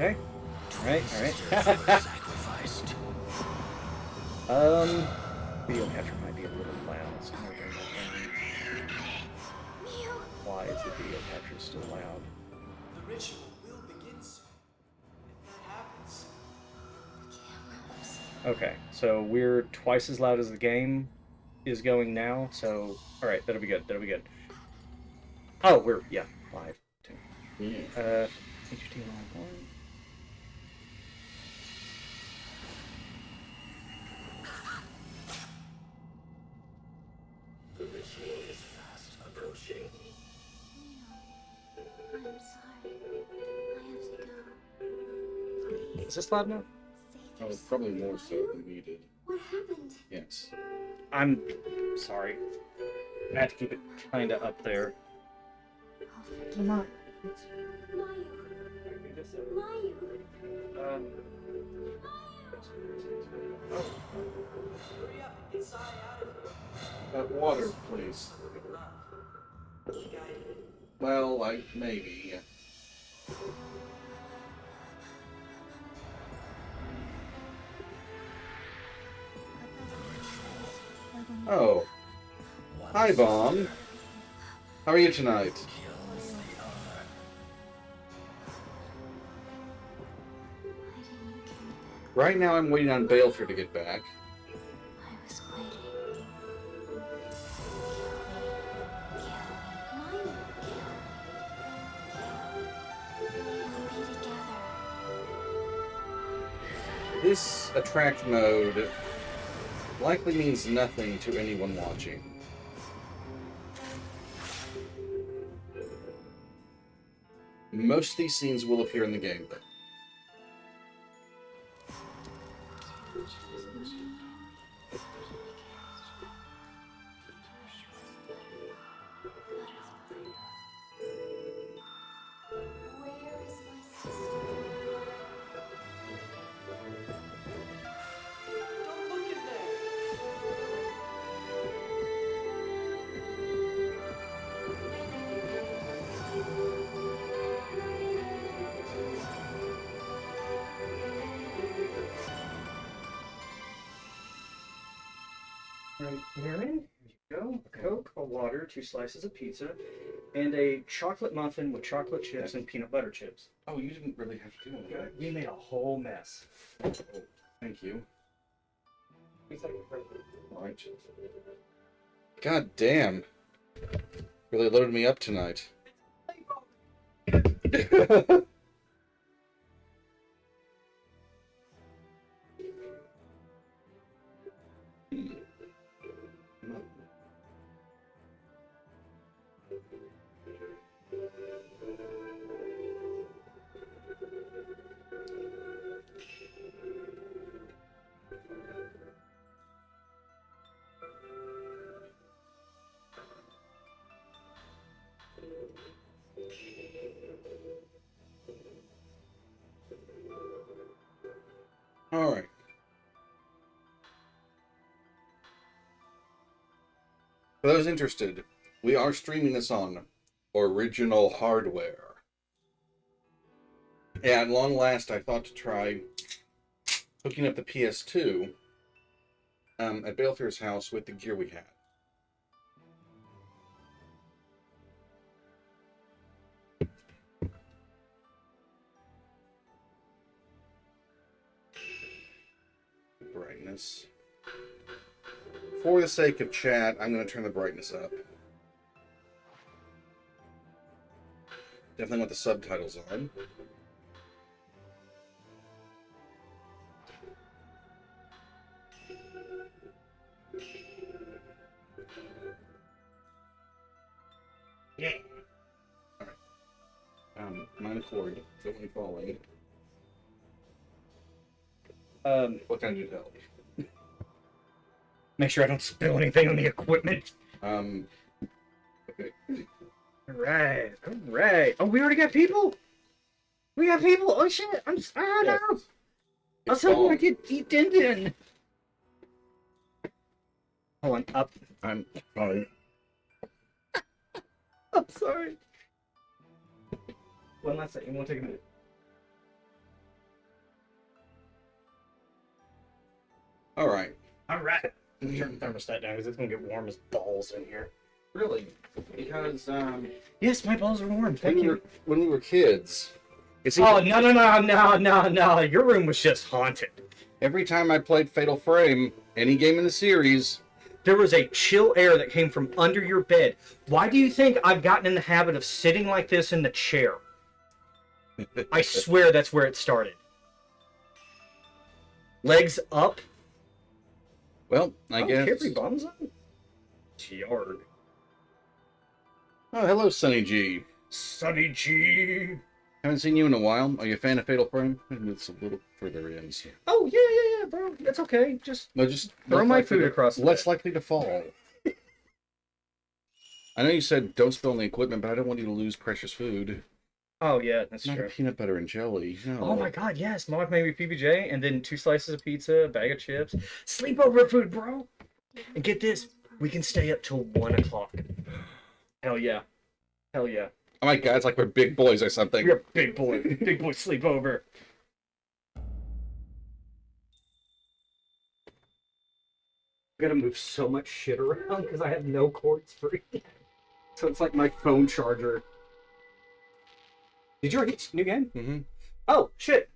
Okay. Alright, alright. Sacrificed. Video capture might be a little loud, so I'm gonna bring that down. Why is the video capture still loud? The ritual will begin soon. If that happens, Okay, so we're twice as loud as the game is going now, so alright, that'll be good, that'll be good. Oh, we're, yeah, live, too. Yeah. HT live one. The ritual is fast approaching. I'm sorry. I have to go. Is this loud enough? Oh, probably more so than needed. What happened? Yes. I'm sorry. I had to keep it kinda up there. I'll forgive Come on. Mayu. Mayu. hurry up and get Sai out of here. That water, please. He guided. Well, maybe. Oh. Hi, Bomb. How are you tonight? Right now, I'm waiting on Balefur to get back. I was waiting. We'll be together. This attract mode likely means nothing to anyone watching. Most of these scenes will appear in the game, though. Where is my sister? Don't look in there. Alright, Mary, here you go. A Coke, a water, 2 slices of pizza, and a chocolate muffin with chocolate chips and peanut butter chips. Oh, you didn't really have to do all that. We made a whole mess. Oh, thank you. Alright. God damn. Really loaded me up tonight. Alright. For those interested, we are streaming this on original hardware. And at long last, I thought to try hooking up the PS2 at Balefur's house with the gear we had. Brightness. For the sake of chat, I'm going to turn the brightness up. Definitely want the subtitles on. Yeah. Alright. Mine accord. Don't be falling. What can I do to help? Make sure I don't spill anything on the equipment. Okay. Alright, alright. Oh, we already got people? We got people? Oh shit, oh no! I was hoping I could eat Din Din. Hold on, up. I'm sorry. I'm sorry. One last second, we'll take a minute. All right. Alright. Turn the thermostat down because it's gonna get warm as balls in here. Really? Because Yes, my balls are warm. Thank you. when we were kids, it seemed Oh, no. Your room was just haunted. every time I played Fatal Frame, any game in the series, There was a chill air that came from under your bed. Why do you think I've gotten in the habit of sitting like this in the chair? I swear that's where it started. Legs up. well, I guess. Carry bombs on? Yard. Oh, hello, Sunny G. Sunny G. Haven't seen you in a while. Are you a fan of Fatal Frame? It's a little further in. Oh, yeah, bro. That's okay. Just No, just throw less my likely food to- across the Less bed. likely to fall. I know you said don't spill on the equipment, but I don't want you to lose precious food. Oh, yeah, that's Not true. a peanut butter and jelly. No. Oh my god, yes. My wife made me PBJ and then 2 slices of pizza, a bag of chips. Sleepover food, bro. And get this, we can stay up till 1 o'clock. Hell yeah. Hell yeah. Oh my god, it's like we're big boys or something. You're a big boy. Big boy sleepover. I gotta move so much shit around because I have no cords free. So it's like my phone charger. Did you already new game? Mm-hmm. Oh, shit.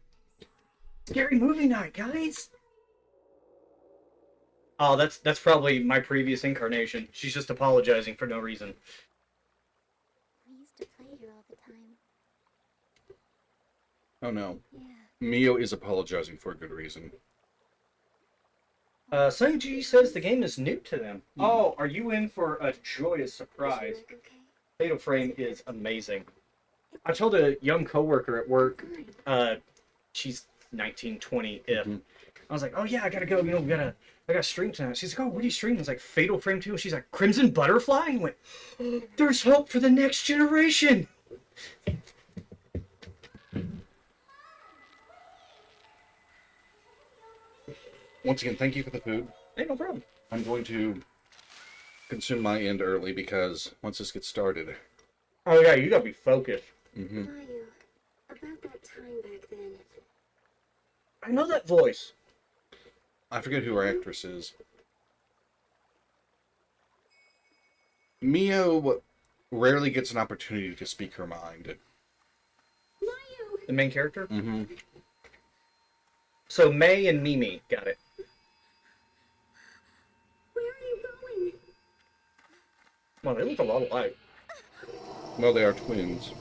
Scary movie night, guys. Oh, that's probably my previous incarnation. She's just apologizing for no reason. We used to play here all the time. Oh no. Yeah. Mio is apologizing for a good reason. Sunny G says the game is new to them. Oh, are you in for a joyous surprise? Does she look okay? Fatal Frame is amazing. I told a young coworker at work, she's 19, 20, if. Mhm. I was like, oh yeah, I gotta go, I gotta stream tonight. She's like, oh, what are you streaming? I was like, Fatal Frame 2. She's like, Crimson Butterfly? And went, oh, there's hope for the next generation. Once again, thank you for the food. Hey, no problem. I'm going to consume my end early because once this gets started. Oh yeah, you gotta be focused. Mm-hmm. Mayu, about that time back then. I know that voice. I forget who our actress is. Mio rarely gets an opportunity to speak her mind. Mayu! The main character? Mm-hmm. So May and Mimi, got it. Where are you going? Well, they look a lot alike. Well, they are twins.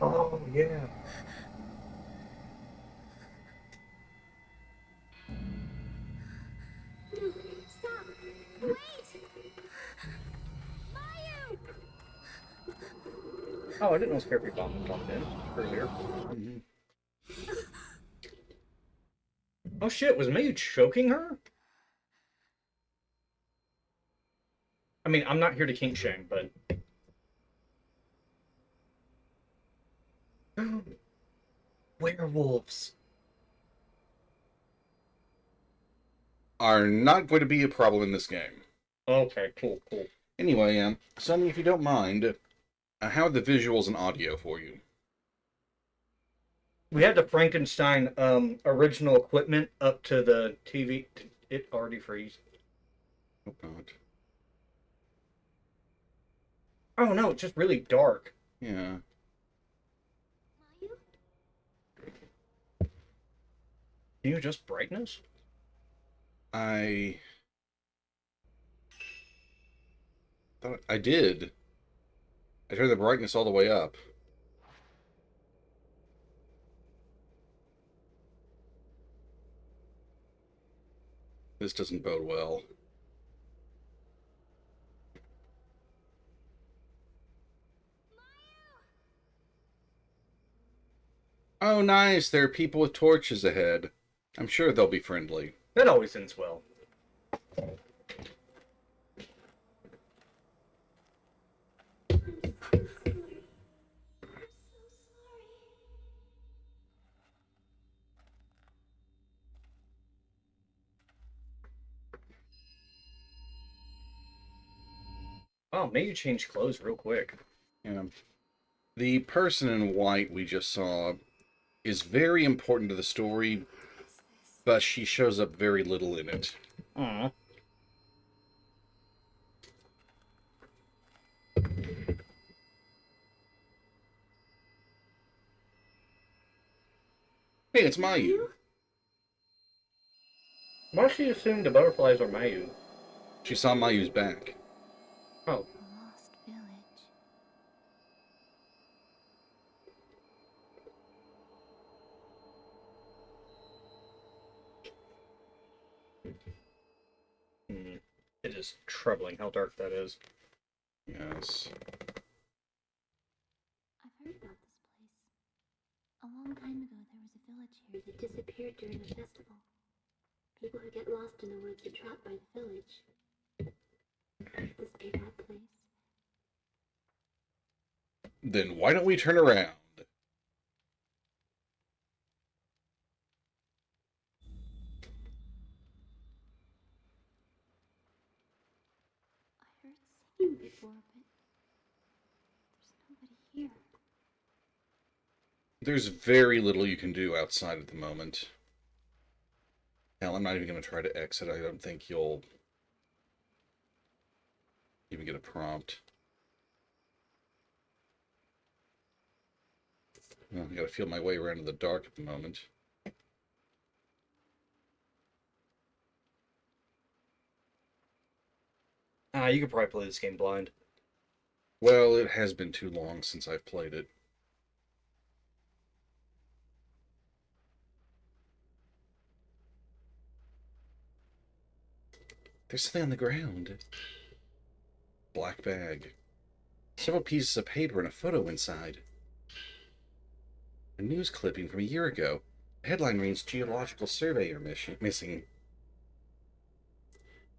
Oh, yeah. No, stop! Wait! Mayu! Oh, I didn't know Scary Bomb was bumped in earlier. Mm-hmm. Oh shit, was Mayu choking her? I mean, I'm not here to kink shame, but... Werewolves. Are not going to be a problem in this game. Okay, cool. Anyway, Sonny, if you don't mind, how are the visuals and audio for you? We had the Frankenstein original equipment up to the TV. It already freeze. Hope not. Oh no, it's just really dark. Yeah. Mayu? Can you adjust brightness? I thought I did. I turned the brightness all the way up. This doesn't bode well. Oh, nice. There are people with torches ahead. I'm sure they'll be friendly. That always ends well. Oh, maybe you change clothes real quick. Yeah. The person in white we just saw is very important to the story, but she shows up very little in it. Aw. Hey, it's Mayu. Why she assumed the butterflies are Mayu? She saw Mayu's back. Oh, A lost village. it is troubling how dark that is. Yes. I've heard about this place. A long time ago, there was a village here that disappeared during a festival. People who get lost in the woods are trapped by the village. Could this be that place? Then why don't we turn around? I heard singing before, but there's nobody here. There's very little you can do outside at the moment. Hell, I'm not even going to try to exit. I don't think you'll even get a prompt. Well, I gotta feel my way around in the dark at the moment. You could probably play this game blind. Well, it has been too long since I've played it. There's something on the ground. Black bag. Several pieces of paper and a photo inside. A news clipping from a year ago. The headline reads, Geological Surveyor missing.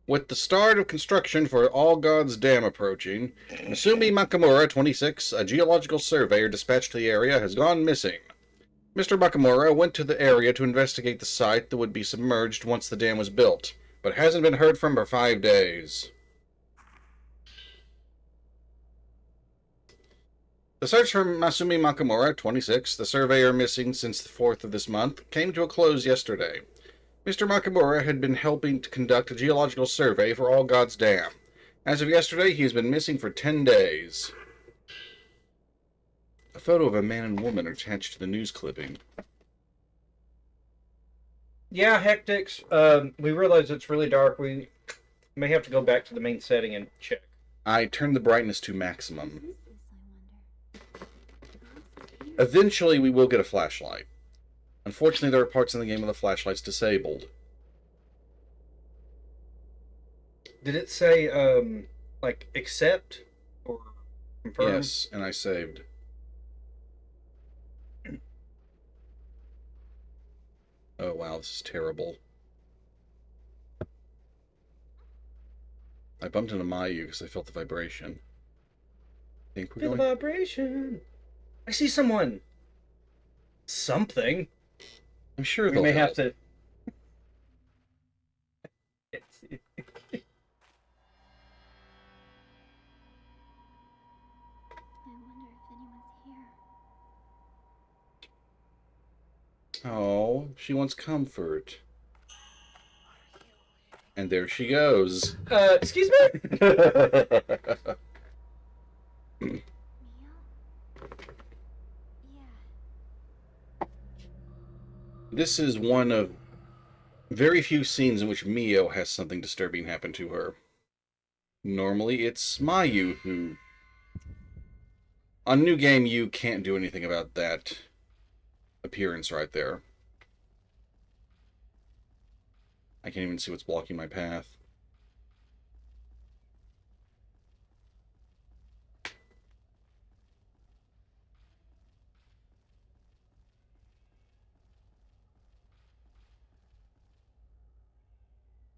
With the start of construction for All Gods Dam approaching, Masumi Makamura, 26, a geological surveyor dispatched to the area, has gone missing. Mr. Makamura went to the area to investigate the site that would be submerged once the dam was built, but hasn't been heard from for 5 days. The search for Masumi Makamura, 26, the surveyor missing since the 4th of this month, came to a close yesterday. Mr. Makamura had been helping to conduct a geological survey for All Gods Dam. As of yesterday, he has been missing for 10 days. A photo of a man and woman are attached to the news clipping. Yeah, Hectics. We realize it's really dark. We may have to go back to the main setting and check. I turned the brightness to maximum. What is this, I wonder? Who else is here? Eventually, we will get a flashlight. Unfortunately, there are parts in the game where the flashlight's disabled. Did it say, like, accept or confirm? Yes, and I saved. Oh, wow, this is terrible. I bumped into Mayu because I felt the vibration. I think we're Feel the going... vibration. I see someone. Something. I'm sure We they'll may have help. to. I wonder if anyone's here. Oh, she wants comfort. And there she goes. Excuse me? Mia? Yeah. This is one of very few scenes in which Mio has something disturbing happen to her. Normally, it's Mayu who... On New Game, you can't do anything about that appearance right there. I can't even see what's blocking my path.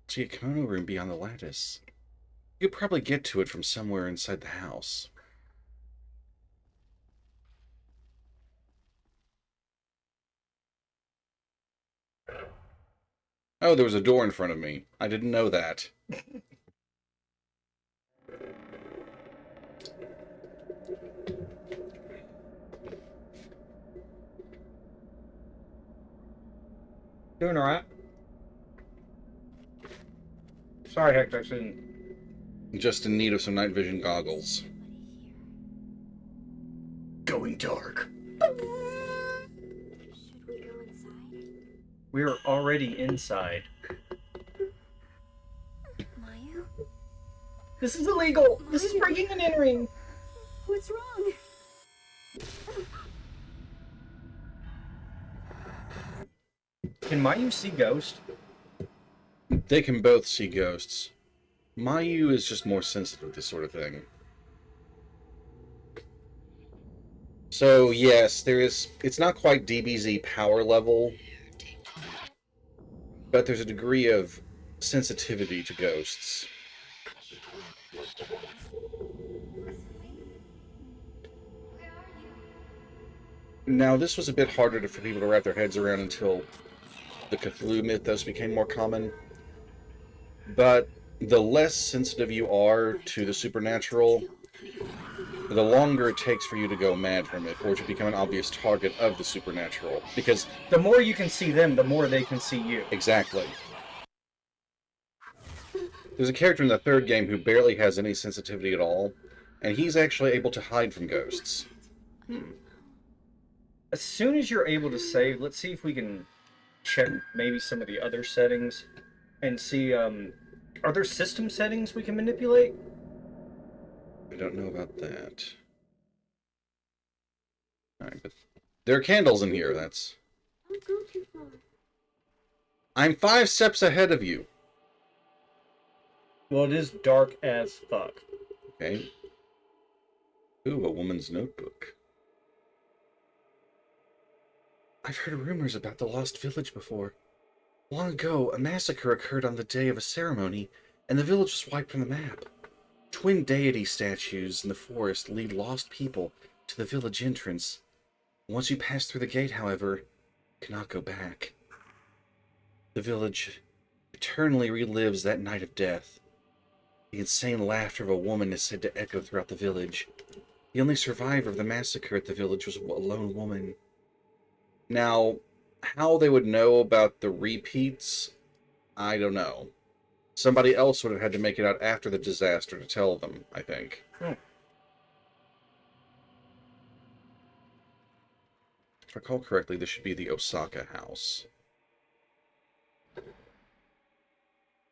So you come on over and be on the lattice. You could probably get to it from somewhere inside the house. Oh, there was a door in front of me. I didn't know that. Doing alright. Sorry, Hector. I shouldn't. Just in need of some night vision goggles. Going dark. Should we go inside? We're already inside. Mayu? This is illegal. This is breaking and entering. What's wrong? Can Mayu see Ghost? They can both see ghosts. Mayu is just more sensitive to this sort of thing. So yes, it's not quite DBZ power level, but there's a degree of sensitivity to ghosts. Now, this was a bit harder for people to wrap their heads around until the Cthulhu mythos became more common. But the less sensitive you are to the supernatural, the longer it takes for you to go mad from it, or to become an obvious target of the supernatural. Because, The more you can see them, the more they can see you. exactly. There's a character in the third game who barely has any sensitivity at all, and he's actually able to hide from ghosts. As soon as you're able to save, let's see if we can check maybe some of the other settings and see, are there system settings we can manipulate? I don't know about that. Alright, but there are candles in here, that's... Don't go too far. I'm 5 steps ahead of you. Well, it is dark as fuck. Okay. Ooh, a woman's notebook. I've heard rumors about the Lost Village before. Long ago, a massacre occurred on the day of a ceremony, and the village was wiped from the map. Twin deity statues in the forest lead lost people to the village entrance. Once you pass through the gate, however, you cannot go back. The village eternally relives that night of death. The insane laughter of a woman is said to echo throughout the village. The only survivor of the massacre at the village was a lone woman. Now, how they would know about the repeats, I don't know. Somebody else would have had to make it out after the disaster to tell them, I think. Hmm. If I recall correctly, this should be the Osaka house.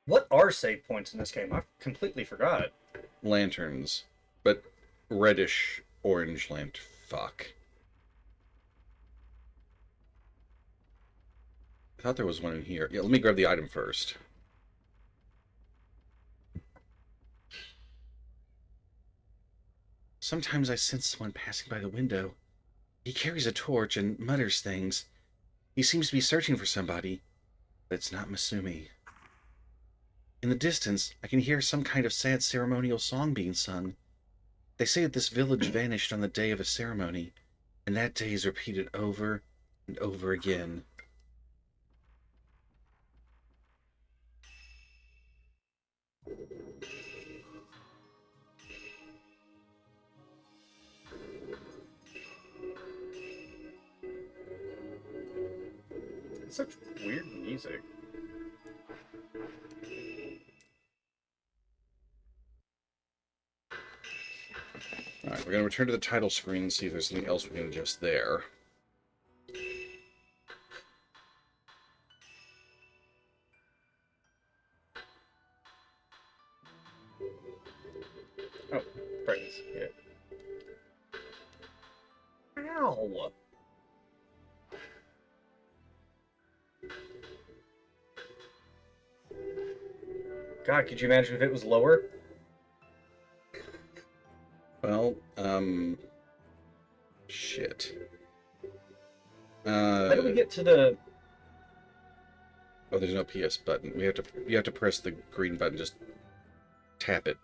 What are save points in this game? I completely forgot. Lanterns, but reddish orange lantern. Fuck. I thought there was one in here. Yeah, let me grab the item first. Sometimes I sense someone passing by the window. He carries a torch and mutters things. He seems to be searching for somebody, but it's not Masumi. In the distance, I can hear some kind of sad ceremonial song being sung. They say that this village vanished on the day of a ceremony, and that day is repeated over and over again. It's such weird music. Alright, we're going to return to the title screen and see if there's something else we can adjust there. Oh, brightness. Yeah. Ow! God, could you imagine if it was lower? Well, shit. How do we get to the... Oh, there's no PS button. You have to press the green button, just tap it.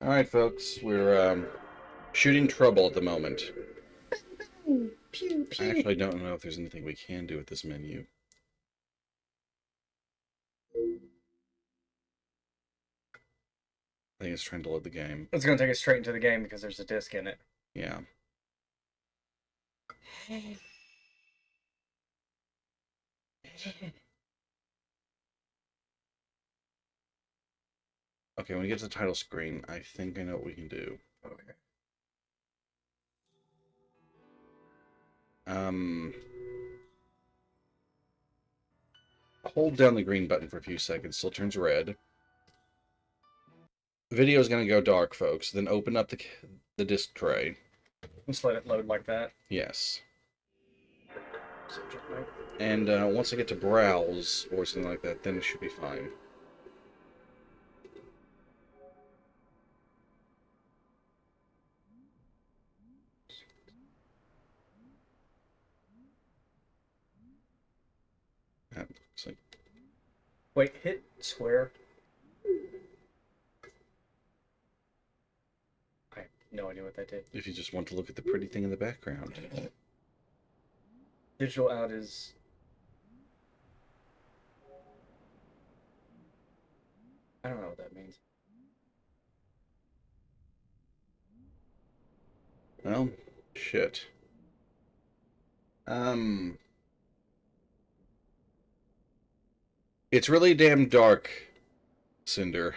Alright, folks, we're, shooting trouble at the moment. Pew, I actually don't know if there's anything we can do with this menu. I think it's trying to load the game. It's gonna take us straight into the game because there's a disc in it. Yeah. Okay, when we get to the title screen, I think I know what we can do. Okay. Hold down the green button for a few seconds, still turns red. Video is going to go dark, folks. Then open up the disc tray. Just let it load like that. Yes. Subject mode. And once I get to browse or something like that, then it should be fine. That looks like... Wait, hit square. I have no idea what that did. If you just want to look at the pretty thing in the background. Digital out is... I don't know what that means. Well, shit. It's really damn dark, Cinder.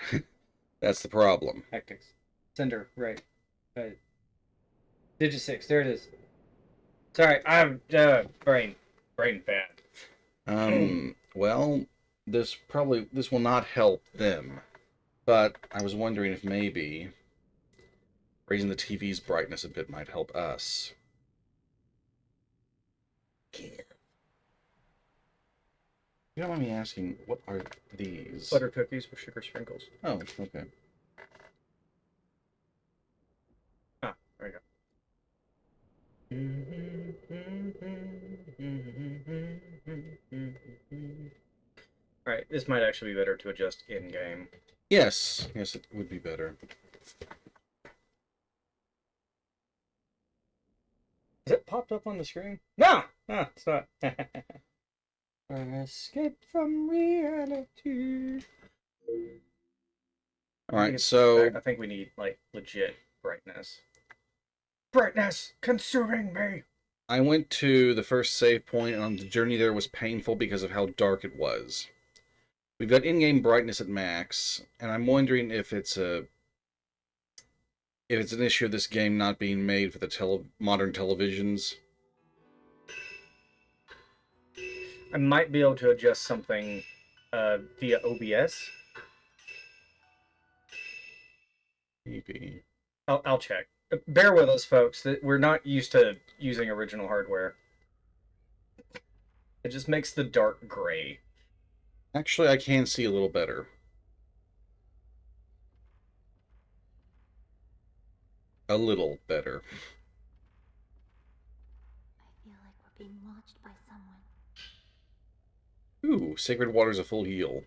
That's the problem. Tactics. Cinder, right. Digit 6, there it is. Sorry, I'm brain bad. Well, this will not help them. But I was wondering if maybe raising the TV's brightness a bit might help us. You don't mind me asking, what are these? Butter cookies with sugar sprinkles. Oh, okay. Ah, there you go. Alright, this might actually be better to adjust in-game. Yes, it would be better. Is it popped up on the screen? No! No, it's not. Escape from reality. Alright, so... I think we need, like, legit brightness. Brightness! Consuming me! I went to the first save point, and on the journey there was painful because of how dark it was. We've got in-game brightness at max, and I'm wondering if it's an issue of this game not being made for the modern televisions. I might be able to adjust something via OBS. Maybe. I'll check. Bear with us, folks. That we're not used to using original hardware. It just makes the dark gray. Actually, I can see a little better. A little better. I feel like we're being watched by someone. Ooh, Sacred Water's a full heal.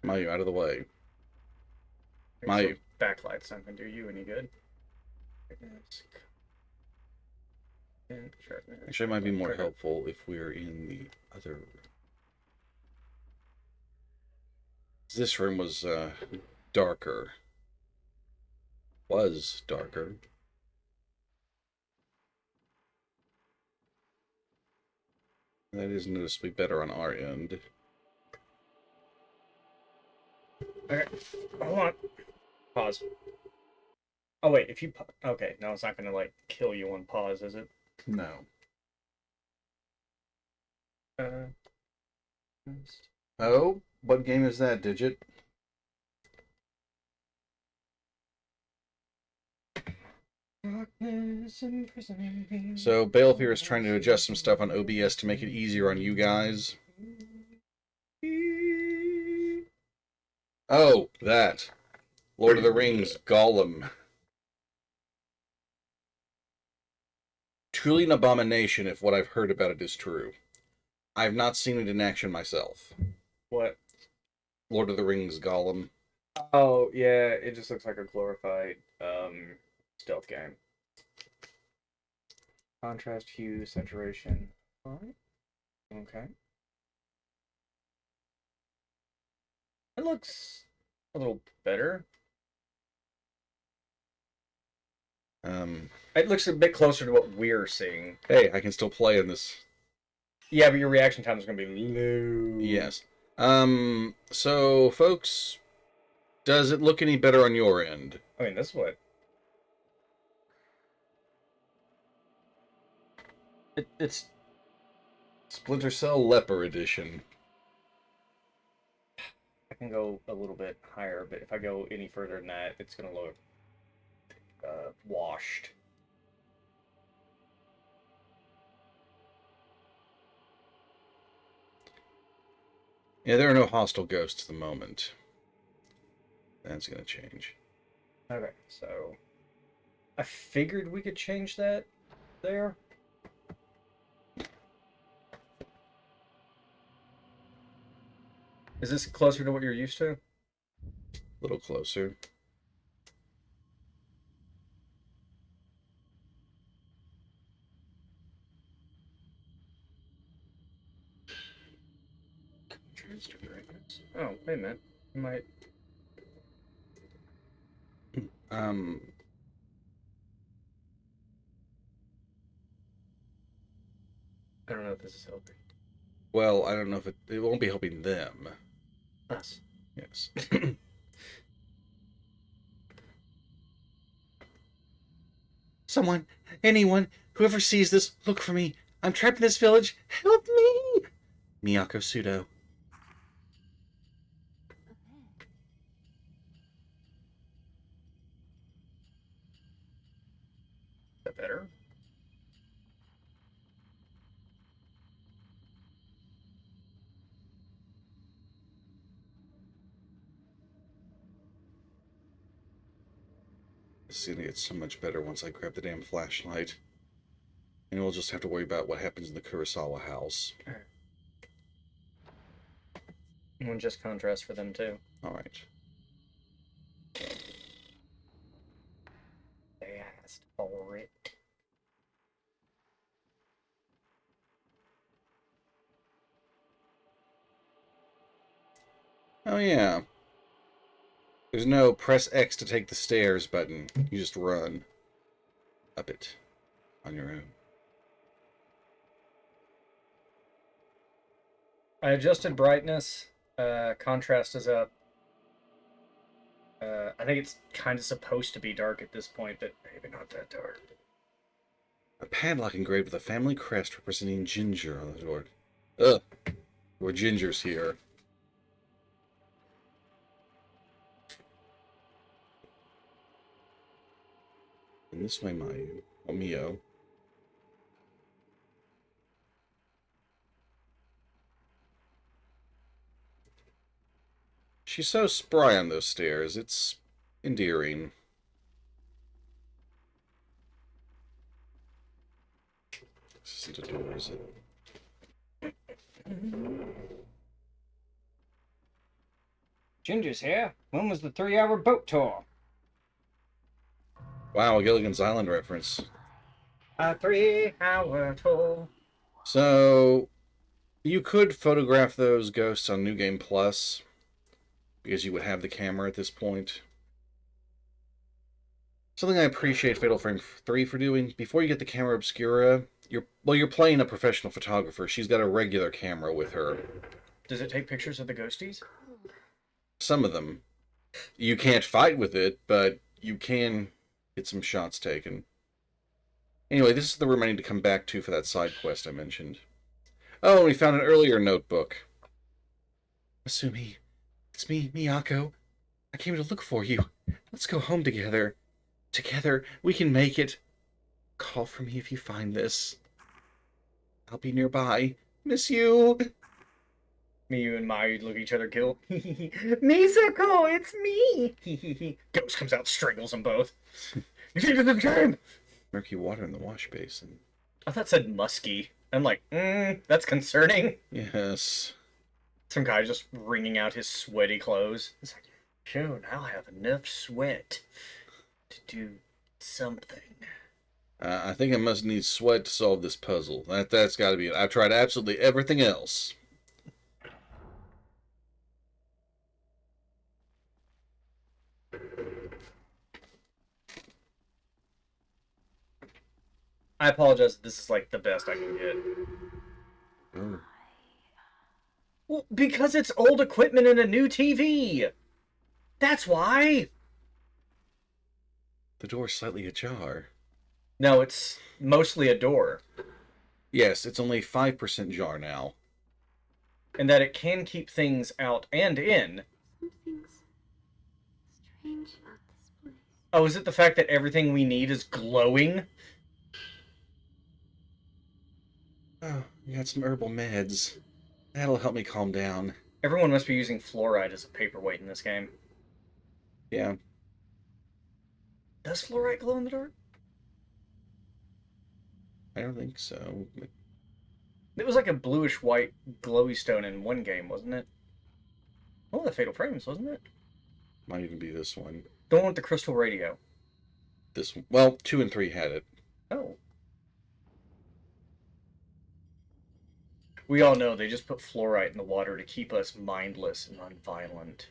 Mayu, out of the way. Mayu. Backlight's not gonna do you any good. Actually, it might be more helpful if we're in the other... This room was darker. Was darker. That is noticeably better on our end. Okay, hold on. Pause. Oh wait, if you okay, no, it's not gonna like kill you on pause, is it? No. Oh, what game is that, Digit? So, Balefear is trying to adjust some stuff on OBS to make it easier on you guys. Oh, that. Lord of the Rings, Gollum. Truly an abomination if what I've heard about it is true. I've not seen it in action myself. What? Lord of the Rings, Gollum. Oh yeah, it just looks like a glorified stealth game. Contrast, hue, saturation. Alright. Okay. It looks a little better. It looks a bit closer to what we're seeing. Hey, I can still play in this. Yeah, but your reaction time is going to be low. Yes. So, folks, does it look any better on your end? I mean, that's what... It's... Splinter Cell Leper Edition. I can go a little bit higher, but if I go any further than that, it's going to look washed. Yeah, there are no hostile ghosts at the moment. That's gonna change. Okay, so... I figured we could change that there. Is this closer to what you're used to? A little closer. Oh, wait a minute. You might... Um, I don't know if this is helping. well, I don't know if it won't be helping them. Us. Yes. Someone, anyone, whoever sees this, look for me. I'm trapped in this village. Help me! Miyako Sudo. Is that better? This is gonna get so much better once I grab the damn flashlight. And we'll just have to worry about what happens in the Kurosawa house. One just contrast for them, too. Alright. They asked for it. Oh yeah. There's no press X to take the stairs button. You just run up it on your own. I adjusted brightness. Contrast is up. I think it's kind of supposed to be dark at this point, but maybe not that dark. A padlock engraved with a family crest representing ginger on the door. Ugh. We're gingers here. And this way, Mayu. Or Mio. She's so spry on those stairs. It's endearing. This isn't a door, is it? Ginger's here. When was the 3-hour boat tour? Wow, a Gilligan's Island reference. A 3-hour tour. So, you could photograph those ghosts on New Game Plus, because you would have the camera at this point. Something I appreciate Fatal Frame 3 for doing, before you get the camera obscura, you're playing a professional photographer. She's got a regular camera with her. Does it take pictures of the ghosties? Some of them. You can't fight with it, but you can get some shots taken. Anyway, this is the room I need to come back to for that side quest I mentioned. Oh, and we found an earlier notebook. Masumi, it's me, Miyako. I came to look for you. Let's go home together. Together, we can make it. Call for me if you find this. I'll be nearby. Miss you. Miyu and Mayu look at each other, kill. Misako, it's me! Ghost comes out, strangles them both. You think this is a game? Murky water in the wash basin. I thought it said musky. I'm like, that's concerning. Yes. Some guy just wringing out his sweaty clothes. It's like, phew, now I have enough sweat to do something. I think I must need sweat to solve this puzzle. That's got to be it. I've tried absolutely everything else. I apologize. This is like the best I can get. Oh. Well, because it's old equipment and a new TV. That's why. The door's slightly ajar. No, it's mostly a door. Yes, it's only 5% jar now. And that it can keep things out and in. Something's strange about this place. Oh, is it the fact that everything we need is glowing? Oh, you got some herbal meds. That'll help me calm down. Everyone must be using fluoride as a paperweight in this game. Yeah. Does fluoride glow in the dark? I don't think so. It was like a bluish-white glowy stone in one game, wasn't it? Oh, the Fatal Frames, wasn't it? Might even be this one. The one with the crystal radio. This one. Well, 2 and 3 had it. Oh. We all know they just put fluoride in the water to keep us mindless and nonviolent.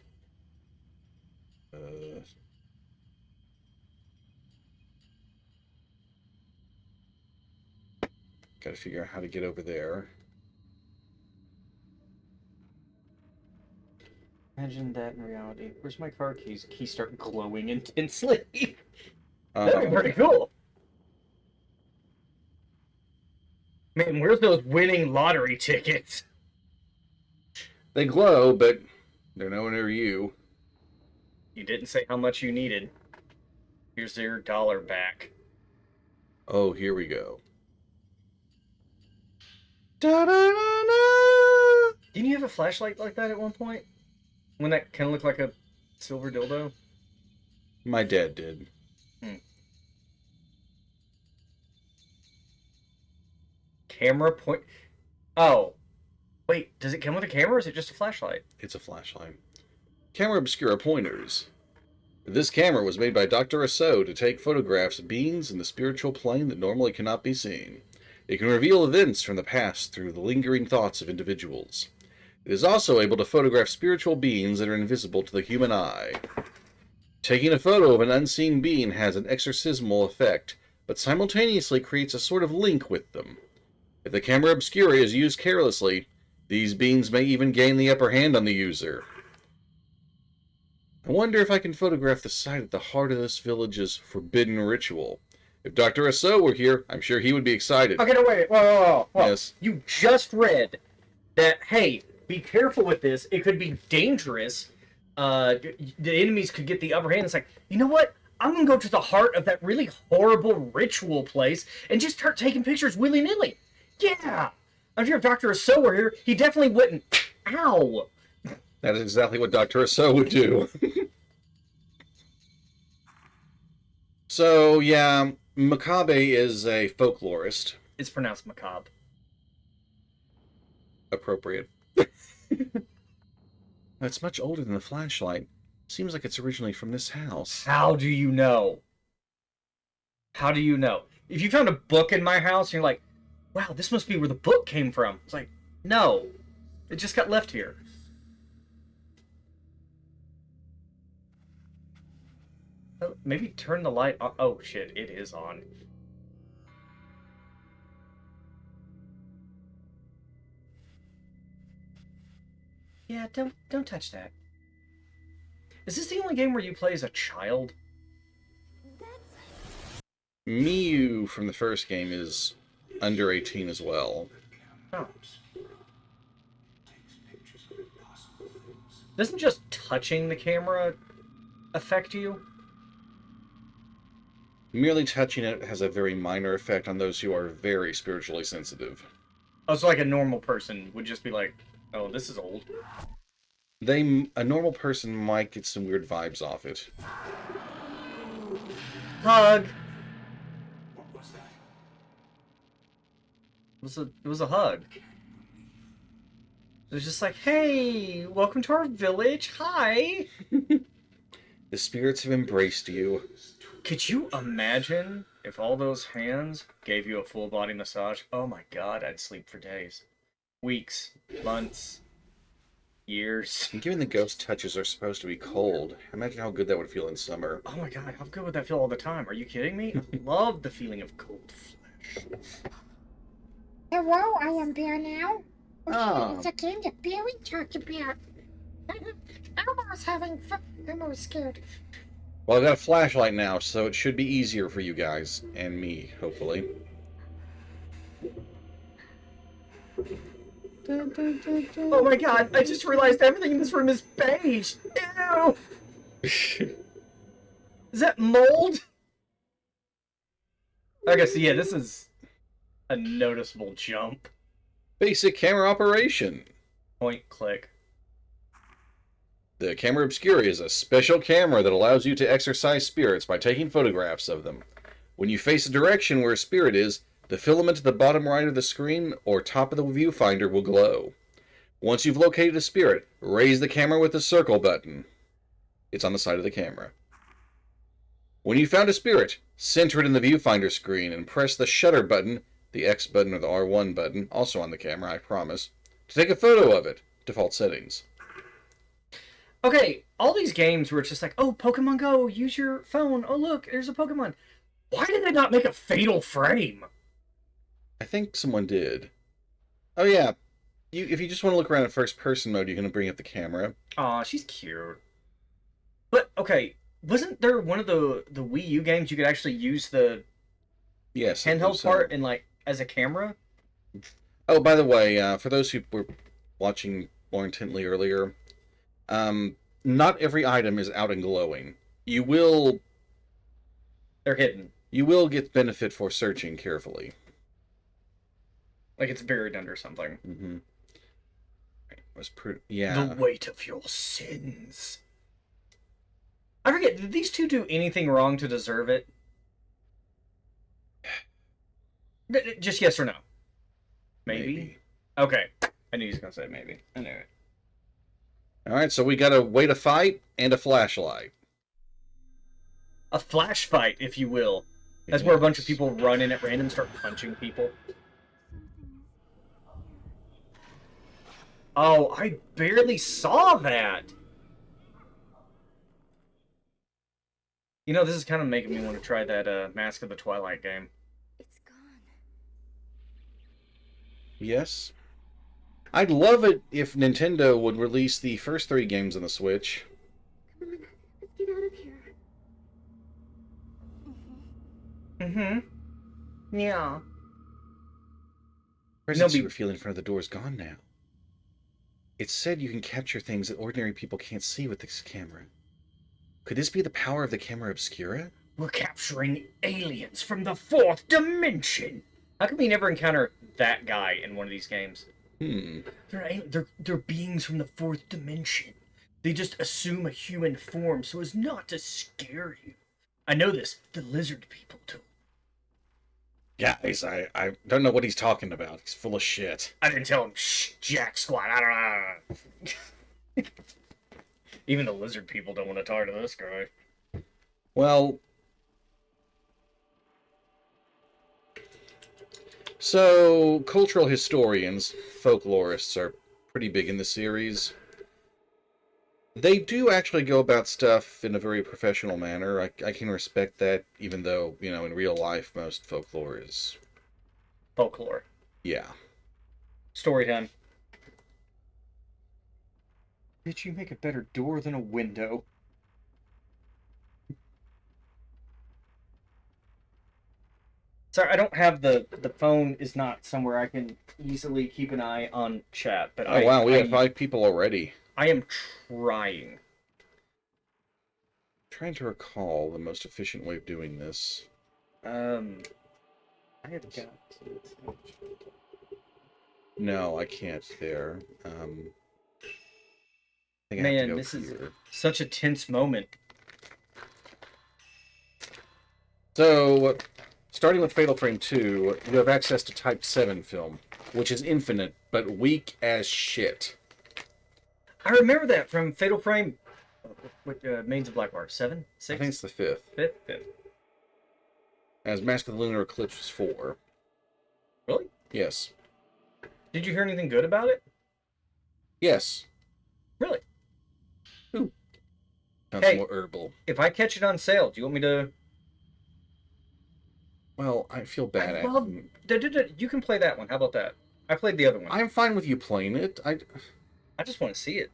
Gotta figure out how to get over there. Imagine that in reality. Where's my car keys? Keys start glowing intensely. Uh, That'd be pretty cool. Man, where's those winning lottery tickets? They glow, but they're nowhere near you. You didn't say how much you needed. Here's your dollar back. Oh, here we go. Da-da-da-da! Didn't you have a flashlight like that at one point? When that kind of looked like a silver dildo? My dad did. Camera point... Oh. Wait, does it come with a camera or is it just a flashlight? It's a flashlight. Camera Obscura pointers. This camera was made by Dr. Asso to take photographs of beings in the spiritual plane that normally cannot be seen. It can reveal events from the past through the lingering thoughts of individuals. It is also able to photograph spiritual beings that are invisible to the human eye. Taking a photo of an unseen being has an exorcismal effect, but simultaneously creates a sort of link with them. If the camera obscura is used carelessly, these beings may even gain the upper hand on the user. I wonder if I can photograph the site at the heart of this village's forbidden ritual. If Dr. Asso were here, I'm sure he would be excited. Okay, no, wait. Whoa. Yes. You just read that, hey, be careful with this. It could be dangerous. The enemies could get the upper hand. It's like, you know what? I'm going to go to the heart of that really horrible ritual place and just start taking pictures willy-nilly. Yeah. I'm sure if Dr. Asso were here, he definitely wouldn't. Ow. That is exactly what Dr. Asso would do. So, yeah, Makabe is a folklorist. It's pronounced macabre. Appropriate. It's much older than the flashlight. Seems like it's originally from this house. How do you know? How do you know? If you found a book in my house and you're like, wow, this must be where the book came from. It's like, no. It just got left here. Oh, maybe turn the light on. Oh, shit. It is on. Yeah, don't touch that. Is this the only game where you play as a child? Miyu from the first game is under 18 as well. Oh. Doesn't just touching the camera affect you? Merely touching it has a very minor effect on those who are very spiritually sensitive. Oh, so like a normal person would just be like, oh, this is old. A normal person might get some weird vibes off it. Hug! What was that? It was a hug. It was just like, hey, welcome to our village. Hi! The spirits have embraced you. Could you imagine if all those hands gave you a full body massage? Oh my god, I'd sleep for days. Weeks, months, years. And given the ghost touches are supposed to be cold, imagine how good that would feel in summer. Oh my god, how good would that feel all the time? Are you kidding me? I love the feeling of cold flesh. Hello, I am there now. Ah, It's a game that Barry talked about. Elmo's having fun. Elmo's scared. well, I've got a flashlight now, so it should be easier for you guys and me, hopefully. Oh my god, I just realized everything in this room is beige. Ew! Is that mold? Okay, so yeah, this is a noticeable jump. Basic camera operation. Point click. The camera obscura is a special camera that allows you to exorcise spirits by taking photographs of them. When you face a direction where a spirit is, the filament at the bottom right of the screen or top of the viewfinder will glow. Once you've located a spirit, raise the camera with the circle button. It's on the side of the camera. When you found a spirit, center it in the viewfinder screen and press the shutter button, the X button or the R1 button, also on the camera, I promise, to take a photo of it. Default settings. Okay, all these games where it's just like, oh, Pokemon Go, use your phone. Oh, look, there's a Pokemon. Why did they not make a fatal frame? I think someone did. Oh yeah, if you just want to look around in first-person mode, you're going to bring up the camera. Aw, she's cute. But, okay, wasn't there one of the Wii U games you could actually use the Yes. handheld part and, like, as a camera? Oh, by the way, for those who were watching more intently earlier, not every item is out and glowing. You will They're hidden. get benefit for searching carefully. Like it's buried under something. Mm-hmm. Yeah. The weight of your sins. I forget, did these two do anything wrong to deserve it? Just yes or no? Maybe? Okay. I knew he was going to say maybe. I knew it. All right, so we got a way to fight and a flashlight. A flash fight, if you will. That's where a bunch of people run in at random and start punching people. Oh, I barely saw that! You know, this is kind of making me want to try that Mask of the Twilight game. It's gone. Yes. I'd love it if Nintendo would release the first 3 games on the Switch. Come on, let's get out of here. Mm-hmm. Yeah. Presence No, you were feeling in front of the door is gone now. It's said you can capture things that ordinary people can't see with this camera. Could this be the power of the camera obscura? We're capturing aliens from the 4th dimension! How come we never encounter that guy in one of these games? They're beings from the 4th dimension. They just assume a human form so as not to scare you. I know this. The lizard people do. Guys, I don't know what he's talking about. He's full of shit. I didn't tell him, shh, jack squat. I don't know. Even the lizard people don't want to talk to this guy. Well, so cultural historians, folklorists are pretty big in the series. They do actually go about stuff in a very professional manner. I can respect that, even though, you know, in real life, most folklore is... Folklore. Yeah. Story time. Bitch, you make a better door than a window. Sorry, I don't have the phone is not somewhere I can easily keep an eye on chat, but Oh, wow, we have 5 people already. I am trying. Trying to recall the most efficient way of doing this. I have got No, I can't there. I think I have to Man, go this is here. such a tense moment. So, starting with Fatal Frame 2, you have access to Type 7 film, which is infinite, but weak as shit. I remember that from Fatal Frame. What Mains of Blackwater? 7? 6? I think it's the 5th. 5th? As Mask of the Lunar Eclipse was 4. Really? Yes. Did you hear anything good about it? Yes. Really? Sounds Hey. more herbal. If I catch it on sale, do you want me to? Well, I feel bad I at love. You can play that one. How about that? I played the other one. I'm fine with you playing it. I just want to see it.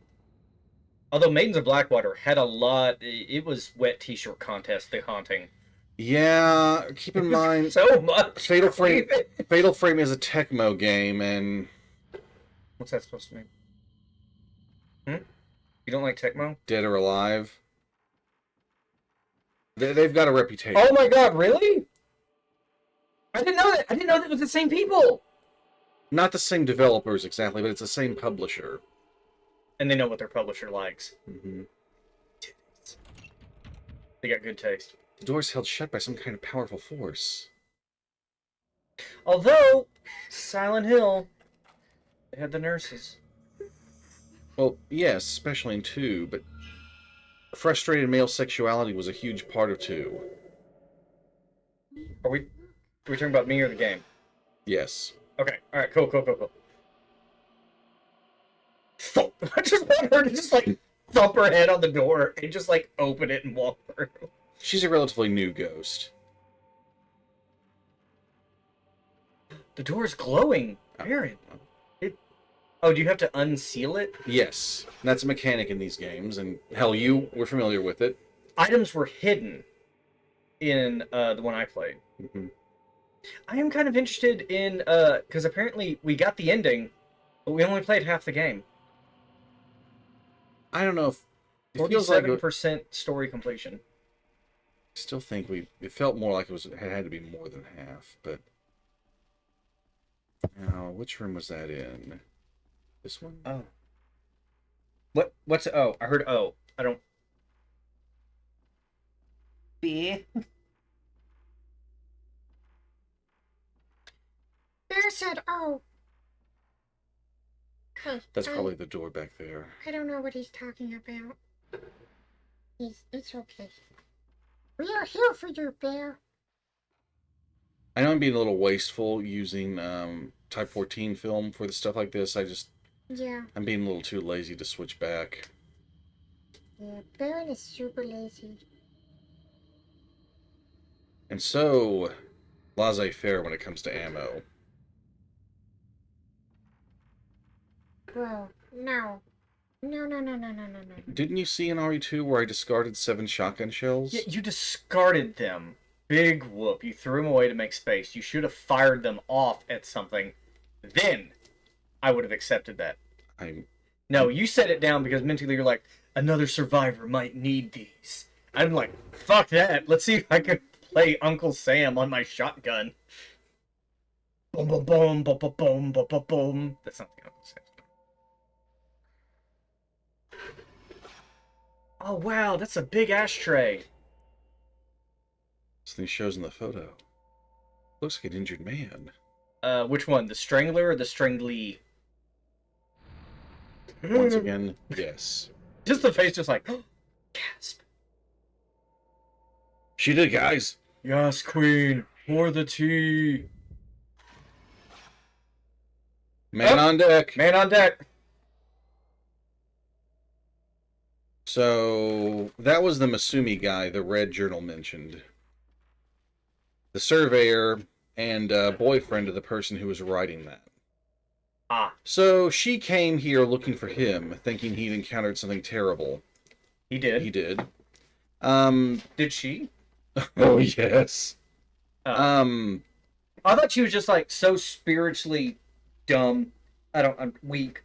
Although Maidens of Blackwater had a lot. It was wet T-shirt contest. The Haunting. Yeah, keep in mind, So much. Fatal Frame is a Tecmo game, and What's that supposed to mean? You don't like Tecmo? Dead or Alive. They've got a reputation. Oh my god, really? I didn't know that. I didn't know that it was the same people. Not the same developers exactly, but it's the same publisher. And they know what their publisher likes. Mm-hmm. They got good taste. The door's held shut by some kind of powerful force. Although, Silent Hill, they had the nurses. Well, yes, especially in 2, but frustrated male sexuality was a huge part of 2. Are we talking about me or the game? Yes. Okay, alright, cool. Thump. I just want her to just, like, thump her head on the door and just, like, open it and walk through. She's a relatively new ghost. The door is glowing. Aaron. Oh, do you have to unseal it? Yes, that's a mechanic in these games, and hell, you were familiar with it. Items were hidden in the one I played. Mm-hmm. I am kind of interested in, because apparently we got the ending, but we only played half the game. I don't know if it feels like 47% story completion. I still think it felt more like it had to be more than half, but now which room was that in? This one? Oh. What's O? I heard O. I don't. B. Bear said, oh. Okay. That's probably the door back there. I don't know what he's talking about. It's okay. We are here for you, Bear. I know I'm being a little wasteful using Type 14 film for the stuff like this. Yeah. I'm being a little too lazy to switch back. Yeah, Baron is super lazy. And so, laissez-faire when it comes to ammo. Bro, no. No. Didn't you see in RE2 where I discarded 7 shotgun shells? Yeah, you discarded them. Big whoop. You threw them away to make space. You should have fired them off at something. Then I would have accepted that. No, you set it down because mentally you're like, another survivor might need these. I'm like, fuck that. Let's see if I can play Uncle Sam on my shotgun. Boom, boom, boom, boom, boom, boom, boom, boom, boom. That's not the Uncle Sam. Oh, wow, that's a big ashtray. Something shows in the photo. Looks like an injured man. Which one? The Strangler or the Stranglee? Once again, yes. Just the face, just like, gasp. She did, guys. Yes, Queen. Pour the tea. Man on deck. Man on deck. So, that was the Masumi guy the Red Journal mentioned. The surveyor and boyfriend of the person who was writing that. Ah. So, she came here looking for him, thinking he'd encountered something terrible. He did. He did. Did she? Oh, yes. I thought she was just like so spiritually dumb. I'm weak.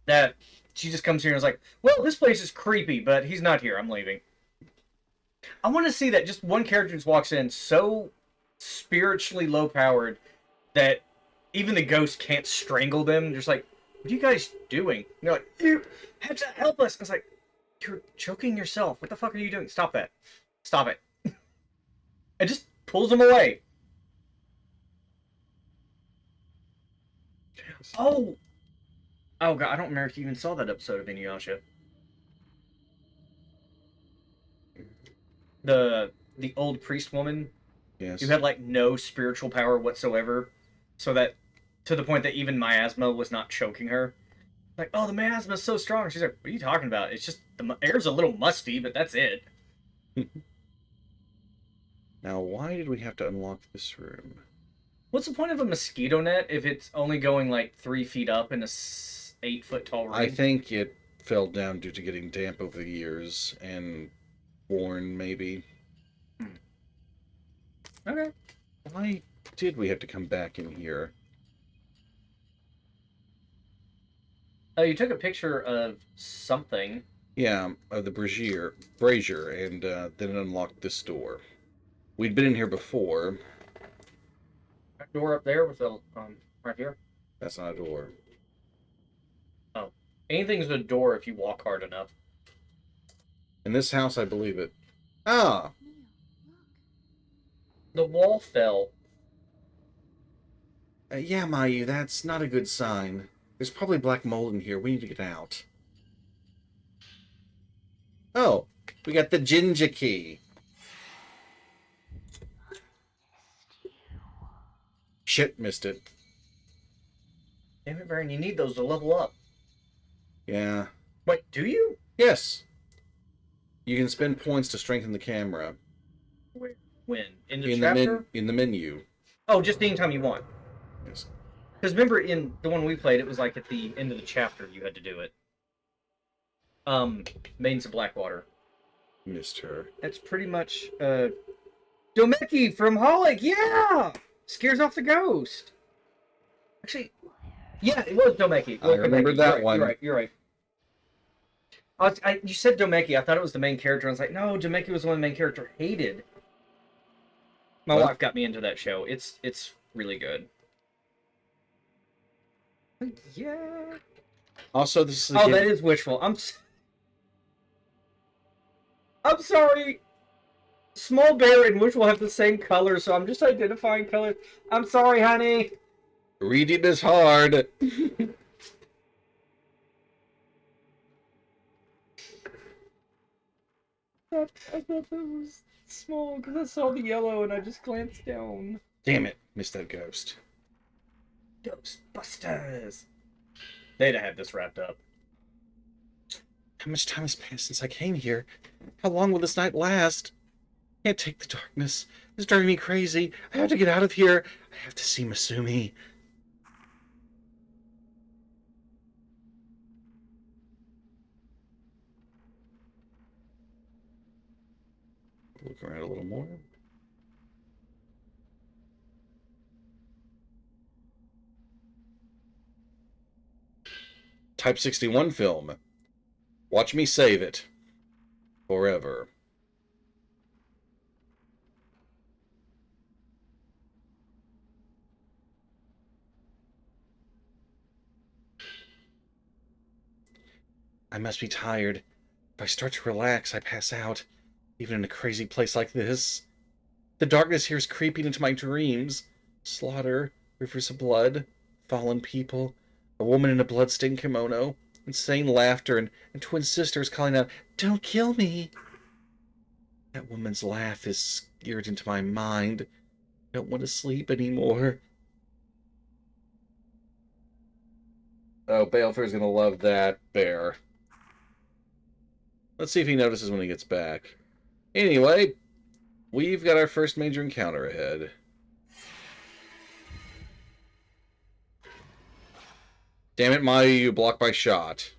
That she just comes here and is like, well, this place is creepy, but he's not here. I'm leaving. I want to see that just one character just walks in so spiritually low powered that even the ghost can't strangle them. Just like, what are you guys doing? And they're like, you have to help us. I was like, you're choking yourself. What the fuck are you doing? Stop that. Stop it. It just pulls them away. Oh god, I don't remember if you even saw that episode of Inuyasha. The old priest woman Yes. who had like no spiritual power whatsoever, so that to the point that even miasma was not choking her. Like, oh, the miasma's so strong. She's like, what are you talking about? It's just the air's a little musty, but that's it. Now, why did we have to unlock this room? What's the point of a mosquito net if it's only going like 3 feet up in a 8 foot tall ring? I think it fell down due to getting damp over the years and worn, maybe. Okay. Why did we have to come back in here? Oh, you took a picture of something. Yeah, of the brazier, and then it unlocked this door. We'd been in here before. That door up there with the right here. That's not a door. Oh, anything's a door if you walk hard enough. In this house, I believe it. Ah! The wall fell. Yeah, Mayu, that's not a good sign. There's probably black mold in here. We need to get out. Oh, we got the Jinja key. Shit, missed it. Damn it, Baron! You need those to level up. Yeah. Wait, do you? Yes. You can spend points to strengthen the camera. When in the In chapter? in the menu. Oh, just anytime you want. Yes. Because remember, in the one we played, it was like at the end of the chapter you had to do it. Maidens of Blackwater. Missed her. That's pretty much Domeki from Holic. Yeah, scares off the ghost. Actually, yeah, it was Domeki. I remembered that one. You're right. You're right. You said Domeki. I thought it was the main character. I was like, no, Domeki was the one the main character hated. My What? wife got me into that show. It's really good. Yeah. Also, this is a Oh, game- that is wishful. I'm sorry. Small Bear and Wishful have the same color, so I'm just identifying colors. I'm sorry, honey. reading is hard. I thought that was small because I saw the yellow and I just glanced down. Damn it, missed that ghost. Ghostbusters. They'd have had this wrapped up. How much time has passed since I came here? How long will this night last? I can't take the darkness. It's driving me crazy. I have to get out of here. I have to see Masumi. Look around a little more. Type 61 film. Watch me save it. Forever. I must be tired. If I start to relax, I pass out, even in a crazy place like this. The darkness here is creeping into my dreams. Slaughter, rivers of blood, fallen people, a woman in a bloodstained kimono, insane laughter, and twin sisters calling out, "Don't kill me!" That woman's laugh is seared into my mind. I don't want to sleep anymore. Oh, Balefur's gonna love that bear. Let's see if he notices when he gets back. Anyway, we've got our first major encounter ahead. Damn it, Maya, you blocked my shot.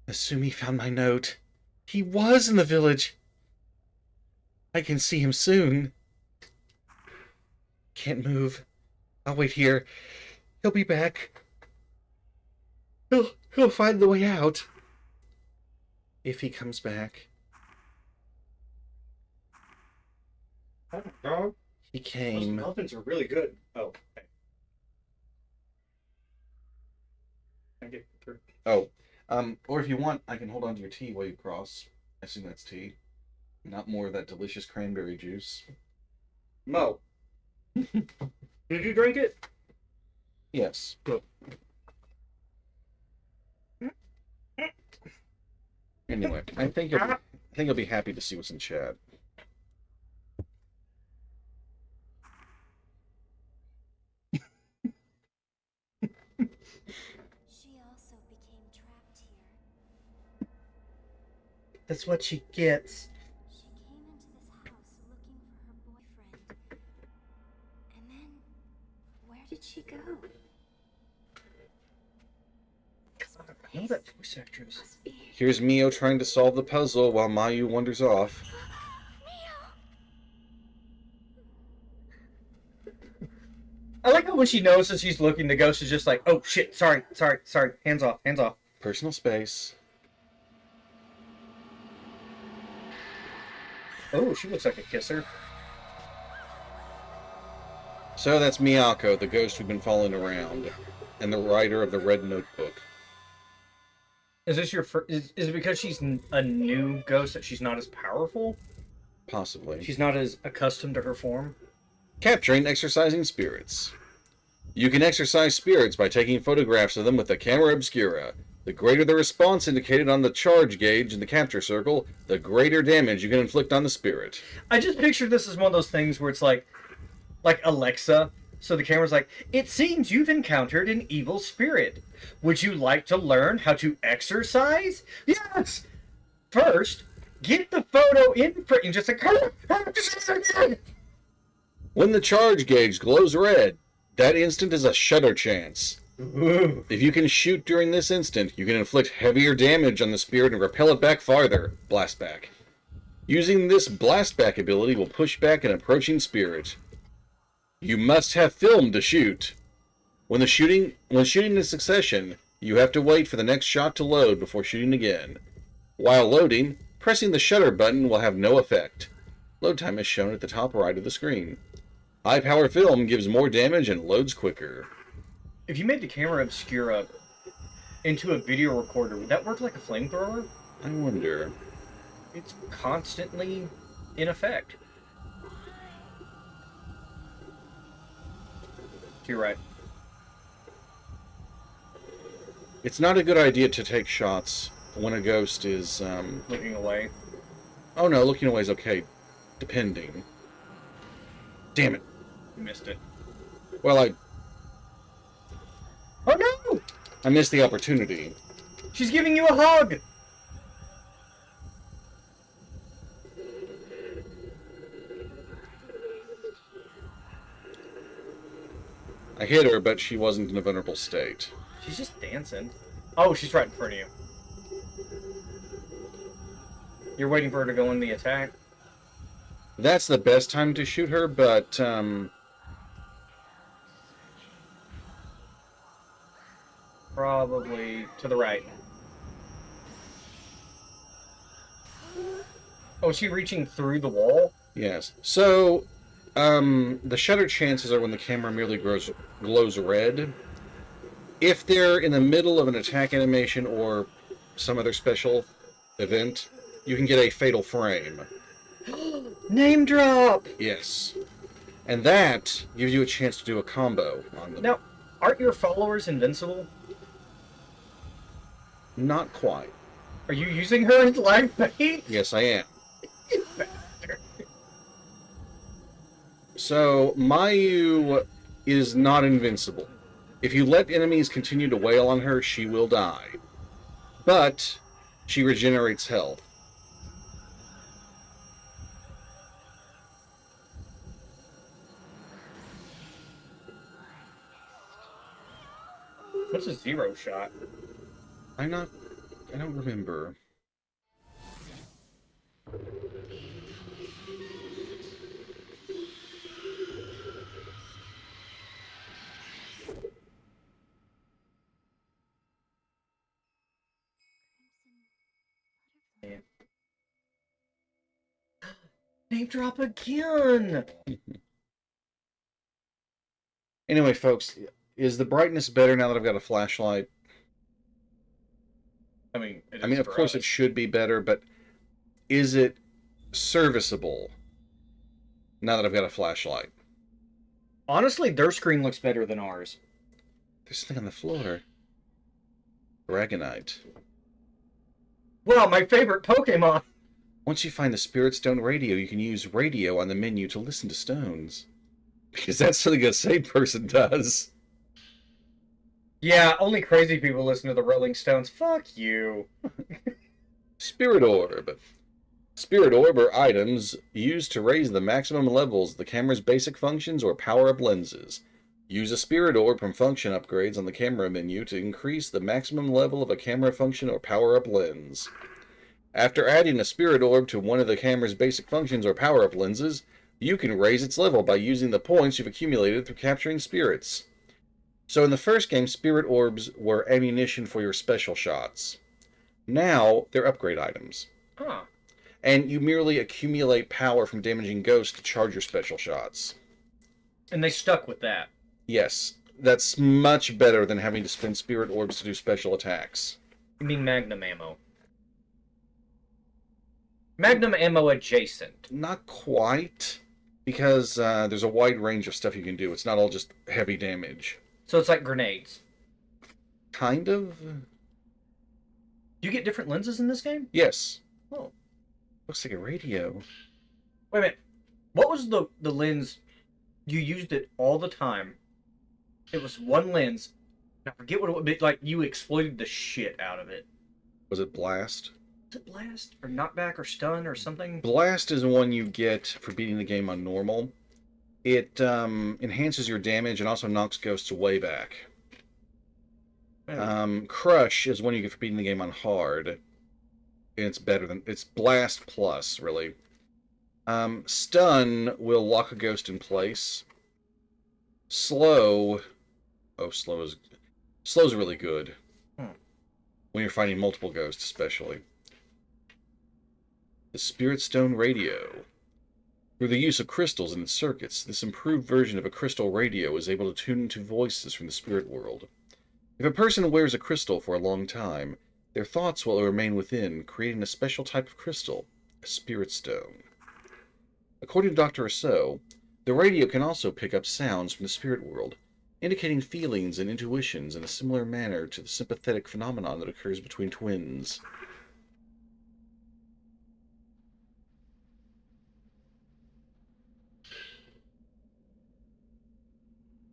Asumi found my note. He was in the village. I can see him soon. Can't move. I'll wait here. He'll be back. He'll find the way out. If he comes back. Dog. He Those came. dolphins are really good. Oh. Okay. I get through. Oh, or if you want, I can hold on to your tea while you cross. I assume that's tea. Not more of that delicious cranberry juice. Mo. Did you drink it? Yes. Good. Anyway, I think you'll be happy to see what's in chat. She also became trapped here. That's what she gets. She came into this house looking for her boyfriend. And then, where did she go? I know that voice actress. Must be Here's Mio trying to solve the puzzle while Mayu wanders off. I like how when she knows that she's looking, the ghost is just like, oh shit, sorry, hands off. Personal space. Oh, she looks like a kisser. So that's Miyako, the ghost we've been following around, and the writer of the Red Notebook. Is this your first? Is it because she's a new ghost that she's not as powerful? Possibly. She's not as accustomed to her form? Capturing exercising spirits. You can exercise spirits by taking photographs of them with the camera obscura. The greater the response indicated on the charge gauge in the capture circle, the greater damage you can inflict on the spirit. I just pictured this as one of those things where it's like Alexa. So the camera's like, it seems you've encountered an evil spirit. Would you like to learn how to exercise? Yes! First, get the photo in frame. Just like, When the charge gauge glows red, that instant is a shutter chance. ooh. If you can shoot during this instant, you can inflict heavier damage on the spirit and repel it back farther. Blast back. Using this blast back ability will push back an approaching spirit. You must have film to shoot. When shooting in succession, you have to wait for the next shot to load before shooting again. While loading, pressing the shutter button will have no effect. Load time is shown at the top right of the screen. High power film gives more damage and loads quicker. If you made the camera obscura into a video recorder, would that work like a flamethrower? I wonder. It's constantly in effect. You're right. It's not a good idea to take shots when a ghost is, Looking away. Oh no, looking away is okay. Depending. Damn it. You missed it. Well, Oh no! I missed the opportunity. She's giving you a hug! I hit her, but she wasn't in a vulnerable state. She's just dancing. Oh, she's right in front of you. You're waiting for her to go in the attack? That's the best time to shoot her, but, Probably to the right. Oh, is she reaching through the wall? yes. So, the shutter chances are when the camera merely glows red. If they're in the middle of an attack animation or some other special event, you can get a fatal frame. Name drop! Yes. And that gives you a chance to do a combo on them. Now, aren't your followers invincible? Not quite. Are you using her as live bait? Yes, I am. So, Mayu is not invincible. If you let enemies continue to wail on her, she will die. But, she regenerates health. What's a zero shot? I don't remember. Name drop again! Anyway, folks, is the brightness better now that I've got a flashlight? I mean, Of course it should be better, but is it serviceable now that I've got a flashlight? Honestly, their screen looks better than ours. There's something on the floor. Dragonite. Wow, my favorite Pokemon! Once you find the Spirit Stone radio, you can use radio on the menu to listen to stones. Because that's something a sane person does. Yeah, only crazy people listen to the Rolling Stones. Fuck you. Spirit Orb. Spirit Orb are items used to raise the maximum levels of the camera's basic functions or power up lenses. Use a Spirit Orb from function upgrades on the camera menu to increase the maximum level of a camera function or power up lens. After adding a Spirit Orb to one of the camera's basic functions or power up lenses, you can raise its level by using the points you've accumulated through capturing spirits. So in the first game, Spirit Orbs were ammunition for your special shots. Now, they're upgrade items. Huh. And you merely accumulate power from damaging ghosts to charge your special shots. And they stuck with that. Yes, that's much better than having to spend Spirit Orbs to do special attacks. You mean Magnum ammo? Magnum ammo adjacent. Not quite, because there's a wide range of stuff you can do. It's not all just heavy damage. So it's like grenades. Kind of? Do you get different lenses in this game? Yes. Oh. Looks like a radio. Wait a minute. What was the lens? You used it all the time. It was one lens. I forget what it was, but like you exploited the shit out of it. Was it Blast? Was it blast or knockback or stun or something? Blast is one you get for beating the game on normal. It enhances your damage and also knocks ghosts way back. Crush is one you get for beating the game on hard. And it's better than... It's Blast Plus, really. Stun will lock a ghost in place. Slow... Oh, Slow's really good. When you're fighting multiple ghosts, especially. The Spirit Stone Radio. Through the use of crystals in its circuits, this improved version of a crystal radio is able to tune into voices from the spirit world. If a person wears a crystal for a long time, their thoughts will remain within, creating a special type of crystal, a spirit stone. According to Dr. Rousseau, the radio can also pick up sounds from the spirit world, indicating feelings and intuitions in a similar manner to the sympathetic phenomenon that occurs between twins.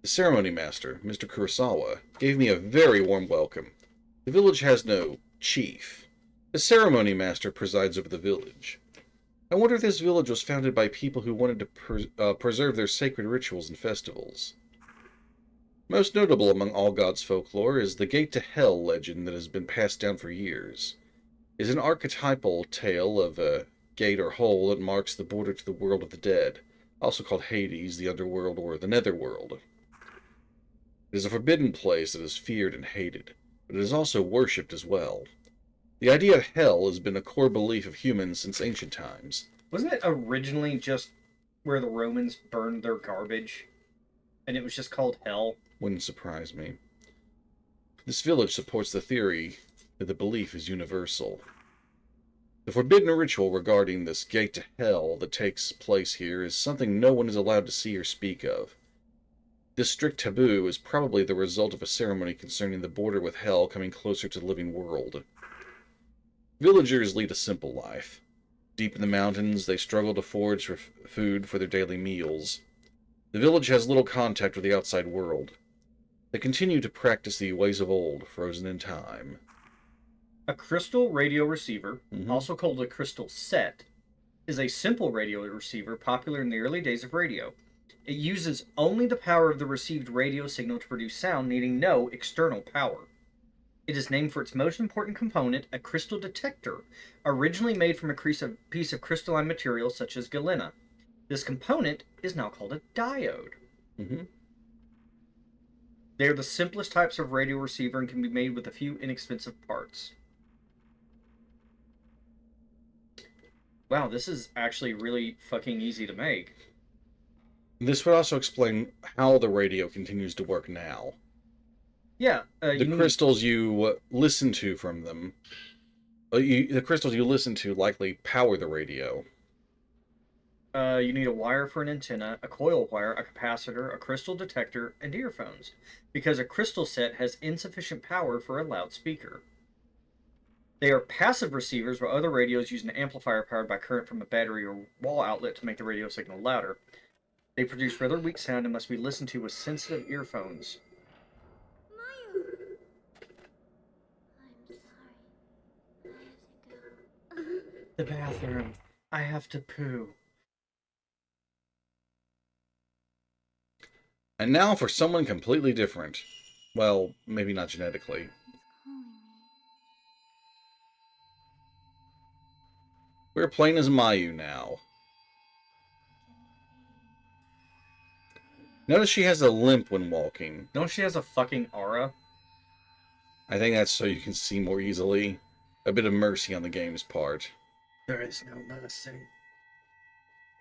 The ceremony master, Mr. Kurosawa, gave me a very warm welcome. The village has no chief. The ceremony master presides over the village. I wonder if this village was founded by people who wanted to preserve their sacred rituals and festivals. Most notable among All Gods folklore is the Gate to Hell legend that has been passed down for years. It is an archetypal tale of a gate or hole that marks the border to the world of the dead, also called Hades, the underworld, or the netherworld. It is a forbidden place that is feared and hated, but it is also worshipped as well. The idea of hell has been a core belief of humans since ancient times. Wasn't it originally just where the Romans burned their garbage? And it was just called hell? Wouldn't surprise me. This village supports the theory that the belief is universal. The forbidden ritual regarding this gate to hell that takes place here is something no one is allowed to see or speak of. This strict taboo is probably the result of a ceremony concerning the border with hell coming closer to the living world. Villagers lead a simple life. Deep in the mountains, they struggle to forage for food for their daily meals. The village has little contact with the outside world. They continue to practice the ways of old, frozen in time. A crystal radio receiver, also called a crystal set, is a simple radio receiver popular in the early days of radio. It uses only the power of the received radio signal to produce sound, needing no external power. It is named for its most important component, a crystal detector, originally made from a piece of crystalline material such as galena. This component is now called a diode. They are the simplest types of radio receiver and can be made with a few inexpensive parts. Wow, this is actually really fucking easy to make. This would also explain how the radio continues to work now. Yeah, The crystals you listen to from them, the crystals you listen to likely power the radio. You need a wire for an antenna, a coil wire, a capacitor, a crystal detector, and earphones, because a crystal set has insufficient power for a loudspeaker. They are passive receivers, while other radios use an amplifier powered by current from a battery or wall outlet to make the radio signal louder. They produce rather weak sound and must be listened to with sensitive earphones. Mayu! I'm sorry. I have to go. The bathroom. I have to poo. And now for someone completely different. Well, maybe not genetically. Calling me. We're playing as Mayu now. Notice she has a limp when walking. Don't she has a fucking aura? I think that's so you can see more easily. A bit of mercy on the game's part. There is no mercy.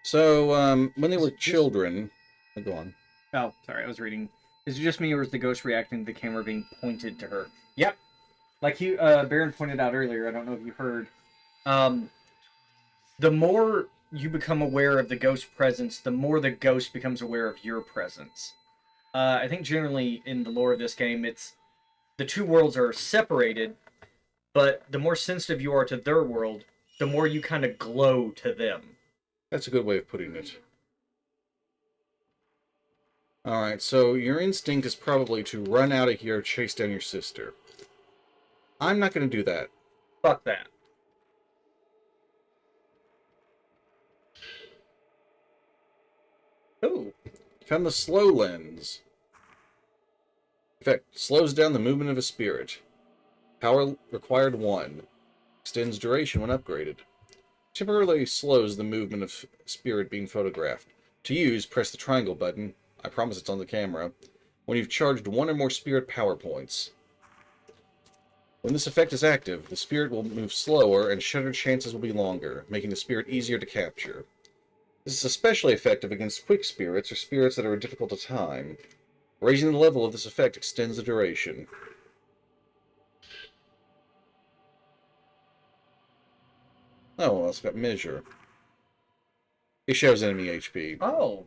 So, when they were children... Oh, go on. Oh, sorry, I was reading. Is it just me, or is the ghost reacting to the camera being pointed to her? Yep. Like Baron pointed out earlier, I don't know if you heard. The more you become aware of the ghost presence, the more the ghost becomes aware of your presence. I think generally in the lore of this game, it's the two worlds are separated, but the more sensitive you are to their world, the more you kind of glow to them. That's a good way of putting it. Alright, so your instinct is probably to run out of here, chase down your sister. I'm not going to do that. Fuck that. Ooh. Found the slow lens. Effect slows down the movement of a spirit. Power required 1. Extends duration when upgraded. Temporarily slows the movement of spirit being photographed. To use, press the triangle button. I promise it's on the camera. When you've charged 1 or more spirit power points. When this effect is active, the spirit will move slower and shutter chances will be longer, making the spirit easier to capture. This is especially effective against quick spirits or spirits that are difficult to time. Raising the level of this effect extends the duration. Oh, well, it's got measure. It shows enemy HP. Oh.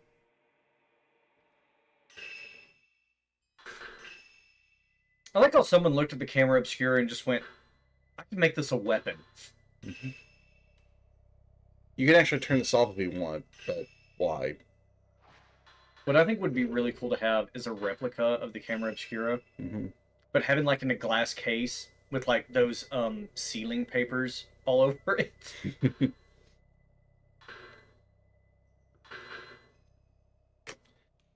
I like how someone looked at the camera obscura and just went, I can make this a weapon. Mm-hmm. You can actually turn this off if you want, but why? What I think would be really cool to have is a replica of the camera obscura, Mm-hmm. but having like in a glass case with like those sealing papers all over it.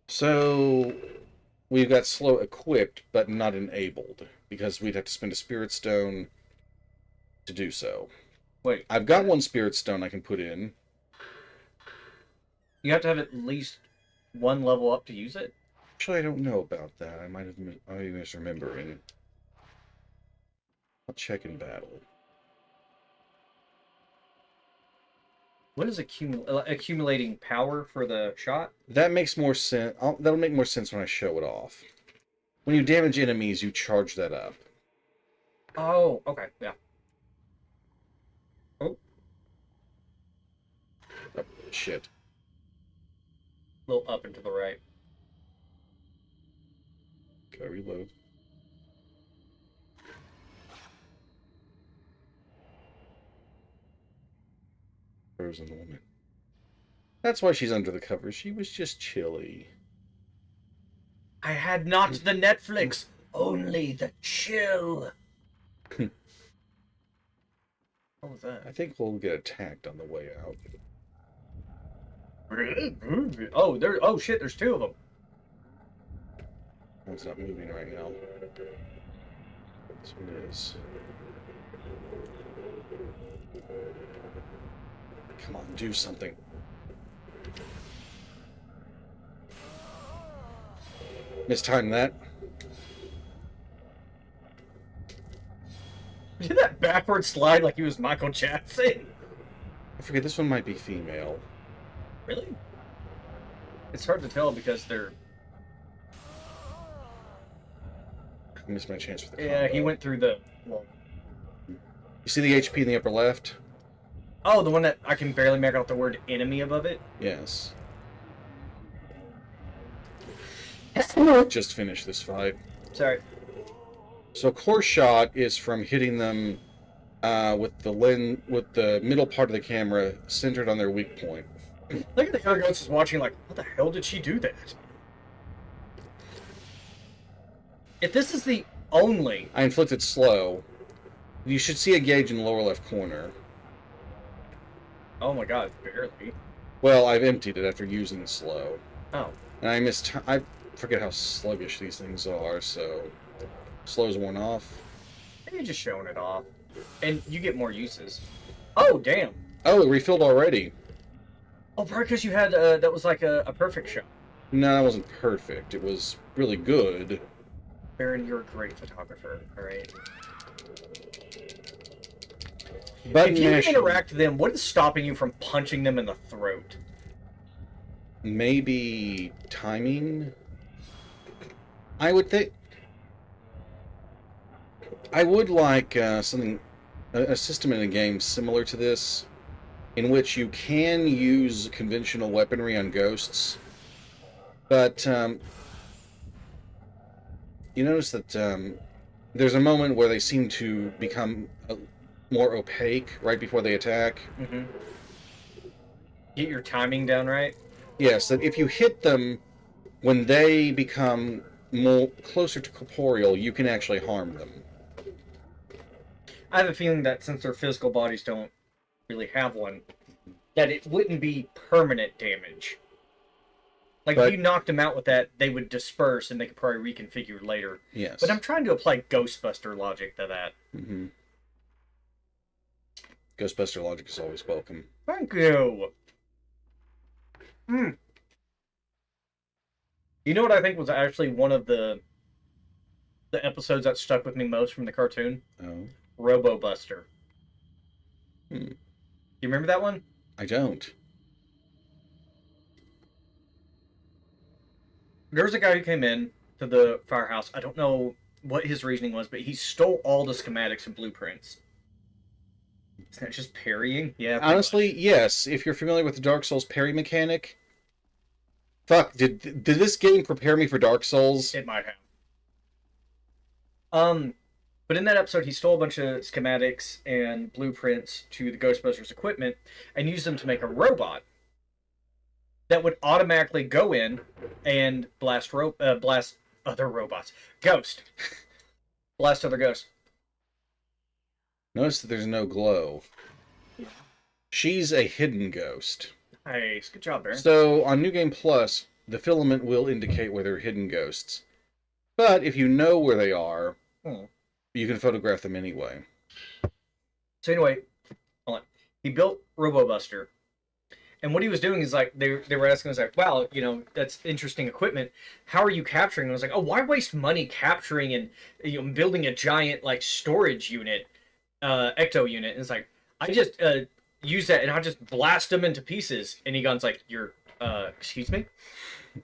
So, we've got slow equipped, but not enabled, because we'd have to spend a spirit stone to do so. Wait, I've got 1 spirit stone I can put in. you have to have at least 1 level up to use it? Actually, I don't know about that. I might be misremembering. I'll check in battle. What is accumulating power for the shot? That makes more sense. That'll make more sense when I show it off. When you damage enemies, you charge that up. Oh, okay, yeah. Oh, Oh, shit. a little up and to the right. Gotta reload. Frozen woman. That's why she's under the covers. She was just chilly. I had not the Netflix, only the chill. What was that? I think we'll get attacked on the way out. Oh, oh shit, there's 2 of them. One's not moving right now. This one is. Come on, do something. Mistimed that. Did that backward slide like he was Michael Jackson? I forget, this one might be female. Really? It's hard to tell because they're... I missed my chance for the Yeah, he combo. went through the... Well, You see the HP in the upper left? oh, the one that I can barely make out the word enemy above it? Yes. Just finished this fight. Sorry. So core shot is from hitting them with the middle part of the camera centered on their weak point. Look at the other ghost is watching like, what the hell did she do that? If this is the only... I inflicted slow. You should see a gauge in the lower left corner. Oh my god, barely. Well, I've emptied it after using slow. Oh. And I forget how sluggish these things are, so slow's worn off. You're just showing it off. And you get more uses. Oh, damn. Oh, it refilled already. Oh, probably because you had, that was like a perfect shot. No, that wasn't perfect. It was really good. Baron, you're a great photographer, alright? Button If you mashing. interact with them, what is stopping you from punching them in the throat? Maybe timing? I would think... I would like something... a system in a game similar to this, in which you can use conventional weaponry on ghosts, but you notice that there's a moment where they seem to become more opaque right before they attack. Mm-hmm. Get your timing down right? Yes, that if you hit them when they become more closer to corporeal, you can actually harm them. I have a feeling that since their physical bodies don't really have one, that it wouldn't be permanent damage. Like, But- if you knocked them out with that, they would disperse and they could probably reconfigure later. Yes. But I'm trying to apply Ghostbuster logic to that. Mm-hmm. Ghostbuster logic is always welcome. Thank you. You know what I think was actually one of the episodes that stuck with me most from the cartoon? Oh, Robo-Buster. Hmm. You remember that one? I don't. There was a guy who came in to the firehouse. I don't know what his reasoning was, but he stole all the schematics and blueprints. Isn't that just parrying? Yeah. pretty Honestly, yes. If you're familiar with the Dark Souls parry mechanic, fuck, did this game prepare me for Dark Souls? much. It might have. But in that episode, he stole a bunch of schematics and blueprints to the Ghostbusters equipment and used them to make a robot that would automatically go in and blast other robots. Ghost. Blast other ghosts. Notice that there's no glow. She's a hidden ghost. Nice. Good job, Baron. So, on New Game Plus, the filament will indicate where they're hidden ghosts. But if you know where they are, you can photograph them anyway. So anyway, hold on. He built Robo-Buster. And what he was doing is like they were asking us like, wow, you know, that's interesting equipment. How are you capturing? And I was like, oh, why waste money capturing and building a giant like storage unit, ecto unit? And it's like, I just use that and I just blast them into pieces. And Egon's like, you're excuse me?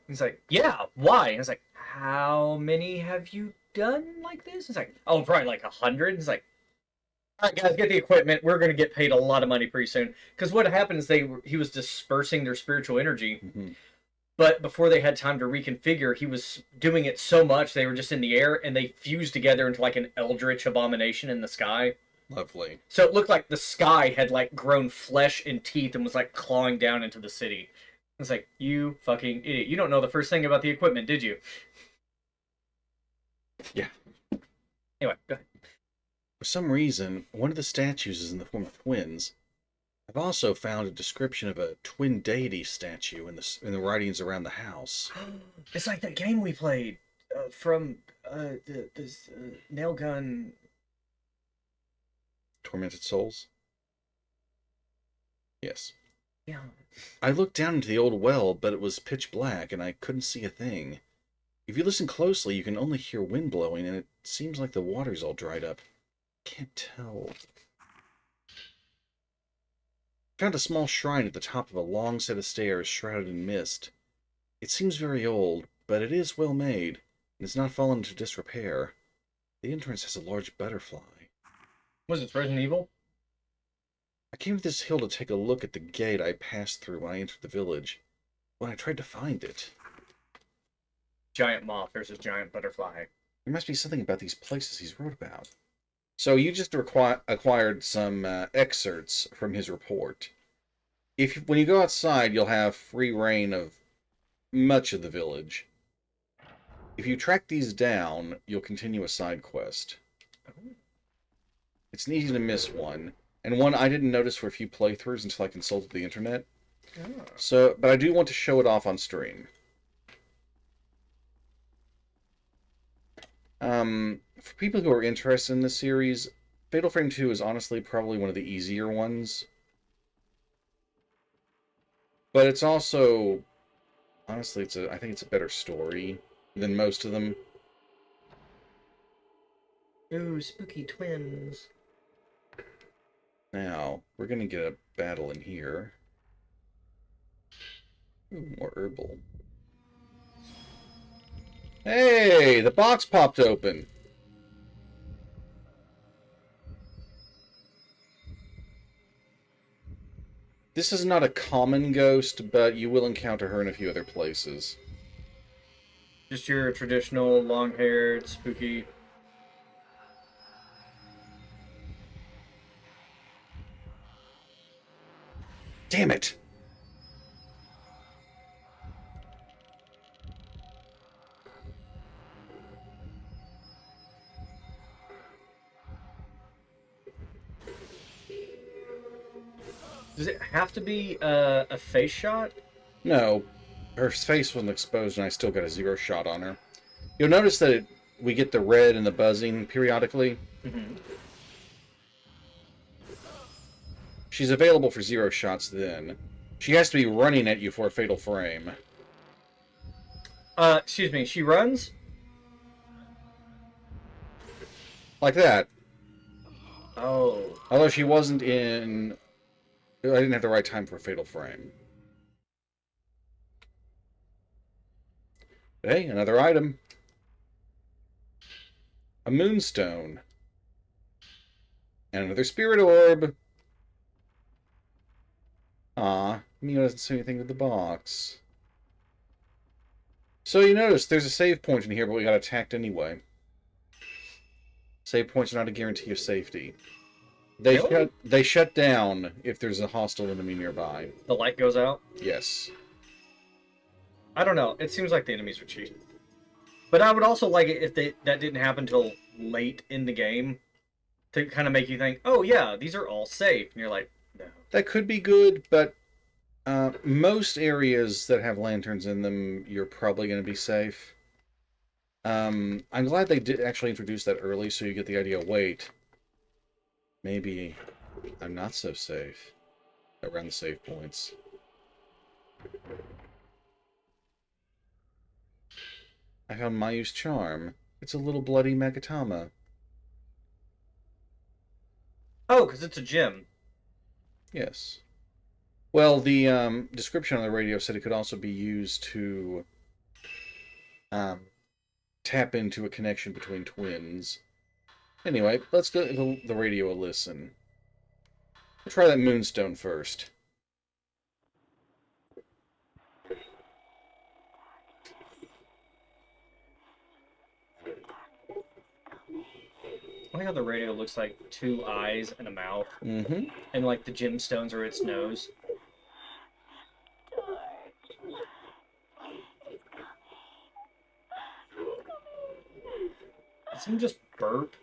He's like, yeah, why? And it's like, how many have you done like this? It's like, oh, probably like 100. It's like, all right, guys, get the equipment. We're going to get paid a lot of money pretty soon. Because what happened is he was dispersing their spiritual energy, but before they had time to reconfigure, he was doing it so much they were just in the air and they fused together into like an eldritch abomination in the sky. Lovely. So it looked like the sky had like grown flesh and teeth and was like clawing down into the city. It's like, you fucking idiot. You don't know the first thing about the equipment, did you? Yeah. Anyway, go ahead. For some reason, one of the statues is in the form of twins. I've also found a description of a twin deity statue in the writings around the house. It's like that game we played from this nail gun. Tormented Souls? Yes. Yeah. I looked down into the old well, but it was pitch black and I couldn't see a thing. If you listen closely, you can only hear wind blowing, and it seems like the water's all dried up. Can't tell. Found a small shrine at the top of a long set of stairs shrouded in mist. It seems very old, but it is well made, and it's not fallen into disrepair. The entrance has a large butterfly. Was it Resident Evil? I came to this hill to take a look at the gate I passed through when I entered the village. When I tried to find it, Giant moth versus giant butterfly. there must be something about these places he's wrote about. So you just acquired some excerpts from his report. When you go outside, you'll have free reign of much of the village. If you track these down, you'll continue a side quest. It's easy to miss one. and one I didn't notice for a few playthroughs until I consulted the internet. Oh. So, but I do want to show it off on stream. For people who are interested in this series, Fatal Frame 2 is honestly probably one of the easier ones. But it's also, honestly, I think it's a better story than most of them. Ooh, spooky twins. Now, we're gonna get a battle in here. Ooh, more herbal. Hey, the box popped open. This is not a common ghost, but you will encounter her in a few other places. Just your traditional long-haired, spooky. Damn it! Does it have to be a face shot? No, her face wasn't exposed and I still got a 0 shot on her. You'll notice that we get the red and the buzzing periodically. Mm-hmm. She's available for 0 shots then. She has to be running at you for a fatal frame. Excuse me, she runs? Like that. Oh. Although she wasn't in... I didn't have the right time for a fatal frame. Hey, another item. A moonstone. And another spirit orb. Ah, Mio doesn't say anything with the box. So you notice there's a save point in here, but we got attacked anyway. Save points are not a guarantee of safety. Really? They shut down if there's a hostile enemy nearby. The light goes out? Yes. I don't know. It seems like the enemies are cheating. But I would also like it if that didn't happen till late in the game. To kind of make you think, oh yeah, these are all safe. And you're like, no. That could be good, but most areas that have lanterns in them, you're probably going to be safe. I'm glad they did actually introduce that early so you get the idea, wait, maybe I'm not so safe around the save points. I found Mayu's charm. It's a little bloody Magatama. Oh, because it's a gym. Yes. Well, the description on the radio said it could also be used to tap into a connection between twins. Anyway, let's give the radio a listen. We'll try that moonstone first. I like how the radio looks like 2 eyes and a mouth. Mm-hmm. And like the gemstones are its nose. Did someone just burp?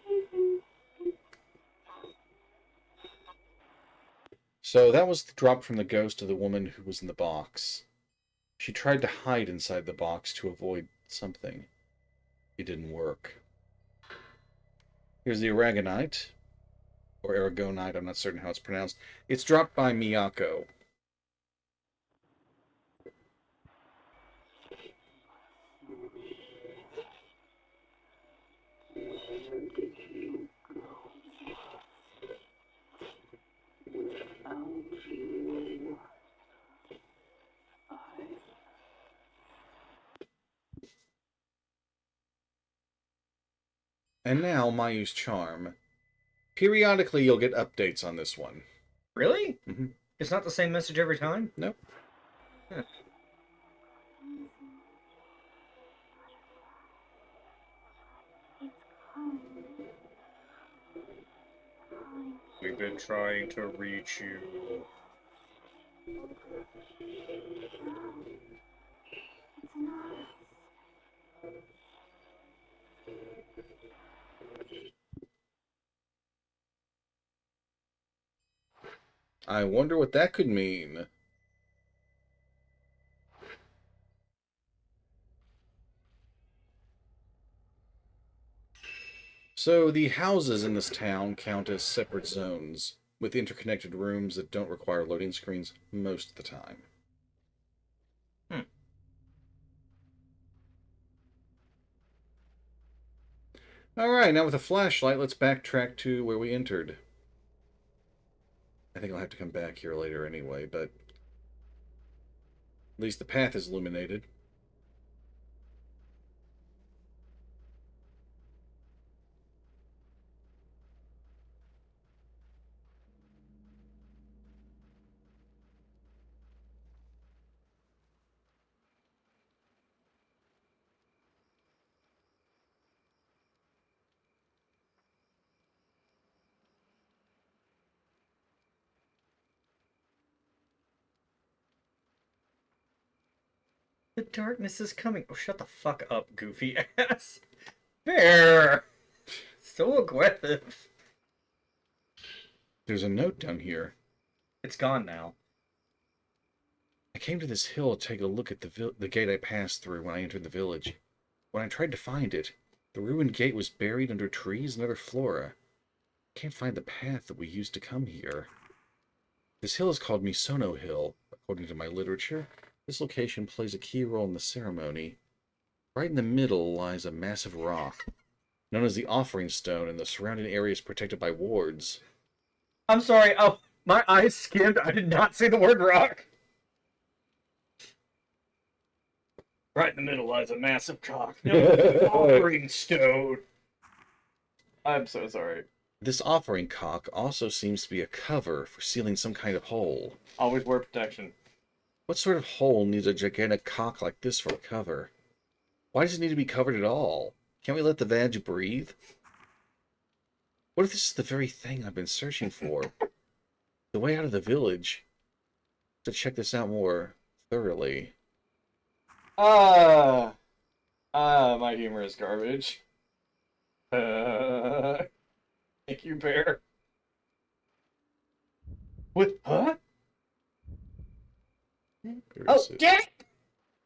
So that was the drop from the ghost of the woman who was in the box. She tried to hide inside the box to avoid something. It didn't work. Here's the Aragonite. Or Aragonite, I'm not certain how it's pronounced. It's dropped by Miyako. And now, Mayu's charm. Periodically, you'll get updates on this one. Really? Mm-hmm. It's not the same message every time? Nope. Huh. We've been trying to reach you. I wonder what that could mean. So the houses in this town count as separate zones, with interconnected rooms that don't require loading screens most of the time. Alright, now with a flashlight, let's backtrack to where we entered. I think I'll have to come back here later anyway, but at least the path is illuminated. The darkness is coming. Oh, shut the fuck up, goofy ass. Bear! So aggressive. There's a note down here. It's gone now. I came to this hill to take a look at the gate I passed through when I entered the village. When I tried to find it, the ruined gate was buried under trees and other flora. I can't find the path that we used to come here. This hill is called Misono Hill, according to my literature. This location plays a key role in the ceremony. Right in the middle lies a massive rock, known as the Offering Stone, and the surrounding area is protected by wards. I'm sorry. Oh, my eyes skimmed. I did not see the word rock. Right in the middle lies a massive cock. Offering stone. I'm so sorry. This offering cock also seems to be a cover for sealing some kind of hole. Always wear protection. What sort of hole needs a gigantic cock like this for a cover? Why does it need to be covered at all? Can't we let the vag breathe? What if this is the very thing I've been searching for? The way out of the village. To check this out more thoroughly. My humor is garbage. Thank you, Bear. What? Huh? Where Oh, is it? damn!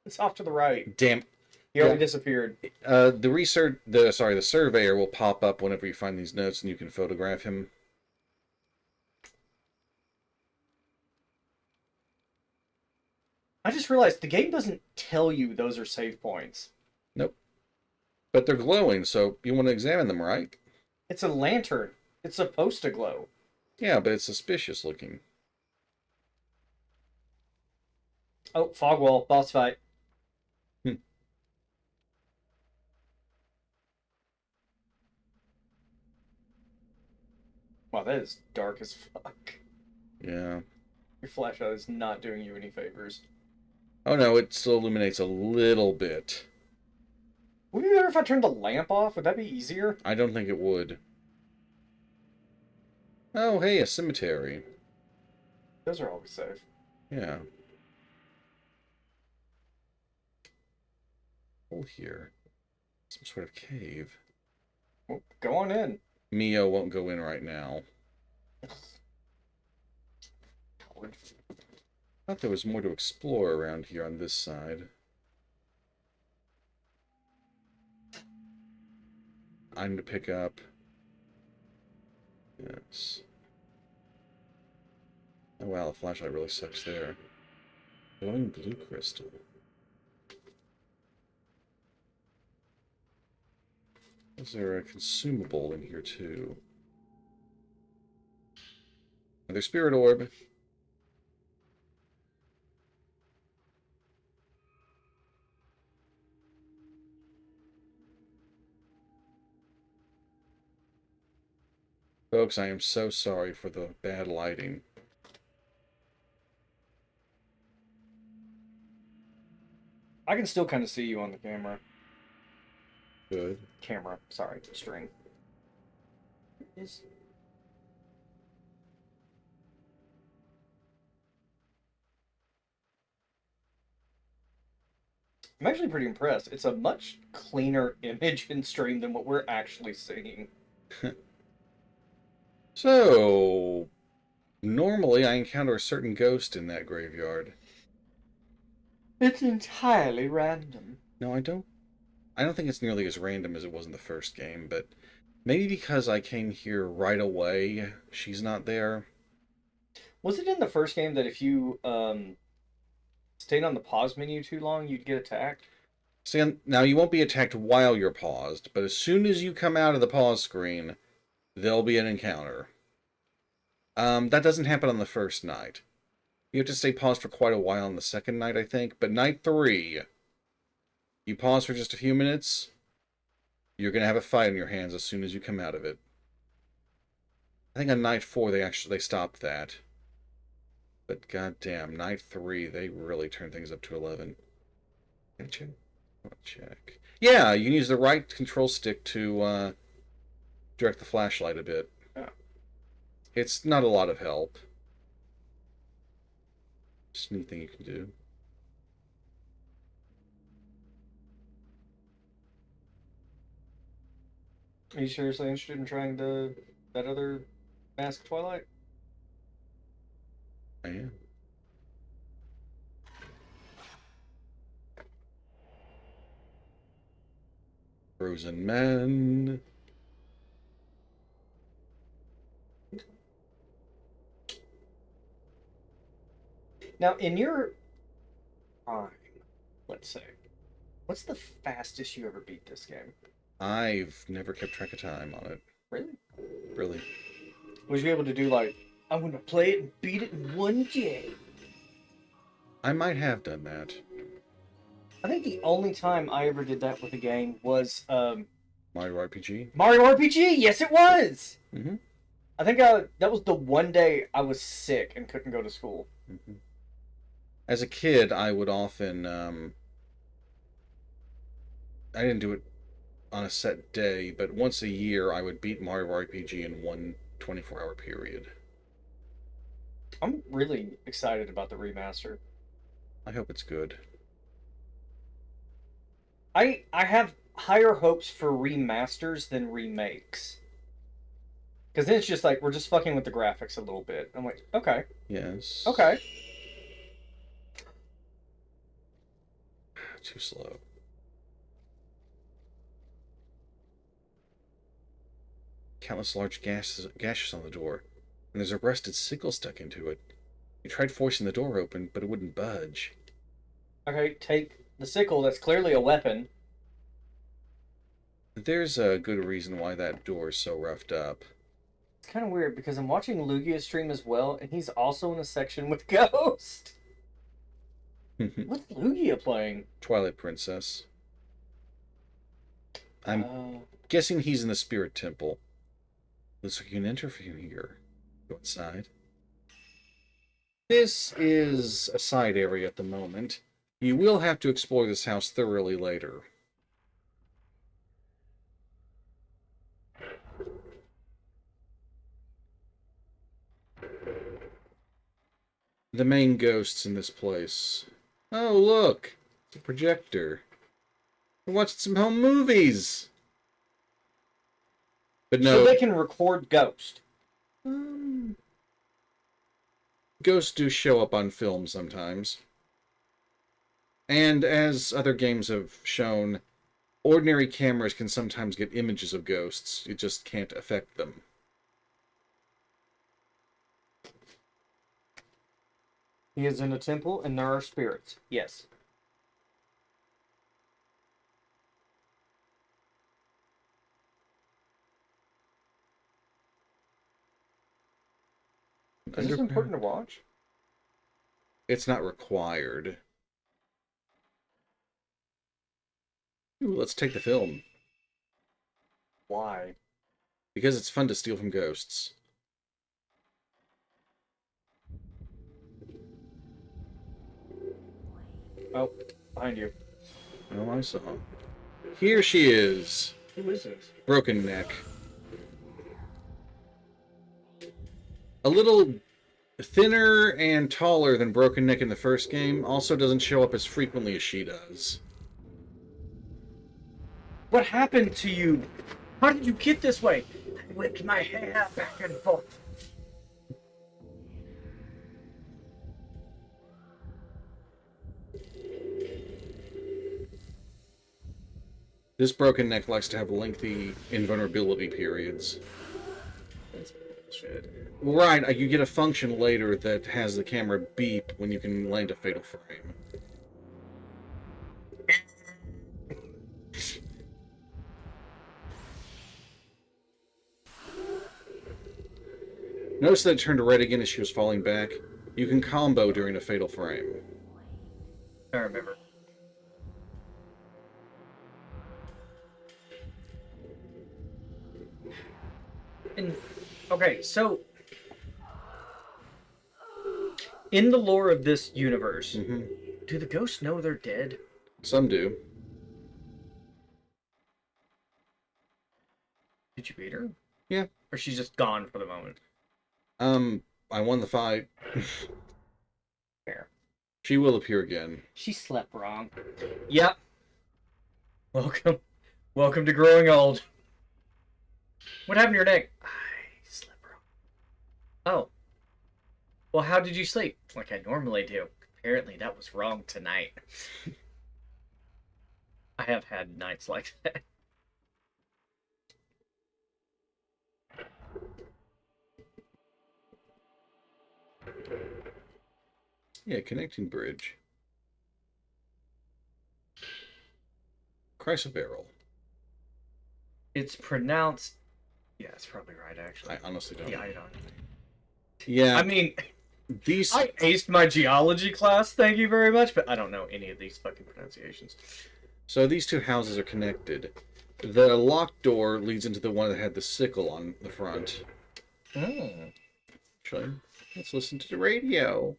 It's off to the right. Damn. He already disappeared. The surveyor will pop up whenever you find these notes, and you can photograph him. I just realized the game doesn't tell you those are save points. Nope. But they're glowing, so you want to examine them, right? It's a lantern. It's supposed to glow. Yeah, but it's suspicious looking. Oh, fog wall, boss fight. Wow, that is dark as fuck. Yeah. Your flashlight is not doing you any favors. Oh no, it still illuminates a little bit. Would it be better if I turned the lamp off? Would that be easier? I don't think it would. Oh, hey, a cemetery. Those are always safe. Yeah. Hole here. Some sort of cave. Well, go on in. Mio won't go in right now. Coward. Thought there was more to explore around here on this side. I'm to pick up. Yes. Oh wow, the flashlight really sucks there. Glowing blue crystal. Is there a consumable in here too? Another spirit orb. Folks, I am so sorry for the bad lighting. I can still kind of see you on the camera. Good. Camera, sorry, string. Is I'm actually pretty impressed. It's a much cleaner image in stream than what we're actually seeing. So, Normally, I encounter a certain ghost in that graveyard. It's entirely random. No, I don't. I don't think it's nearly as random as it was in the first game, but maybe because I came here right away, she's not there. Was it in the first game that if you stayed on the pause menu too long, you'd get attacked? See, now you won't be attacked while you're paused, but as soon as you come out of the pause screen, there'll be an encounter. That doesn't happen on the first night. You have to stay paused for quite a while on the second night, I think. But night 3, you pause for just a few minutes, you're going to have a fight on your hands as soon as you come out of it. I think on night 4 they stopped that. But goddamn, night 3, they really turned things up to 11. Gotcha. Check. Yeah, you can use the right control stick to direct the flashlight a bit. Yeah. It's not a lot of help. Just a neat thing you can do. Are you seriously interested in trying that other Mask Twilight? I am. Frozen Men. Now, in your time, let's say, what's the fastest you ever beat this game? I've never kept track of time on it. Really? Really. Was you able to do like, I'm gonna play it and beat it in one day? I might have done that. I think the only time I ever did that with a game was Mario RPG? Mario RPG. Yes, it was. Mm-hmm. I think that was the one day I was sick and couldn't go to school. Mm-hmm. As a kid, I would often, I didn't do it on a set day, but once a year I would beat Mario RPG in one 24-hour period. I'm really excited about the remaster. I hope it's good. I have higher hopes for remasters than remakes. Because then it's just like, we're just fucking with the graphics a little bit. I'm like, okay. Yes. Okay. Too slow. Countless large gashes on the door, and there's a rusted sickle stuck into it. You tried forcing the door open, but it wouldn't budge. Okay, take the sickle, that's clearly a weapon. There's a good reason why that door is so roughed up. It's kind of weird because I'm watching Lugia stream as well, and he's also in a section with Ghost. What's Lugia playing? Twilight Princess. I'm guessing he's in the Spirit Temple. Looks like you can enter from here. Go inside. This is a side area at the moment. You will have to explore this house thoroughly later. The main ghosts in this place. Oh, look! It's a projector. We're watching some home movies! But no. So they can record Ghost. Ghosts do show up on film sometimes. And as other games have shown, ordinary cameras can sometimes get images of ghosts. It just can't affect them. He is in a temple, and there are spirits. Yes. Is this important to watch? It's not required. Ooh, let's take the film. Why? Because it's fun to steal from ghosts. Oh, behind you. Oh, I saw. Here she is. Who is this? Broken Neck. A little thinner and taller than Broken Neck in the first game, also doesn't show up as frequently as she does. What happened to you? How did you get this way? I whipped my hair back and forth. This broken neck likes to have lengthy invulnerability periods. That's bullshit. Right, you get a function later that has the camera beep when you can land a fatal frame. Notice that it turned red again as she was falling back. You can combo during a fatal frame. I remember. And okay, so in the lore of this universe, do the ghosts know they're dead? Some do. Did you beat her? Yeah. Or she's just gone for the moment? I won the fight. Fair. She will appear again. She slept wrong. Yep. Welcome. Welcome to growing old. What happened to your neck? I slept wrong. Oh. Well, how did you sleep? Like I normally do. Apparently that was wrong tonight. I have had nights like that. Yeah, connecting bridge. Chrysoberyl. It's pronounced... Yeah, it's probably right, actually. I honestly don't. Yeah, I don't. Yeah, I mean, these. I aced my geology class, thank you very much, but I don't know any of these fucking pronunciations. So these two houses are connected. The locked door leads into the one that had the sickle on the front. Actually, let's listen to the radio.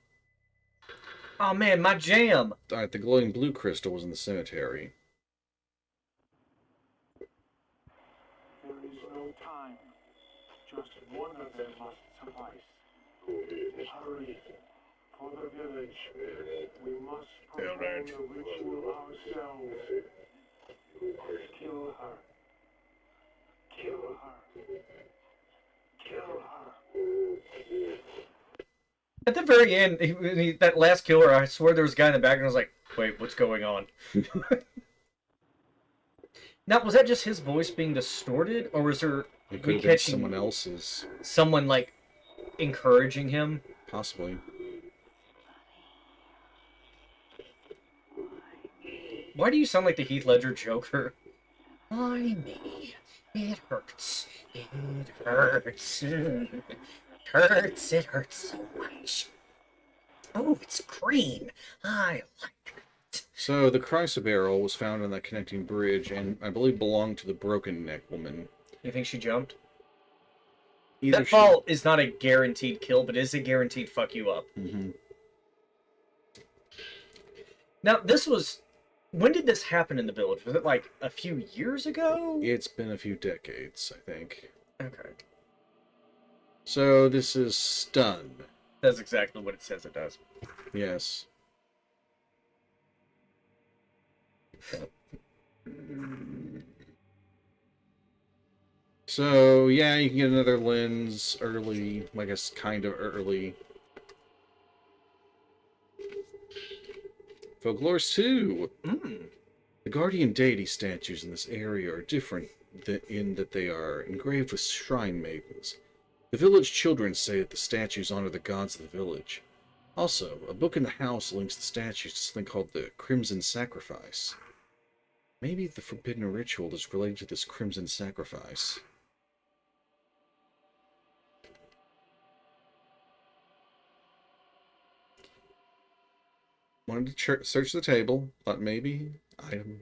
Oh man, my jam! Alright, the glowing blue crystal was in the cemetery. There is no time. Just one of them must suffice. Hurry. For the village. We must perform the ritual ourselves. Kill her. Kill her. Kill her. At the very end, that last killer, I swear there was a guy in the background. I was like, wait, what's going on? Now, was that just his voice being distorted, or was there It could have been catching someone else's. someone like encouraging him? Possibly. Why do you sound like the Heath Ledger Joker? Why me? It hurts. It hurts. It hurts. It hurts so much. Oh, it's green. I like it. So the chrysoberyl was found on that connecting bridge, and I believe belonged to the broken neck woman. You think she jumped? Either That fall is not a guaranteed kill, but is a guaranteed fuck you up. Now, this was... When did this happen in the village? Was it like a few years ago? It's been a few decades, I think. Okay. So this is stun. That's exactly what it says it does. Yes. So, yeah, you can get another lens early, I guess kind of early. Folklores 2! The guardian deity statues in this area are different in that they are engraved with shrine maidens. The village children say that the statues honor the gods of the village. Also, a book in the house links the statues to something called the Crimson Sacrifice. Maybe the forbidden ritual is related to this Crimson Sacrifice. Wanted to search the table, thought maybe item.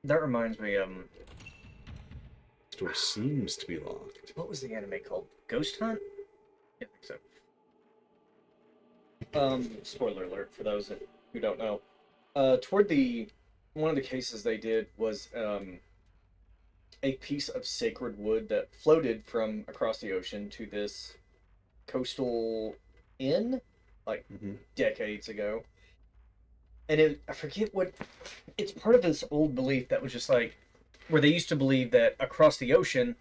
That reminds me, This door seems to be locked. what was the anime called? Ghost Hunt? Yeah, I think so. Spoiler alert for those who don't know. One of the cases they did was, a piece of sacred wood that floated from across the ocean to this coastal inn, like decades ago. And I forget what, it's part of this old belief that was just like, where they used to believe that across the ocean,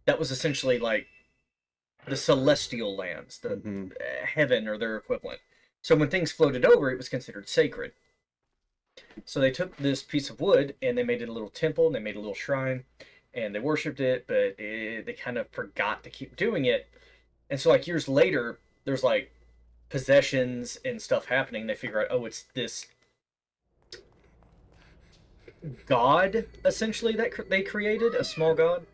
that was essentially like the celestial lands, the heaven or their equivalent. So when things floated over, it was considered sacred. So they took this piece of wood and they made it a little temple and they made a little shrine and they worshipped it, but they kind of forgot to keep doing it. And so, like, years later, there's like possessions and stuff happening. They figure out, oh, it's this god, essentially, that they created, a small god.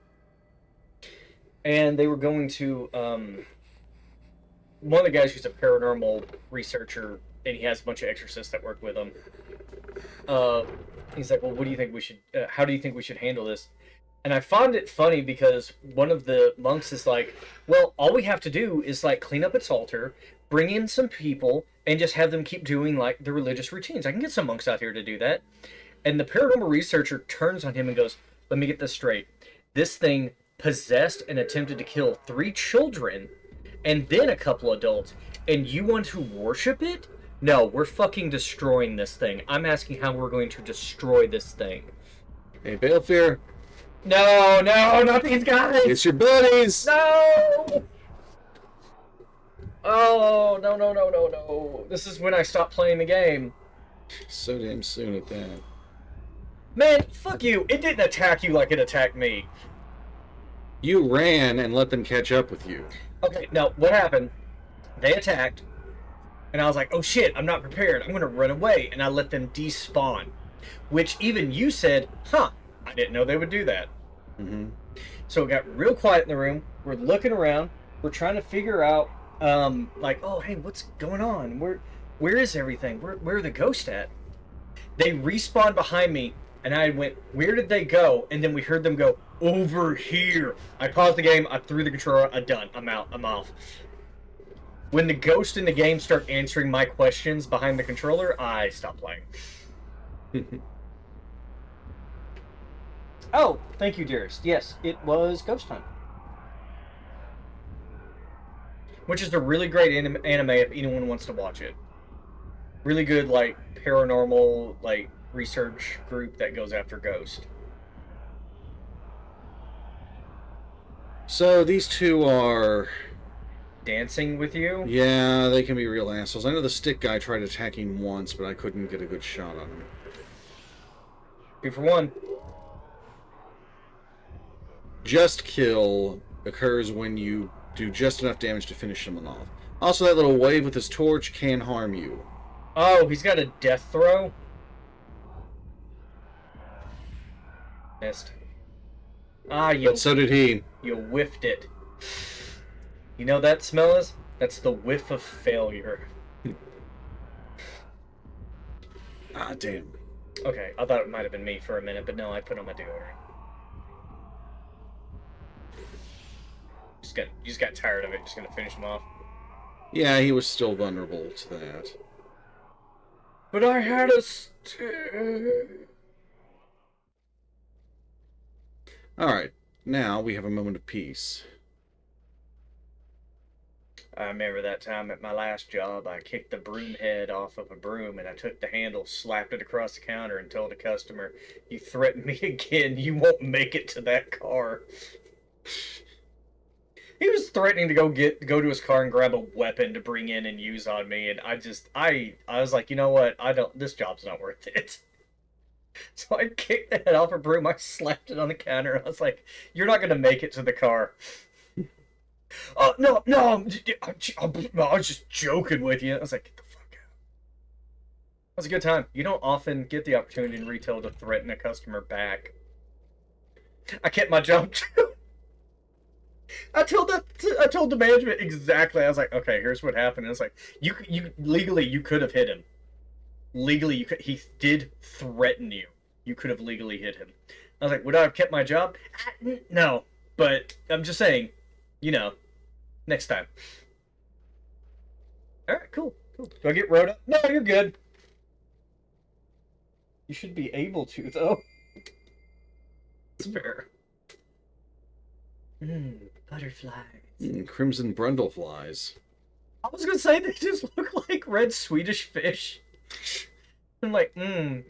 And they were going to, one of the guys who's a paranormal researcher, and he has a bunch of exorcists that work with him. He's like, well, what do you think we should, how do you think we should handle this? And I found it funny because one of the monks is like, well, all we have to do is like clean up its altar, bring in some people, and just have them keep doing like the religious routines. I can get some monks out here to do that. And the paranormal researcher turns on him and goes, let me get this straight. This thing possessed and attempted to kill 3 children and then a couple adults, and you want to worship it? No, we're fucking destroying this thing. I'm asking how we're going to destroy this thing. Hey, Balefear, No, not these guys! it's your buddies! No! Oh, no. This is when I stopped playing the game. So damn soon at that. Man, fuck you. It didn't attack you like it attacked me. You ran and let them catch up with you. Okay, now, what happened? They attacked, and I was like, oh shit, I'm not prepared. I'm gonna run away, and I let them despawn. Which even you said, huh, I didn't know they would do that. Mm-hmm. So it got real quiet in the room. We're looking around. We're trying to figure out, like, oh, hey, what's going on? Where is everything? Where are the ghosts at? They respawned behind me, and I went, where did they go? And then we heard them go, over here. I paused the game. I threw the controller. I'm done. I'm out. I'm off. When the ghosts in the game start answering my questions behind the controller, I stop playing. Oh, thank you, dearest. Yes, it was Ghost Hunt. Which is a really great anime if anyone wants to watch it. Really good, like, paranormal, like, research group that goes after ghosts. So these two are... Dancing with you? Yeah, they can be real assholes. I know the stick guy tried attacking once, but I couldn't get a good shot on him. 2 for 1. Just kill occurs when you do just enough damage to finish someone off. Also, that little wave with his torch can harm you. Oh, he's got a death throw? Missed. Ah, But so did he. You whiffed it. You know what that smell is? That's the whiff of failure. Ah, damn. Okay, I thought it might have been me for a minute, but no, I put on my deodorant. Just got tired of it. Just gonna finish him off. Yeah, he was still vulnerable to that. But I had a stick. Alright, now we have a moment of peace. I remember that time at my last job, I kicked the broom head off of a broom and I took the handle, slapped it across the counter, and told the customer, "You threaten me again, you won't make it to that car." He was threatening to go to his car and grab a weapon to bring in and use on me, and I was like, you know what? This job's not worth it. So I kicked the head off a broom, I slapped it on the counter, and I was like, "You're not gonna make it to the car." "Oh, no, I was just joking with you." I was like, "Get the fuck out." It was a good time. You don't often get the opportunity in retail to threaten a customer back. I kept my job too. I told the management exactly. I was like, "Okay, here's what happened." And it's like, you legally you could have hit him. Legally, you could. He did threaten you. You could have legally hit him. I was like, "Would I have kept my job?" No, but I'm just saying, you know, next time. All right, cool. Do I get rode up? No, you're good. You should be able to, though. It's fair. Butterflies. Crimson brundleflies. I was gonna say they just look like red Swedish fish. I'm like,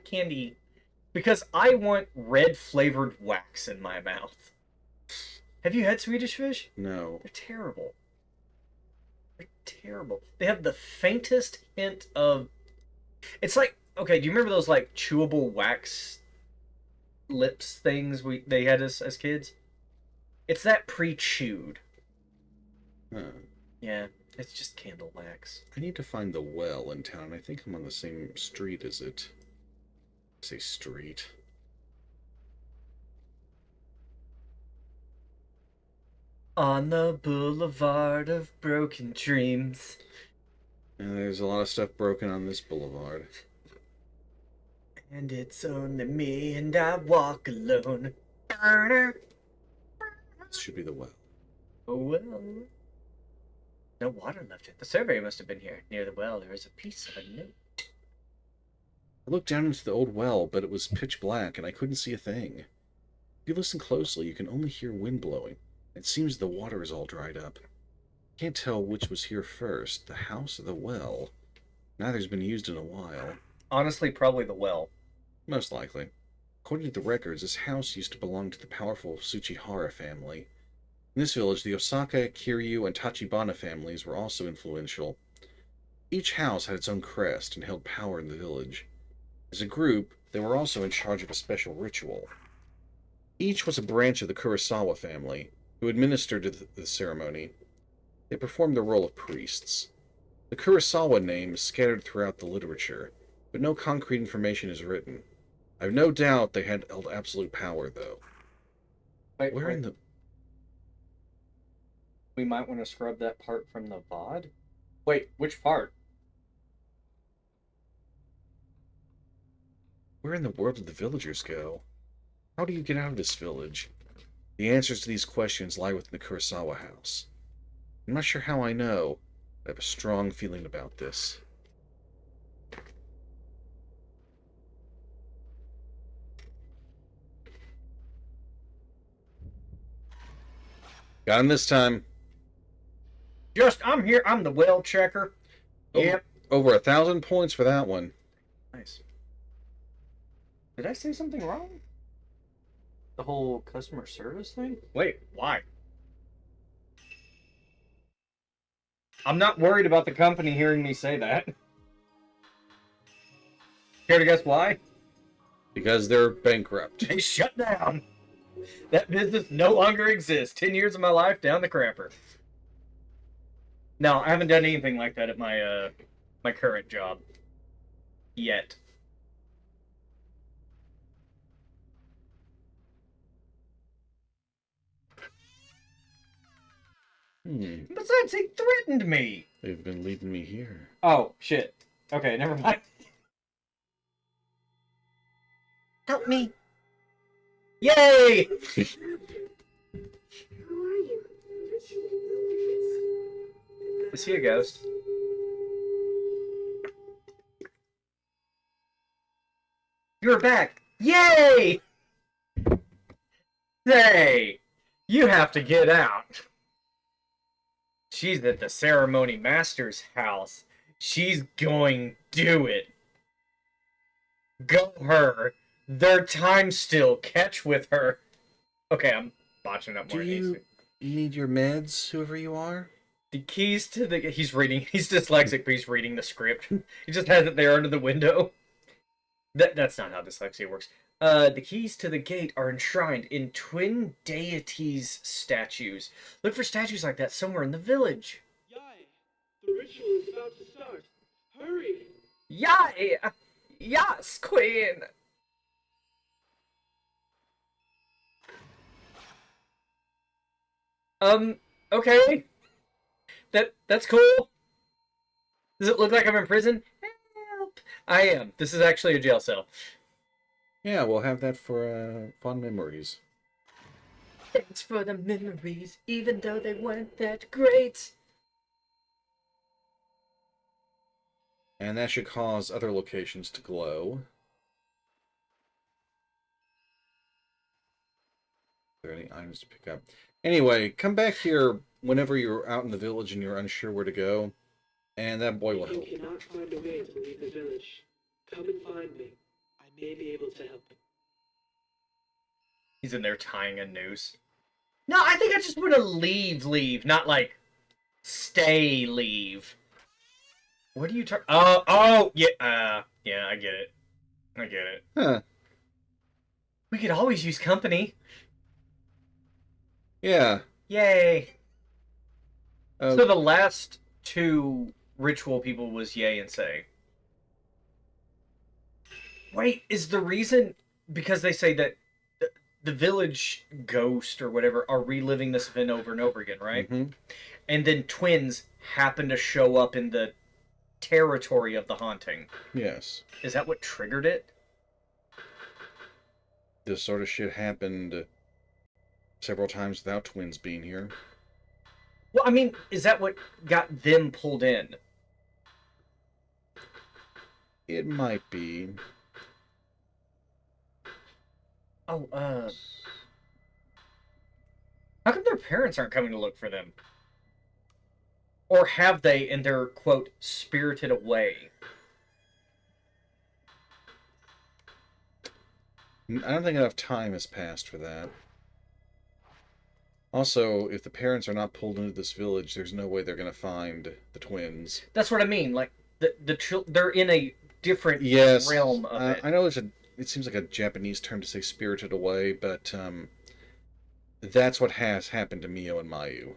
candy. Because I want red flavored wax in my mouth. Have you had Swedish fish? No. They're terrible. They're terrible. They have the faintest hint of... It's like, okay, do you remember those like chewable wax lips things they had as kids? It's that pre-chewed. Huh. Yeah, it's just candle wax. I need to find the well in town. I think I'm on the same street as it. Say street. On the boulevard of broken dreams. And there's a lot of stuff broken on this boulevard. And it's only me and I walk alone. This should be the well. Oh well. No water left in. The surveyor must have been here. Near the well there is a piece of a note. I looked down into the old well, but it was pitch black and I couldn't see a thing. If you listen closely, you can only hear wind blowing. It seems the water is all dried up. Can't tell which was here first, the house or the well. Neither's been used in a while. Honestly, probably the well. Most likely. According to the records, this house used to belong to the powerful Tsuchihara family. In this village, the Osaka, Kiryu, and Tachibana families were also influential. Each house had its own crest and held power in the village. As a group, they were also in charge of a special ritual. Each was a branch of the Kurosawa family, who administered the ceremony. They performed the role of priests. The Kurosawa name is scattered throughout the literature, but no concrete information is written. I have no doubt they had held absolute power, though. Wait, Where in the... We might want to scrub that part from the VOD? Wait, which part? Where in the world did the villagers go? How do you get out of this village? The answers to these questions lie within the Kurosawa house. I'm not sure how I know, but I have a strong feeling about this. Got him this time. I'm here. I'm the well checker. Yep. Over 1,000 points for that one. Nice. Did I say something wrong? The whole customer service thing? Wait, why? I'm not worried about the company hearing me say that. Care to guess why? Because they're bankrupt. They shut down. That business no longer exists. 10 years of my life down the crapper. No, I haven't done anything like that at my my current job. Yet. Besides, he threatened me. They've been leading me here. Oh, shit. Okay, never mind. Help me. Yay! Who are you? Is he a ghost? You're back! Yay! Say, you have to get out. She's at the ceremony master's house. She's going to do it. Go her. Their time still. Catch with her. Okay, I'm botching up more. Do you need your meds, whoever you are? The keys to the... He's reading. He's dyslexic, but he's reading the script. He just has it there under the window. That's not how dyslexia works. The keys to the gate are enshrined in twin deities statues. Look for statues like that somewhere in the village. Yai, the ritual is about to start. Hurry! Yay! Yes, queen! Okay. That's cool. Does it look like I'm in prison? Help! I am. This is actually a jail cell. Yeah, we'll have that for fond memories. Thanks for the memories, even though they weren't that great. And that should cause other locations to glow. Are there any items to pick up? Anyway, come back here whenever you're out in the village and you're unsure where to go, and that boy will You help. cannot find a way to leave the village. Come and find me. I may be able to help. He's in there tying a noose. No, I think I just want to leave, not like stay, leave. What are you talking? Oh, yeah, yeah, I get it. I get it. Huh. We could always use company. Yeah. Yay! Uh, So the last two ritual people was Yay and Say. Wait, is the reason because they say that the village ghost or whatever are reliving this event over and over again, right? mhm. And then twins happen to show up in the territory of the haunting. Yes. Is that what triggered it? This sort of shit happened several times without twins being here. Well, I mean, is that what got them pulled in? It might be. Oh, how come their parents aren't coming to look for them? Or have they and they're, quote, spirited away? I don't think enough time has passed for that. Also, if the parents are not pulled into this village, there's no way they're going to find the twins. That's what I mean. Like, they're in a different Yes, realm of it. I know it seems like a Japanese term to say spirited away, but that's what has happened to Mio and Mayu.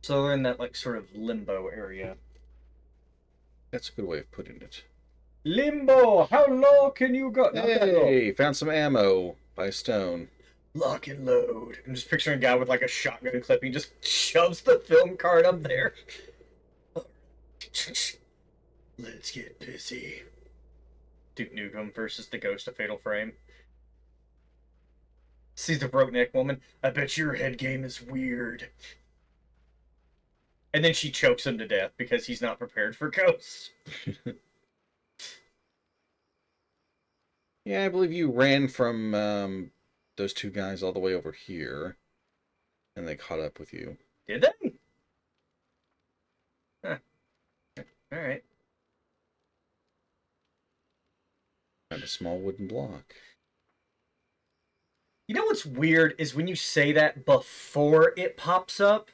So they're in that, like, sort of limbo area. That's a good way of putting it. Limbo! How low can you go? Not that low. Hey, found some ammo by a stone. Lock and load. I'm just picturing a guy with, like, a shotgun clip. He just shoves the film card up there. Let's get busy. Duke Nukem versus the Ghost of Fatal Frame. Sees the broke neck woman. I bet your head game is weird. And then she chokes him to death because he's not prepared for ghosts. Yeah, I believe you ran from those two guys all the way over here, and they caught up with you. Did they? Huh. Alright. Found a small wooden block. You know what's weird is when you say that before it pops up.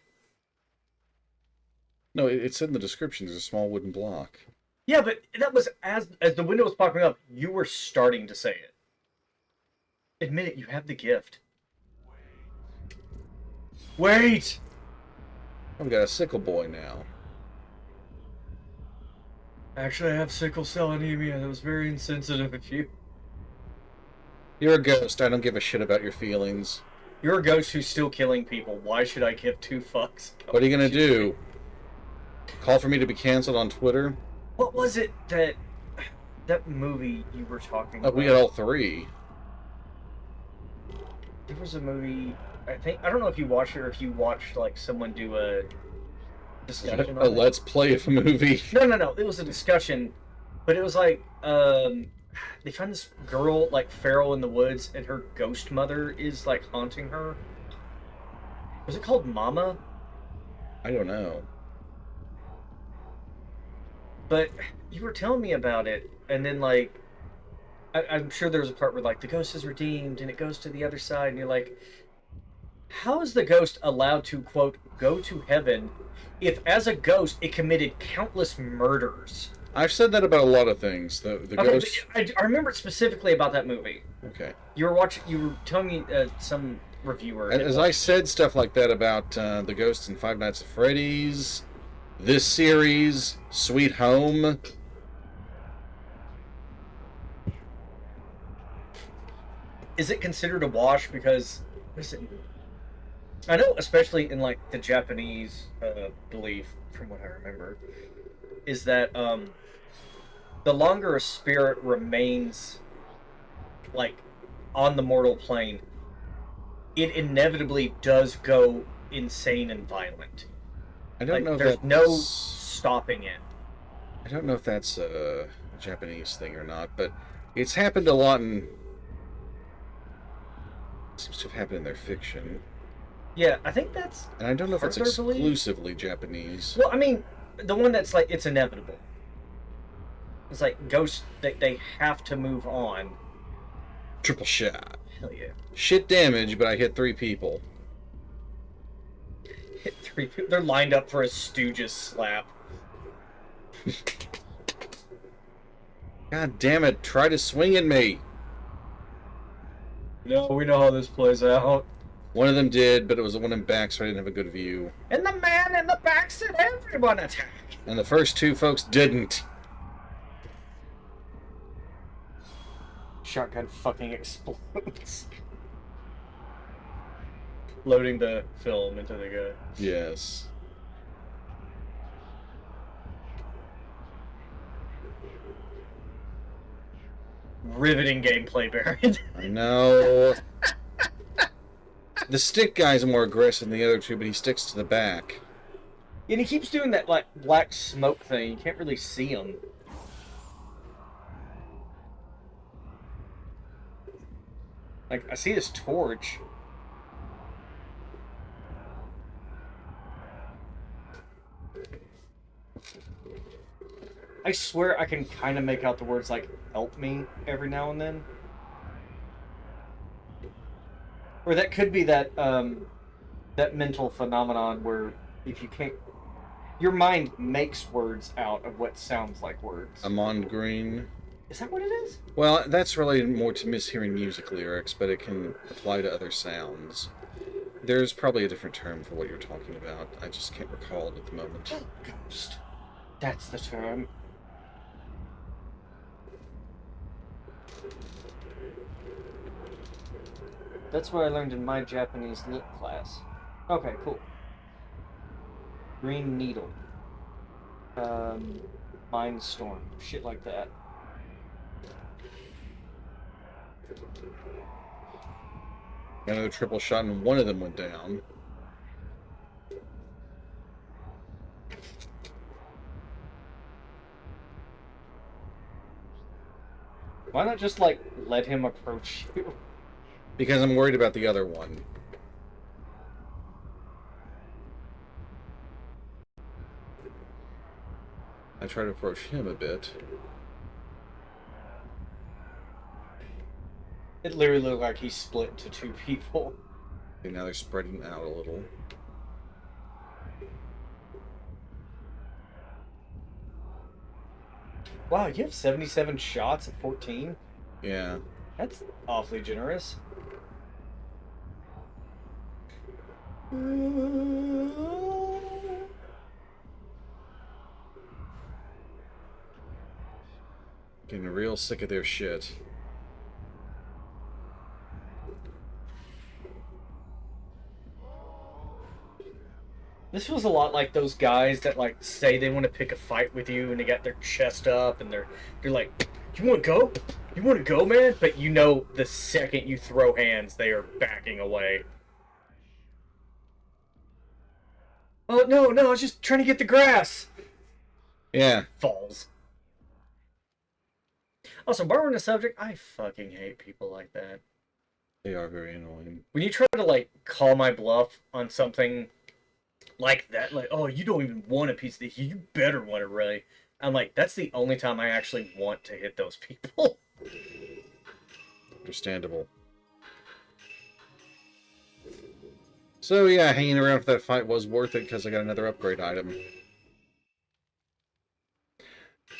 No, it said in the description there's a small wooden block. Yeah, but that was as the window was popping up, you were starting to say it. Admit it, you have the gift. Wait! Oh, we got a sickle boy now. Actually, I have sickle cell anemia. That was very insensitive of you. You're a ghost. I don't give a shit about your feelings. You're a ghost who's still killing people. Why should I give two fucks? What are you gonna do? Call for me to be canceled on Twitter? What was it that movie you were talking Oh, about? we got all three. There was a movie. I don't know if you watched it or if you watched like someone do a discussion on A it. let's play of a movie. No. It was a discussion, but it was like they find this girl like feral in the woods, and her ghost mother is like haunting her. Was it called Mama? I don't know. But you were telling me about it, and then like I'm sure there was a part where like the ghost is redeemed and it goes to the other side, and you're like, how is the ghost allowed to quote go to heaven if as a ghost it committed countless murders? I've said that about a lot of things. The Okay, ghost. but I remember specifically about that movie. Okay. You were telling me some reviewer. As I said stuff like that about the ghosts in Five Nights at Freddy's, this series, Sweet Home. Is it considered a wash because listen, I know especially in like the Japanese belief, from what I remember, is that the longer a spirit remains like on the mortal plane, it inevitably does go insane and violent. I don't Like, know if there's that's, no stopping it. I don't know if that's a Japanese thing or not, but it's happened a lot in. Seems to have happened in their fiction, Yeah, I think that's. and I don't know if it's Part of their belief? exclusively Japanese. Well, I mean, the one that's like it's inevitable. It's like ghosts. They have to move on. Hit 3 people. They're lined up for a Stooges slap. God damn it, try to swing at me. No, we know how this plays out. One of them did, but it was the one in back, so I didn't have a good view. And the man in the back said everyone attack. And the first two folks didn't. Shotgun fucking explodes. Loading the film into the gun. Yes. Riveting gameplay, Baron. I know. The stick guy's more aggressive than the other two, but he sticks to the back. And he keeps doing that like black smoke thing. You can't really see him. Like, I see his torch. I swear I can kind of make out the words like, help me, every now and then. Or that could be that, that mental phenomenon where if you can't... Your mind makes words out of what sounds like words. Amon Green. Is that what it is? Well, that's related more to mishearing music lyrics, but it can apply to other sounds. There's probably a different term for what you're talking about. I just can't recall it at the moment. Ghost. That's the term. That's what I learned in my Japanese lit class. Okay, cool. Green Needle. Mindstorm. Shit like that. Another triple shot, and one of them went down. Why not just, like, let him approach you? Because I'm worried about the other one. I try to approach him a bit. It literally looked like he split into two people. Okay, now they're spreading out a little. Wow, you have 77 shots at 14? Yeah. That's awfully generous. Getting real sick of their shit. This feels a lot like those guys that like say they want to pick a fight with you and they got their chest up and they're like, "You want to go? You want to go, man?" But you know the second you throw hands, they are backing away. Oh, no, I was just trying to get the grass. Yeah. Falls. Also, borrowing the subject, I fucking hate people like that. They are very annoying. When you try to, like, call my bluff on something like that, like, oh, you don't even want a piece of this, you better want it, Ray. I'm like, that's the only time I actually want to hit those people. Understandable. So yeah, hanging around for that fight was worth it because I got another upgrade item.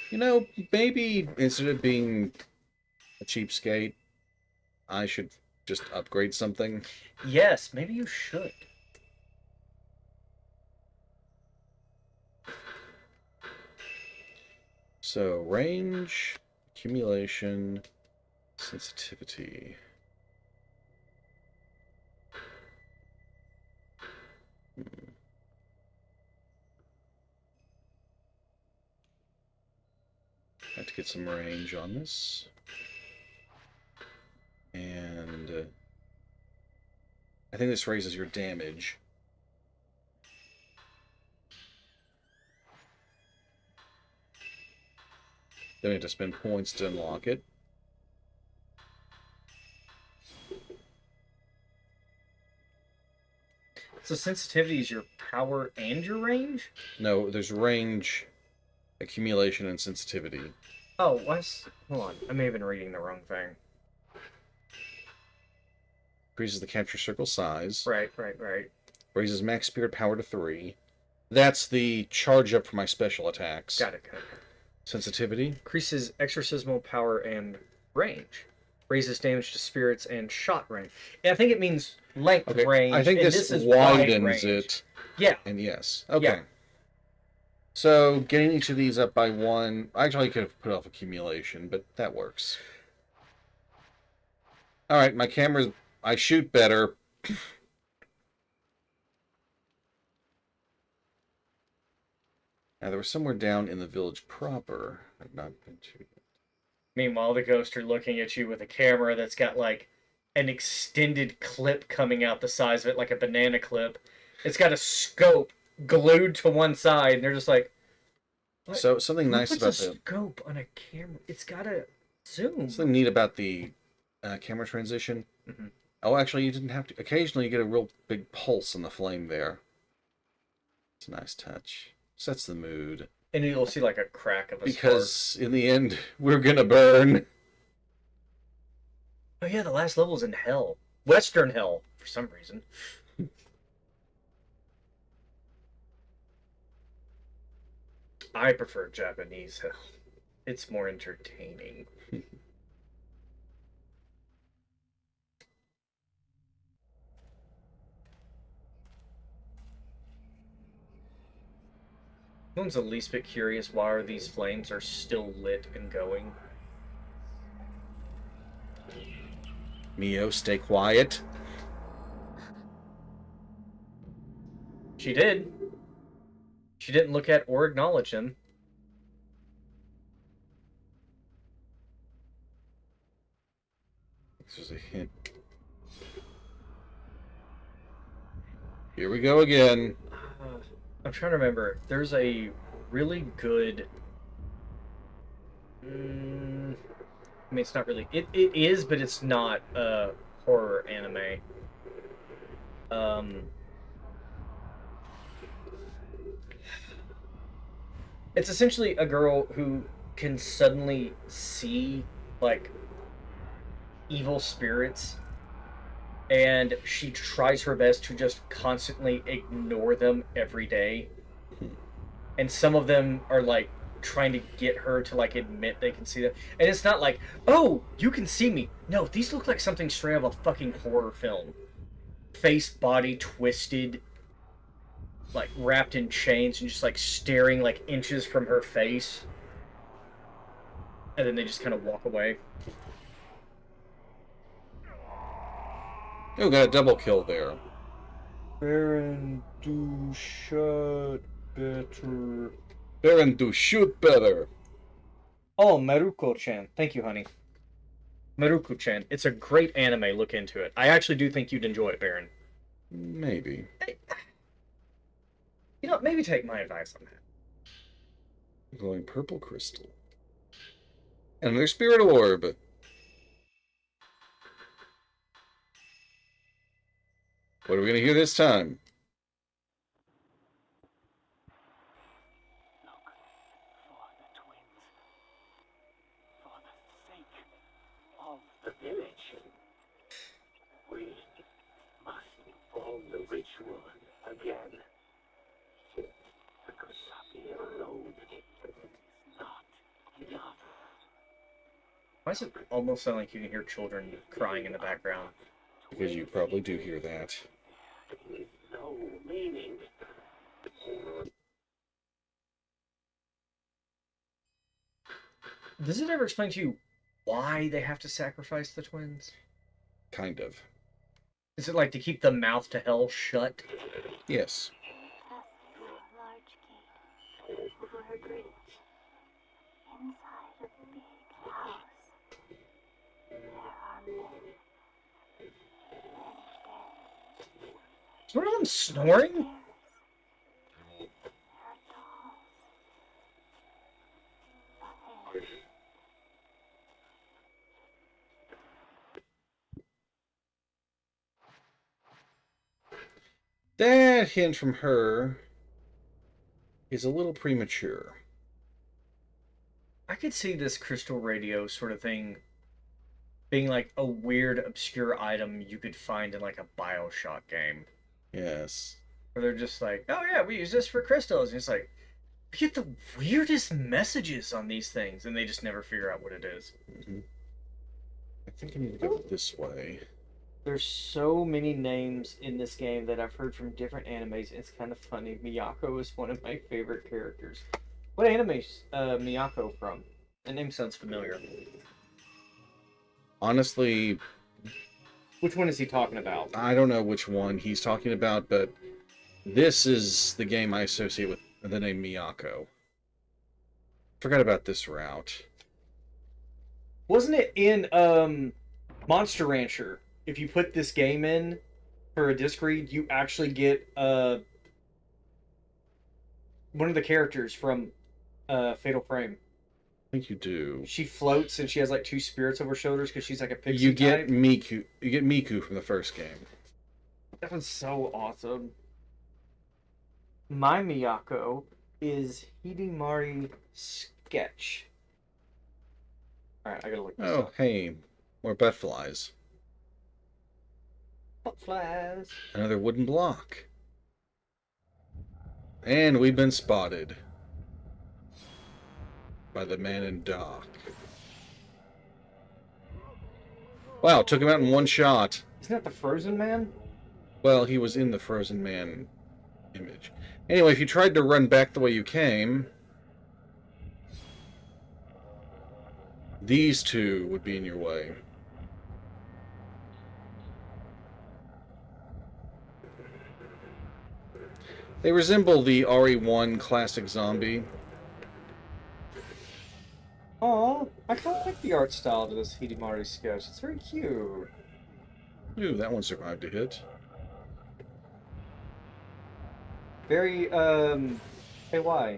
You know, maybe instead of being a cheapskate, I should just upgrade something. Yes, maybe you should. So, range, accumulation, sensitivity. Have to get some range on this. And I think this raises your damage. Then we have to spend points to unlock it. So sensitivity is your power and your range? No, there's range, accumulation, and sensitivity. Oh, hold on. I may have been reading the wrong thing. Increases the capture circle size. Right. Raises max spirit power to 3. That's the charge up for my special attacks. Got it. Sensitivity. Increases exorcismal power and range. Raises damage to spirits and shot range. I think it means length Okay. range. I think and this is wide widens range. it. Yeah. And yes. Okay. Yeah. So getting each of these up by 1. Actually, I could have put off accumulation, but that works. All right, my camera's. I shoot better. Now, there was somewhere down in the village proper. I've not been to. Meanwhile, the ghosts are looking at you with a camera that's got like an extended clip coming out the size of it, like a banana clip. It's got a scope glued to one side, and they're just like, what? So something Who nice puts about a the scope on a camera? It's got a zoom. something neat about the camera transition. Mhm. Oh, actually, you didn't have to. Occasionally, you get a real big pulse in the flame there. It's a nice touch. Sets the mood. And you'll see like a crack of a Because in the end, we're gonna burn. spark. Oh yeah, the last level's in hell. Western hell, for some reason. I prefer Japanese hell. It's more entertaining. Someone's the least bit curious why are these flames are still lit and going. Mio, stay quiet. She did. She didn't look at or acknowledge him. This is a hint. Here we go again. I'm trying to remember. There's a really good. I mean, it's not really. It is, but it's not a horror anime. It's essentially a girl who can suddenly see like evil spirits, and she tries her best to just constantly ignore them every day. And some of them are like trying to get her to like admit they can see them. And it's not like, oh, you can see me. No, these look like something straight out of a fucking horror film. Face, body twisted, like wrapped in chains and just like staring like inches from her face. And then they just kind of walk away. Oh, got a double kill there. Baron, do shut better. Baron, do shoot better. Oh, Maruko-chan. Thank you, honey. Maruko-chan. It's a great anime. Look into it. I actually do think you'd enjoy it, Baron. Maybe. You know, maybe take my advice on that. Glowing purple crystal. And their spirit orb. What are we gonna hear this time? Look for the twins. For the sake of the village. We must perform the ritual again. The Kusabi alone is not enough. Why does it almost sound like you can hear children crying in the background? Because you probably do hear that. With no meaning. Does it ever explain to you why they have to sacrifice the twins? Kind of. Is it like to keep the mouth to hell shut? Yes. Pass through a large gate over a bridge. Inside a big house. There are men. Is one of them snoring? There are dolls. Ahead. That hint from her is a little premature. I could see this crystal radio sort of thing being like a weird, obscure item you could find in like a BioShock game. Yes. where they're just like, oh yeah, we use this for crystals. And it's like, we get the weirdest messages on these things, and they just never figure out what it is. I think I need to go this way. There's so many names in this game that I've heard from different animes. It's kind of funny. Miyako is one of my favorite characters. What anime's Miyako from? That name sounds familiar. Honestly, Which one is he talking about? I don't know which one he's talking about, but this is the game I associate with the name Miyako. Forgot about this route. Wasn't it in Monster Rancher? If you put this game in for a disc read, you actually get one of the characters from Fatal Frame. I think you do. She floats and she has like two spirits over her shoulders because she's like a pixie You get type. Miku. You get Miku from the first game. That was so awesome. My Miyako is Hidemari Sketch. Alright, I gotta look this Oh, up. hey, more butterflies. Butterflies. Another wooden block. And we've been spotted by the man in dock. Wow, took him out in one shot. Isn't that the Frozen Man? Well, he was in the Frozen Man image. Anyway, if you tried to run back the way you came, these two would be in your way. They resemble the RE1 classic zombie. Oh, I kind of like the art style to this Hidemari Sketch. It's very cute. Ooh, that one survived a hit. Very, hey, why?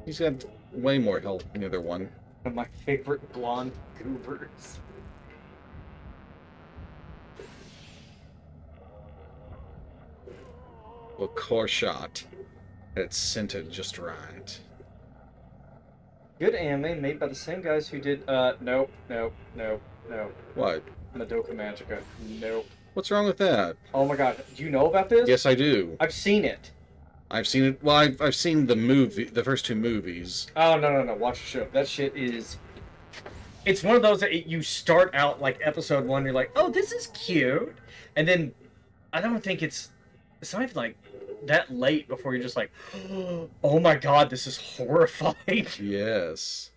He's got way more health than the other one. One of my favorite blonde goobers. Well, core shot. It's scented just right. Good anime made by the same guys who did, nope. What? Madoka Magica. Nope. What's wrong with that? Oh my god, do you know about this? Yes, I do. I've seen it. I've seen it. Well, I've seen the movie, the first two movies. Oh, no. Watch the show. That shit is... It's one of those that you start out, like, episode 1, you're like, oh, this is cute. And then, I don't think it's not even, like, that late before you're just like, oh my god, this is horrifying. Yes.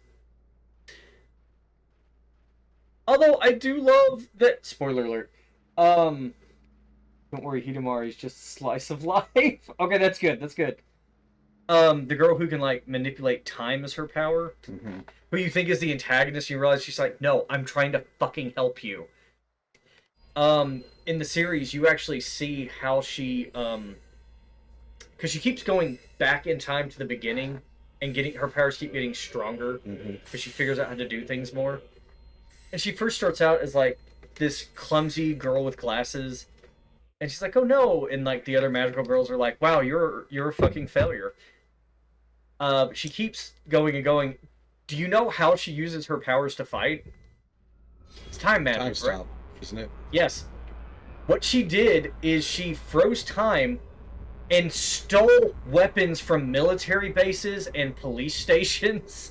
Although, I do love that... Spoiler alert. Don't worry, Hidemari's just a slice of life. Okay, that's good. The girl who can, like, manipulate time is her power. Mm-hmm. Who you think is the antagonist, you realize she's like, no, I'm trying to fucking help you. In the series, you actually see how she, because she keeps going back in time to the beginning, and her powers keep getting stronger, because she figures out how to do things more. And she first starts out as, like, this clumsy girl with glasses, and she's like, oh no, and, like, the other magical girls are like, wow, you're a fucking failure. She keeps going and going. Do you know how she uses her powers to fight? It's time magic, Time right? stop, isn't it? Yes. What she did is she froze time and stole weapons from military bases and police stations.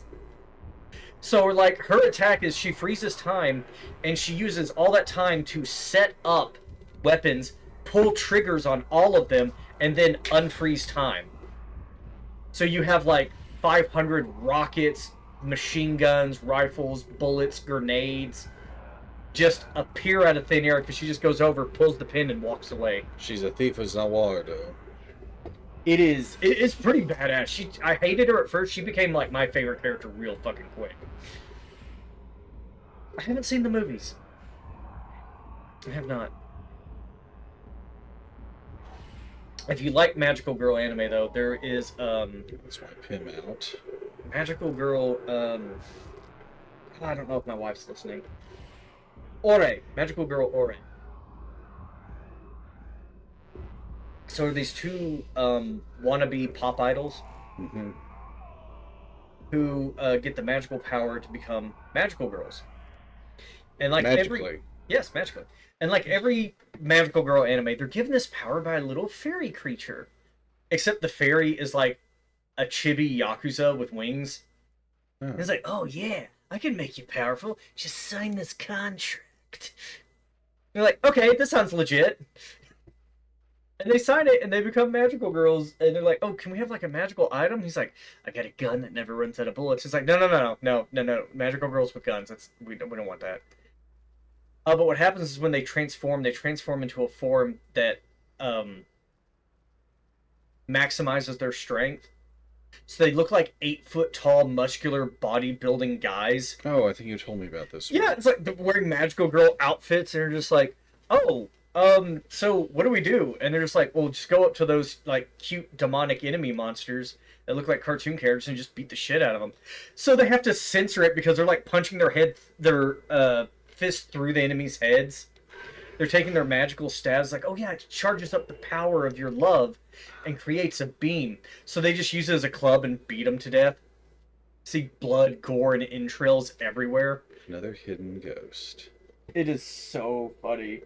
So, like, her attack is she freezes time, and she uses all that time to set up weapons, pull triggers on all of them, and then unfreeze time. So you have, like, 500 rockets, machine guns, rifles, bullets, grenades just appear out of thin air because she just goes over, pulls the pin, and walks away. She's a thief of Zawardo. It's pretty badass. I hated her at first. She became, like, my favorite character real fucking quick. I haven't seen the movies. I have not. If you like Magical Girl anime, though, there is, Let's wipe him out. Magical Girl, I don't know if my wife's listening. Ore. Magical Girl Ore. So these two, wannabe pop idols Mm-hmm. who, get the magical power to become magical girls. And, like, Magically. Yes, magical. And like every magical girl anime, they're given this power by a little fairy creature. Except the fairy is like a chibi yakuza with wings. Oh. It's like, oh yeah, I can make you powerful. Just sign this contract. You're like, okay, this sounds legit. And they sign it, and they become magical girls. And they're like, oh, can we have like a magical item? He's like, I got a gun that never runs out of bullets. He's like, no, magical girls with guns. We don't want that. But what happens is when they transform into a form that um, maximizes their strength. So they look like 8 foot tall, muscular, bodybuilding guys. Oh, I think you told me about this. Yeah, it's like they're wearing magical girl outfits, and they're just like, oh, so what do we do? And they're just like, well, just go up to those like cute demonic enemy monsters that look like cartoon characters and just beat the shit out of them. So they have to censor it because they're like punching their fist through the enemy's heads. They're taking their magical stabs, like, oh yeah, it charges up the power of your love and creates a beam. So they just use it as a club and beat them to death. See blood, gore, and entrails everywhere. Another hidden ghost. It is so funny.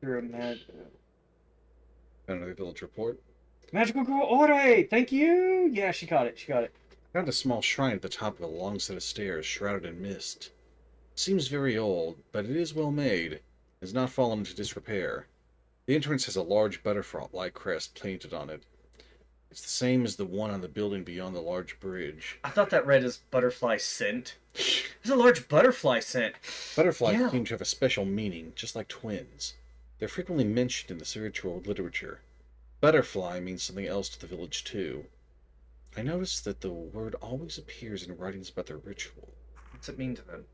You're a Another village report. magical girl Ore! Thank you! Yeah, she got it. Found a small shrine at the top of a long set of stairs, shrouded in mist. Seems very old, but it is well made. It has not fallen into disrepair. The entrance has a large butterfly crest painted on it. It's the same as the one on the building beyond the large bridge. I thought that read as butterfly scent. There's a large butterfly scent. Butterflies Yeah. seem to have a special meaning, just like twins. They're frequently mentioned in the spiritual literature. Butterfly means something else to the village, too. I noticed that the word always appears in writings about the ritual. What's it mean to them?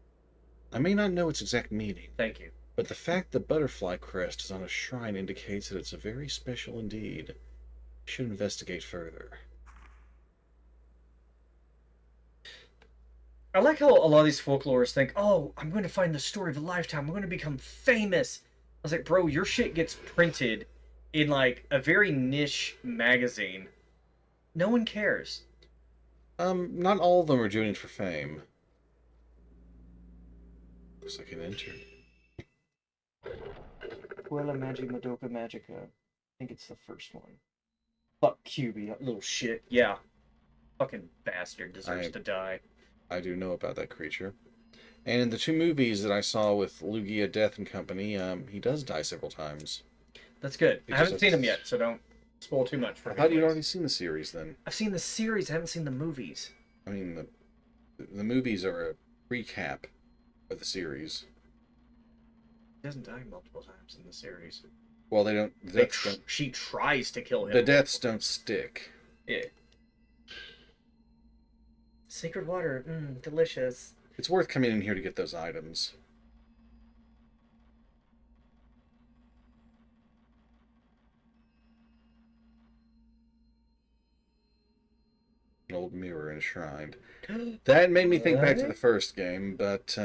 I may not know its exact meaning, Thank you. but the fact the butterfly crest is on a shrine indicates that it's a very special indeed. I should investigate further. I like how a lot of these folklorists think, oh, I'm going to find the story of a lifetime. I'm going to become famous. I was like, bro, your shit gets printed in like a very niche magazine. No one cares. Not all of them are doing it for fame. Looks like an intern. Quella Magic Madoka Magica. I think it's the first one. Fuck QB, that little shit. Yeah. Fucking bastard deserves to die. I do know about that creature. And in the 2 movies that I saw with Lugia Death and Company, he does die several times. That's good. I Because haven't seen it's- him yet, so don't spoil too much for I me. thought you'd please. already seen the series then. I've seen the series, I haven't seen the movies. I mean, the movies are a recap of the series. He doesn't die multiple times in the series. Well, they don't. The deaths don't, She tries to kill him. the deaths don't stick. Yeah. Sacred water, delicious. It's worth coming in here to get those items. An old mirror enshrined. That made me think back to the What? first game, but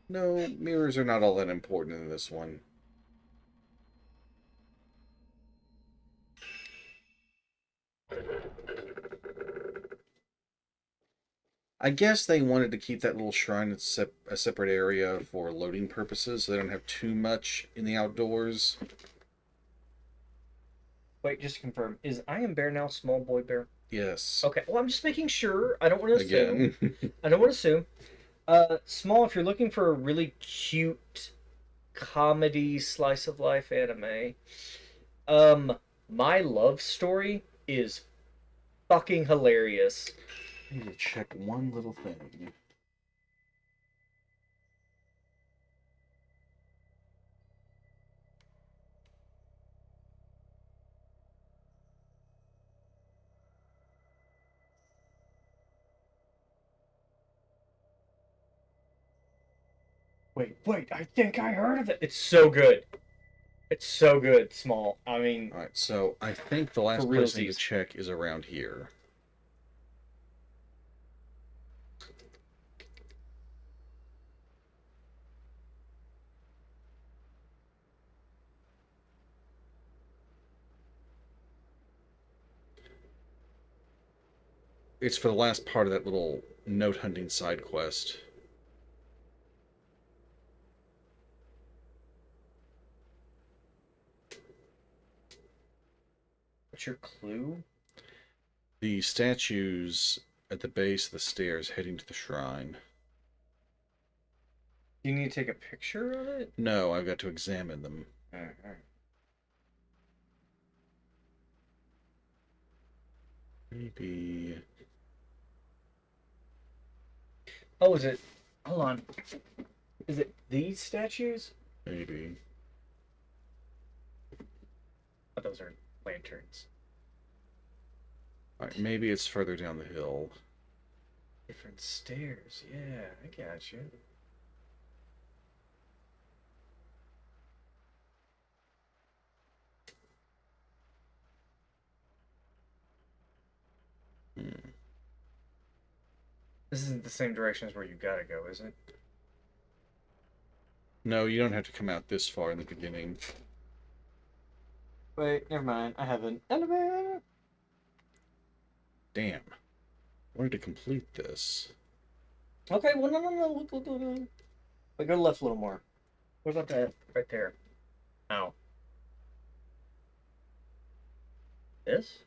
no, mirrors are not all that important in this one. I guess they wanted to keep that little shrine a separate area for loading purposes, so they don't have too much in the outdoors. Wait, just to confirm, is I Am Bear now small boy bear? Yes. Okay, well, I'm just making sure. I don't want to assume. Again. I don't want to assume. Small, if you're looking for a really cute comedy slice of life anime, My Love Story is fucking hilarious. I need to check one little thing. Wait, I think I heard of it. It's so good. It's so good, Small. I mean, Alright, so I think the last For place I need to realsies. check is around here. It's for the last part of that little note hunting side quest. What's your clue? The statues at the base of the stairs heading to the shrine. You need to take a picture of it? No, I've got to examine them. Alright. Maybe. Oh, is it? Hold on. Is it these statues? Maybe. Oh, those are lanterns. Alright, maybe it's further down the hill. Different stairs. Yeah, I got you. Hmm. This isn't the same direction as where you gotta go, is it? No, you don't have to come out this far in the beginning. Wait, never mind. I have an elevator. Damn. I wanted to complete this. Okay, well, no. Look. Wait, go left a little more. What about that right there? Ow. This?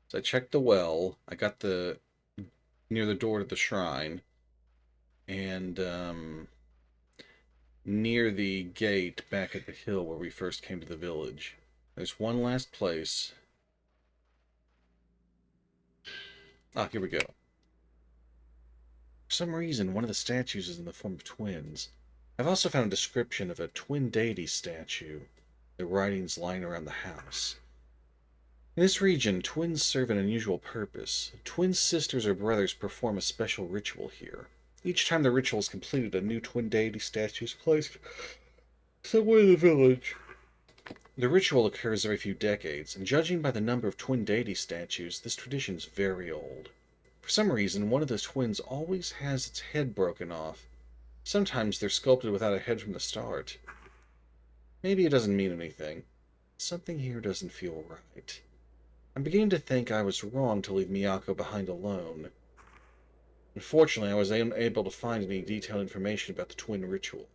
So I checked the well. I got near the door to the shrine. And near the gate back at the hill where we first came to the village. There's one last place. Ah, here we go. For some reason, one of the statues is in the form of twins. I've also found a description of a twin deity statue. The writings lying around the house. In this region, twins serve an unusual purpose. Twin sisters or brothers perform a special ritual here. Each time the ritual is completed, a new twin deity statue is placed somewhere in the village. The ritual occurs every few decades, and judging by the number of twin deity statues, this tradition is very old. For some reason, one of the twins always has its head broken off. Sometimes they're sculpted without a head from the start. Maybe it doesn't mean anything. Something here doesn't feel right. I'm beginning to think I was wrong to leave Miyako behind alone. Unfortunately, I was unable to find any detailed information about the twin ritual.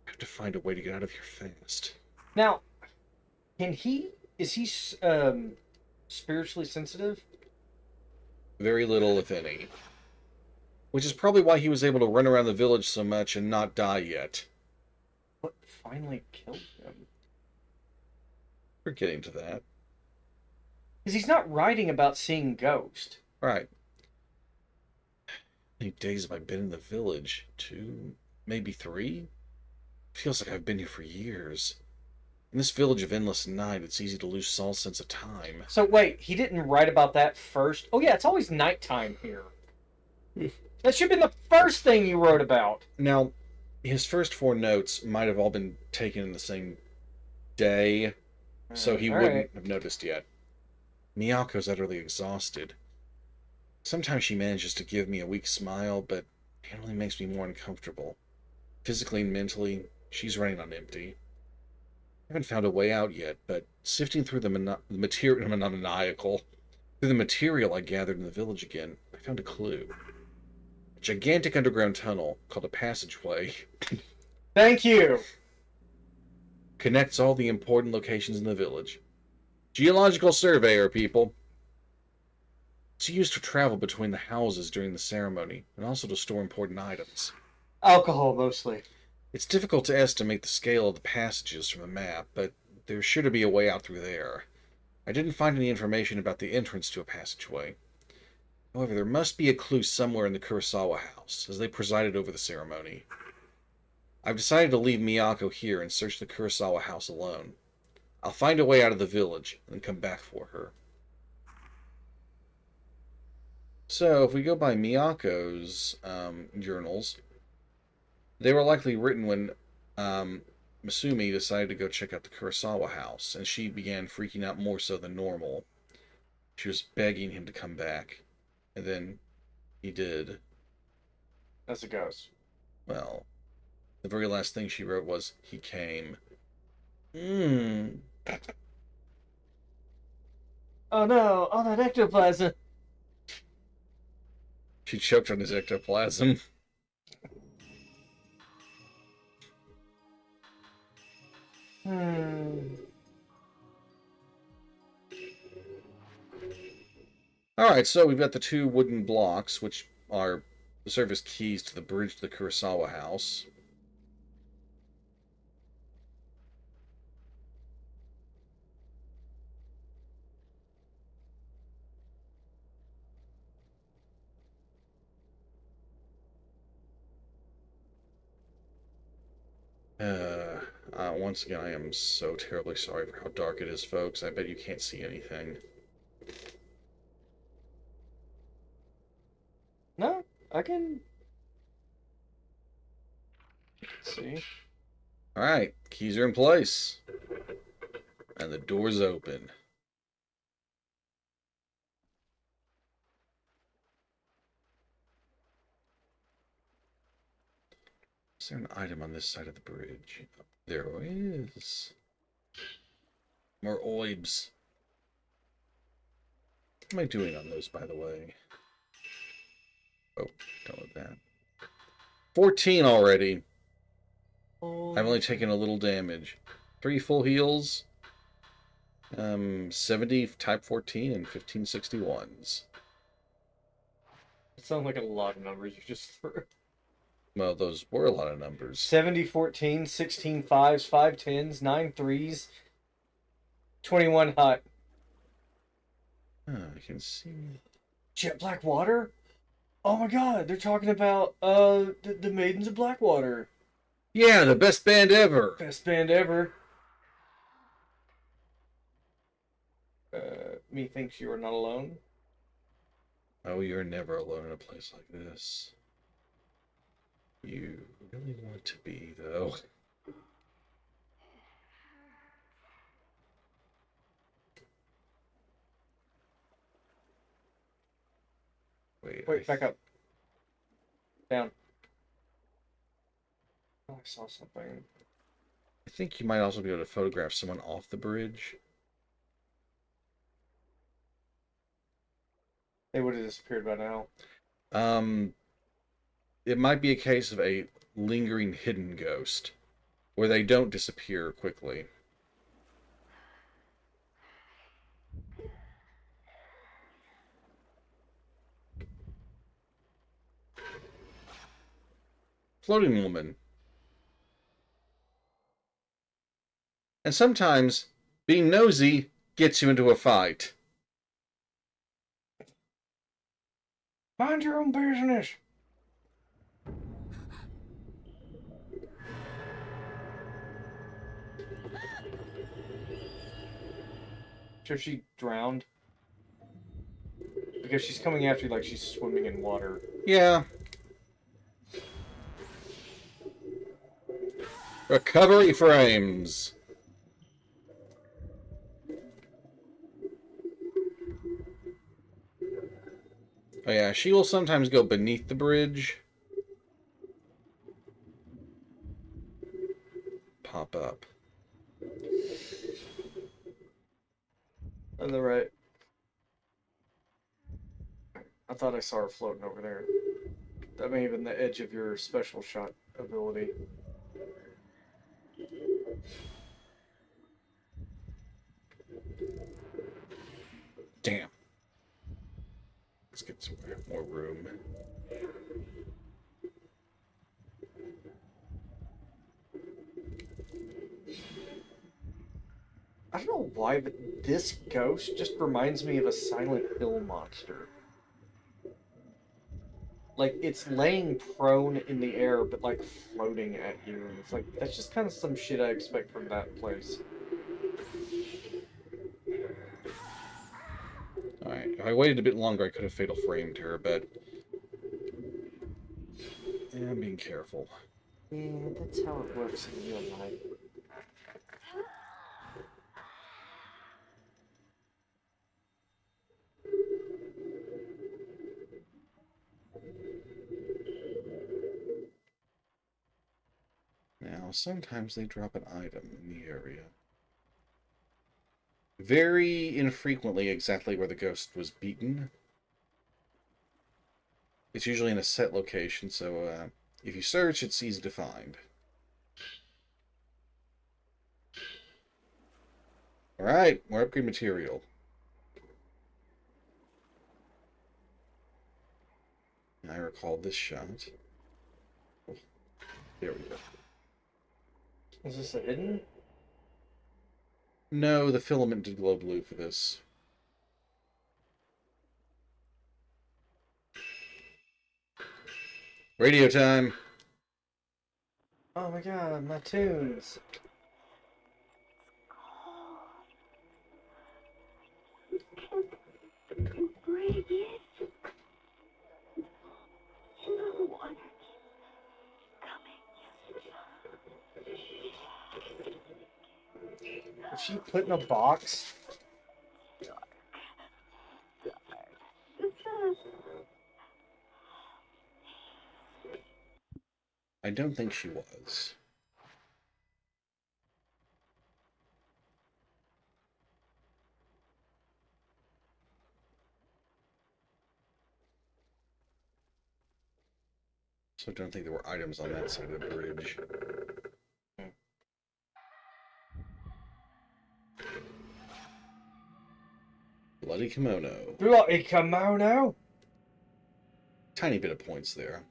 I have to find a way to get out of here fast. Now, is he spiritually sensitive? Very little, if any. Which is probably why he was able to run around the village so much and not die yet. What finally killed him? We're getting to that. Because he's not writing about seeing ghosts. Right. How many days have I been in the village? 2, maybe 3? Feels like I've been here for years. In this village of endless night, it's easy to lose all sense of time. So wait, he didn't write about that first? Oh yeah, it's always nighttime here. That should have been the first thing you wrote about. Now, his first 4 notes might have all been taken in the same day, so he wouldn't have noticed yet. Miyako's utterly exhausted. Sometimes she manages to give me a weak smile, but it only makes me more uncomfortable. Physically and mentally, she's running on empty. I haven't found a way out yet, but sifting through the material I gathered in the village again, I found a clue. A gigantic underground tunnel, called a passageway, Thank you. connects all the important locations in the village. Geological surveyor, people. It's used to travel between the houses during the ceremony, and also to store important items. Alcohol, mostly. It's difficult to estimate the scale of the passages from the map, but there's sure to be a way out through there. I didn't find any information about the entrance to a passageway. However, there must be a clue somewhere in the Kurosawa house, as they presided over the ceremony. I've decided to leave Miyako here and search the Kurosawa house alone. I'll find a way out of the village, and then come back for her. So, if we go by Miyako's journals, they were likely written when Masumi decided to go check out the Kurosawa house, and she began freaking out more so than normal. She was begging him to come back, and then he did. As it goes. Well, the very last thing she wrote was, he came. Oh no, all that ectoplasm. She choked on his ectoplasm. Alright, so we've got the 2 wooden blocks, which are the service keys to the bridge to the Kurosawa house. Once again, I am so terribly sorry for how dark it is, folks. I bet you can't see anything. No, I can see. Alright, keys are in place. And the door's open. Is there an item on this side of the bridge? There is. More oibs. What am I doing on those, by the way? Oh, done with that. 14 already. I've only taken a little damage. 3 full heals. 70 type 14 and 15 61s. It sounds like a lot of numbers you just threw. Well, those were a lot of numbers. 70, 14, 16 5s, 5 10s, 9 3s, 21 hot. Oh, I can see. Jet Blackwater? Oh my god, they're talking about the Maidens of Blackwater. Yeah, the best band ever. Best band ever. Methinks you are not alone. Oh, you're never alone in a place like this. You really want to be, though. Wait, back up. Down. Oh, I saw something. I think you might also be able to photograph someone off the bridge. They would have disappeared by now. It might be a case of a lingering hidden ghost, where they don't disappear quickly. Floating woman. And sometimes, being nosy gets you into a fight. Mind your own business. So she drowned? Because she's coming after you like she's swimming in water. Yeah. Recovery frames. Oh yeah, she will sometimes go beneath the bridge. Pop up. On the right. I thought I saw her floating over there. That may have been the edge of your special shot ability. Damn. Let's get some more room. I don't know why, but this ghost just reminds me of a Silent Hill monster. Like, it's laying prone in the air, but, like, floating at you. And it's like, that's just kind of some shit I expect from that place. Alright, if I waited a bit longer, I could have fatal framed her, but... yeah, I'm being careful. Yeah, that's how it works in real life. Now, sometimes they drop an item in the area. Very infrequently exactly where the ghost was beaten. It's usually in a set location, so if you search, it's easy to find. Alright, more upgrade material. I recall this shot. Oh, there we go. Is this a hidden? No, the filament did glow blue for this. Radio time. Oh my god, my tunes. Breathe it. No one coming. Is she put in a box? I don't think she was. So I don't think there were items on that side of the bridge. Bloody kimono. Bloody kimono! Tiny bit of points there.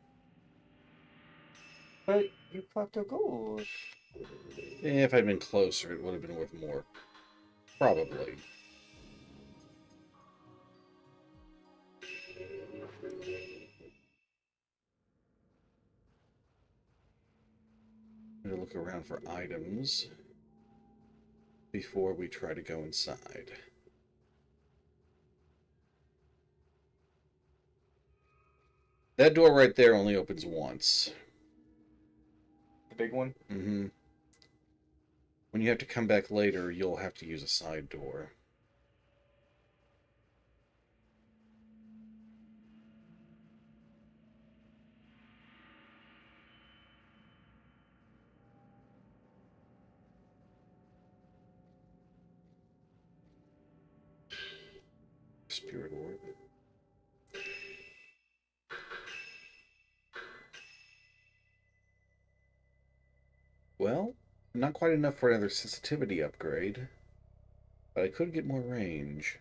But you collected the gold. If I'd been closer, it would have been worth more. Probably. I'm gonna look around for items before we try to go inside. That door right there only opens once. The big one? Mm-hmm. When you have to come back later, you'll have to use a side door. Spirit orb. Well, not quite enough for another sensitivity upgrade, but I could get more range.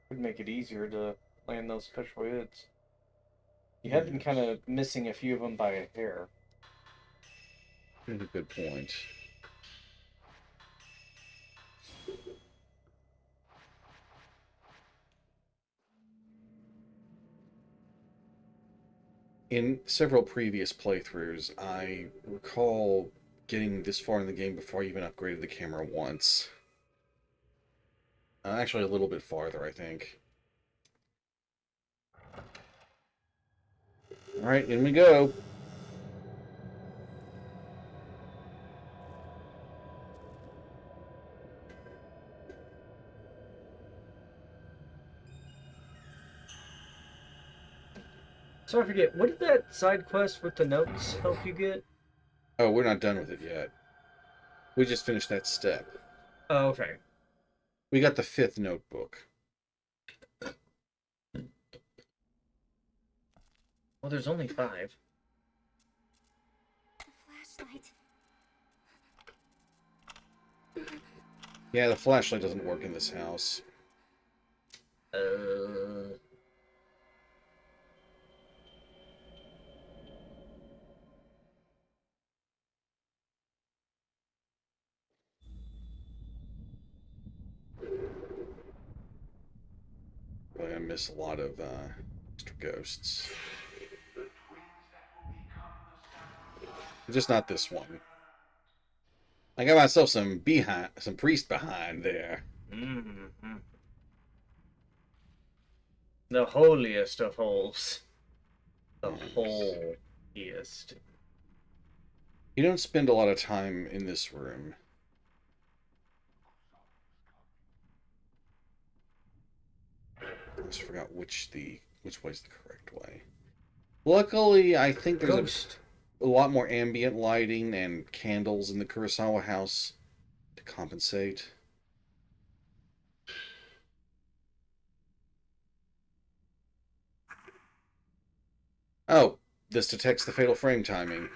Would make it easier to land those special hits. You have been kind of missing a few of them by a hair. That's a good point. In several previous playthroughs, I recall getting this far in the game before I even upgraded the camera once. Actually, a little bit farther, I think. Alright, in we go. So I forget, what did that side quest with the notes help you get? Oh, we're not done with it yet. We just finished that step. Oh, okay. We got the 5th notebook. Well, there's only 5. The flashlight. Yeah, the flashlight doesn't work in this house. Probably gonna miss a lot of Mr. Ghosts. Just not this one. I got myself some priest behind there. Mm-hmm. The holiest of holes. The holiest. You don't spend a lot of time in this room. I just forgot which way's the correct way. Luckily, I think there's a lot more ambient lighting and candles in the Kurosawa house to compensate. Oh, this detects the fatal frame timing.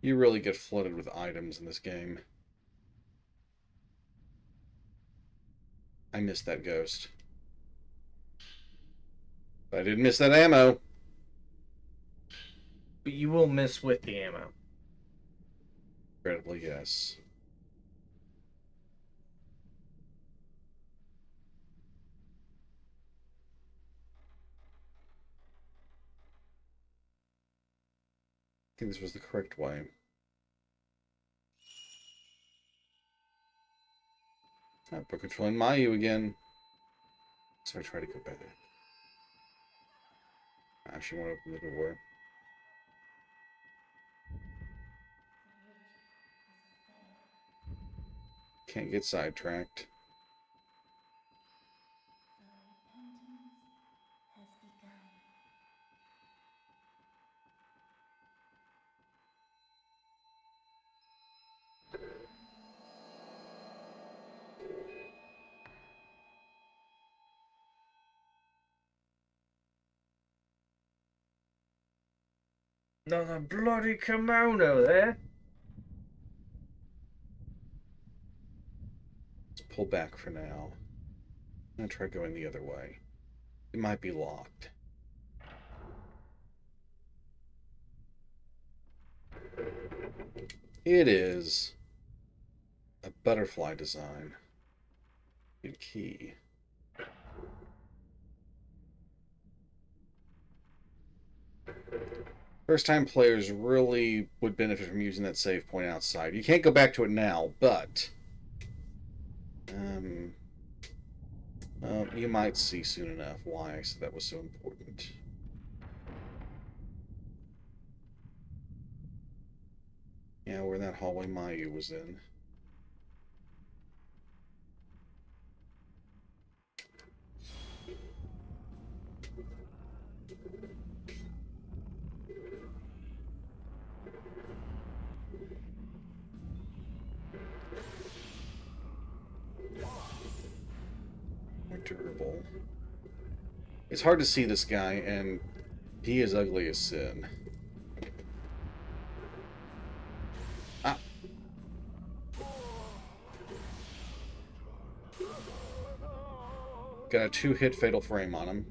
You really get flooded with items in this game. I missed that ghost. But I didn't miss that ammo. But you will miss with the ammo. Incredibly, yes. I think this was the correct way. Oh, we're controlling Mayu again. So I try to go back. I actually want to open the door. Can't get sidetracked. Another bloody kimono there. Let's pull back for now. I'm gonna try going the other way. It might be locked. It is a butterfly design. Good key. First-time players really would benefit from using that save point outside. You can't go back to it now, but you might see soon enough why I said that was so important. Yeah, where that hallway Mayu was in. More durable. It's hard to see this guy, and he is ugly as sin. Ah. Got a 2-hit fatal frame on him.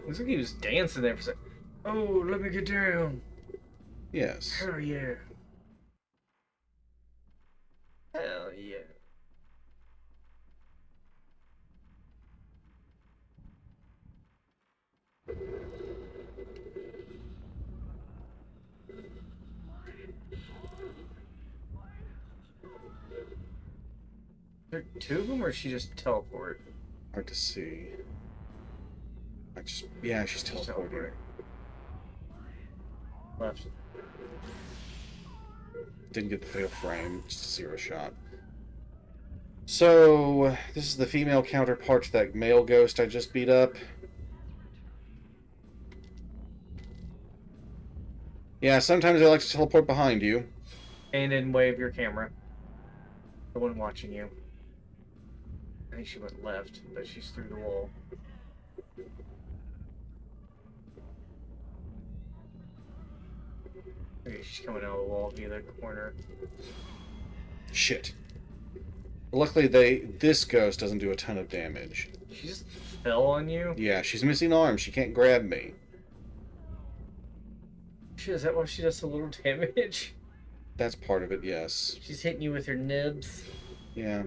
Looks like he was dancing there for a second. Oh, let me get down. Yes. Hell yeah. Hell yeah. Are there two of them, or she just teleport? Hard to see. Yeah, she's teleporting. Left. Didn't get the fatal frame, just a 0 shot. So, this is the female counterpart to that male ghost I just beat up. Yeah, sometimes they like to teleport behind you. And then wave your camera. The one watching you. I think she went left, but she's through the wall. Okay, she's coming out of the wall via the corner. Shit. Luckily, this ghost doesn't do a ton of damage. She just fell on you? Yeah, she's missing arms. She can't grab me. Shit, is that why she does so little damage? That's part of it, yes. She's hitting you with her nibs. Yeah.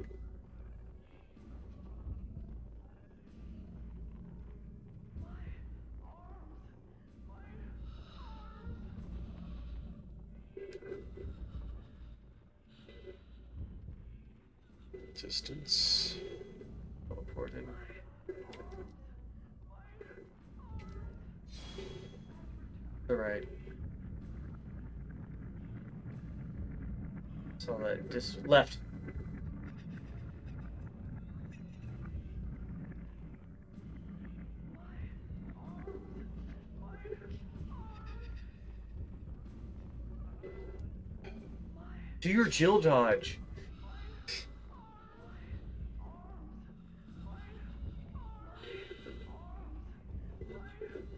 Distance. Teleported. Alright. So that just left. Do your Jill dodge.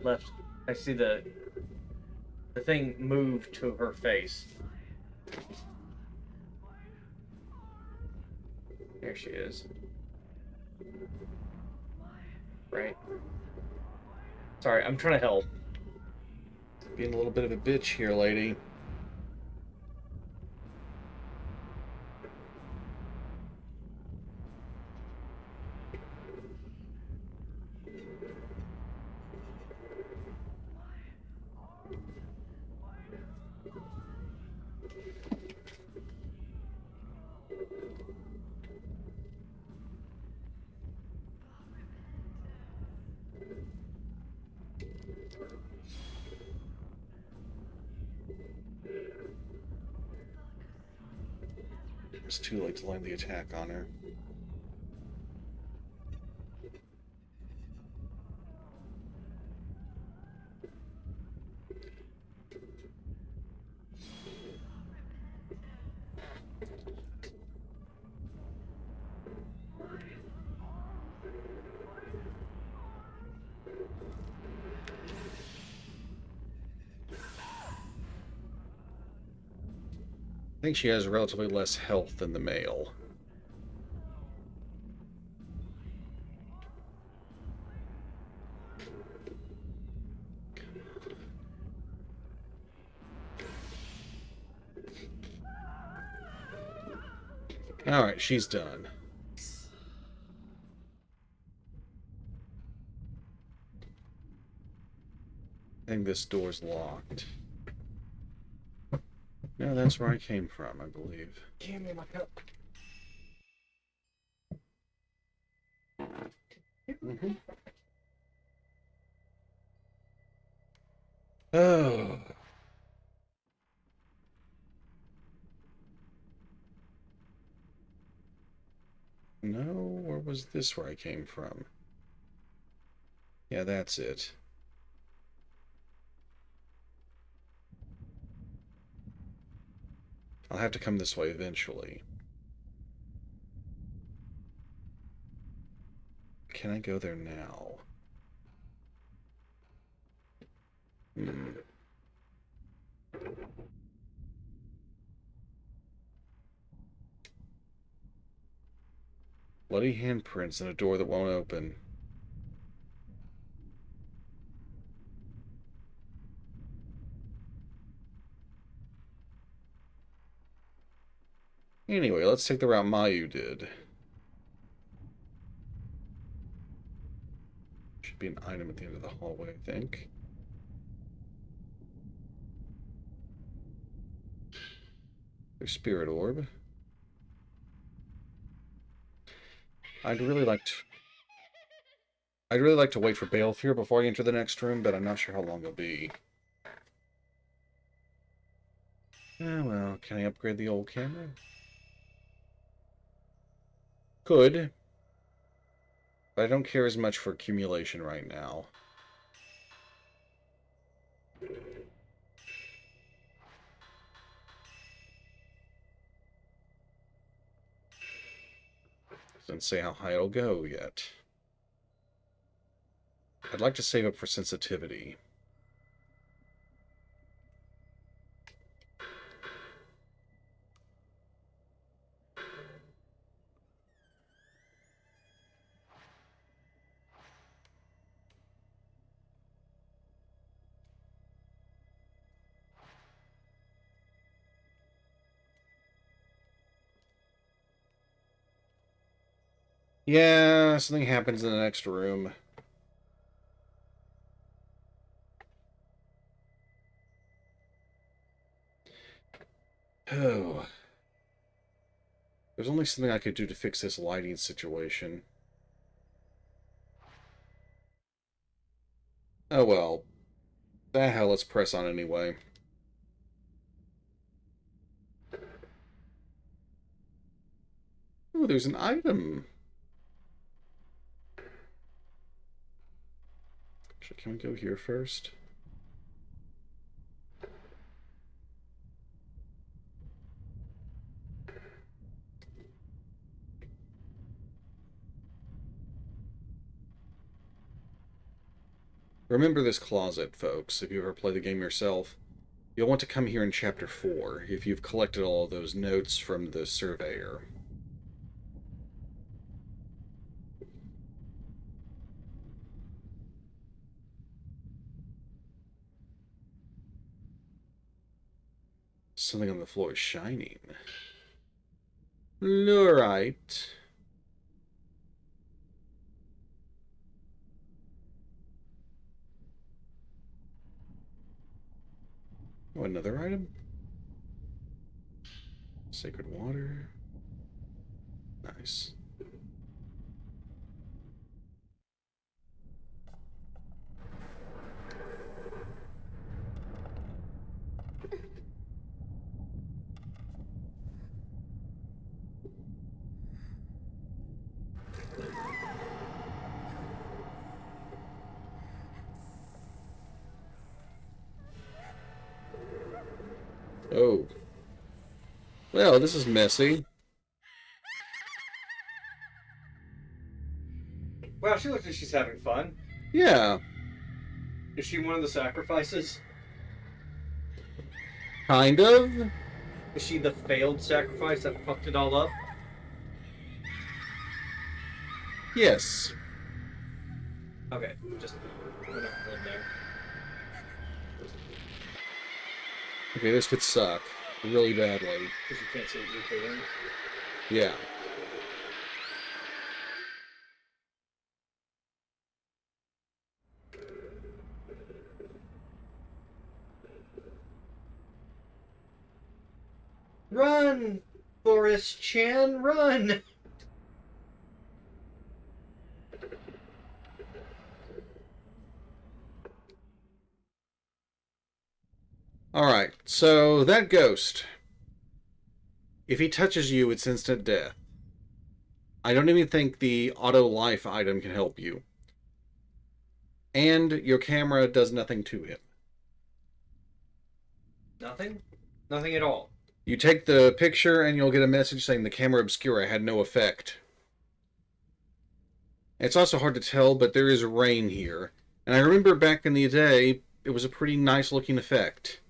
Left. I see the thing move to her face. There she is. Right. Sorry, I'm trying to help. Being a little bit of a bitch here, lady. It's too late to land the attack on her. I think she has relatively less health than the male. Alright, she's done. I think this door's locked. No, that's where I came from, I believe. Give me my cup. Oh. No, or was this where I came from? Yeah, that's it. I'll have to come this way eventually. Can I go there now? Hmm. Bloody handprints and a door that won't open. Anyway, let's take the route Mayu did. Should be an item at the end of the hallway, I think. There's Spirit Orb. I'd really like to wait for Balefear before I enter the next room, but I'm not sure how long it'll be. Ah, well, can I upgrade the old camera? Could. But I don't care as much for accumulation right now. Doesn't say how high it'll go yet. I'd like to save up for sensitivity. Yeah, something happens in the next room. Oh. There's only something I could do to fix this lighting situation. Oh well. The hell, let's press on anyway. Oh, there's an item. Actually, can we go here first? Remember this closet, folks, if you ever play the game yourself. You'll want to come here in Chapter 4 if you've collected all of those notes from the Surveyor. Something on the floor is shining. Alright. Oh, another item? Sacred water. Nice. Oh. Well, this is messy. Wow, she looks like she's having fun. Yeah, Is she one of the sacrifices? kind of. Is she the failed sacrifice that fucked it all up? Yes. Okay, just we're not going there. Okay, this could suck really badly. Because you can't see what you're doing. Yeah. Run, Forrest Chan, run! Alright, so that ghost. If he touches you, it's instant death. I don't even think the auto life item can help you. And your camera does nothing to him. Nothing? Nothing at all. You take the picture and you'll get a message saying the camera obscura had no effect. It's also hard to tell, but there is rain here. And I remember back in the day, it was a pretty nice looking effect.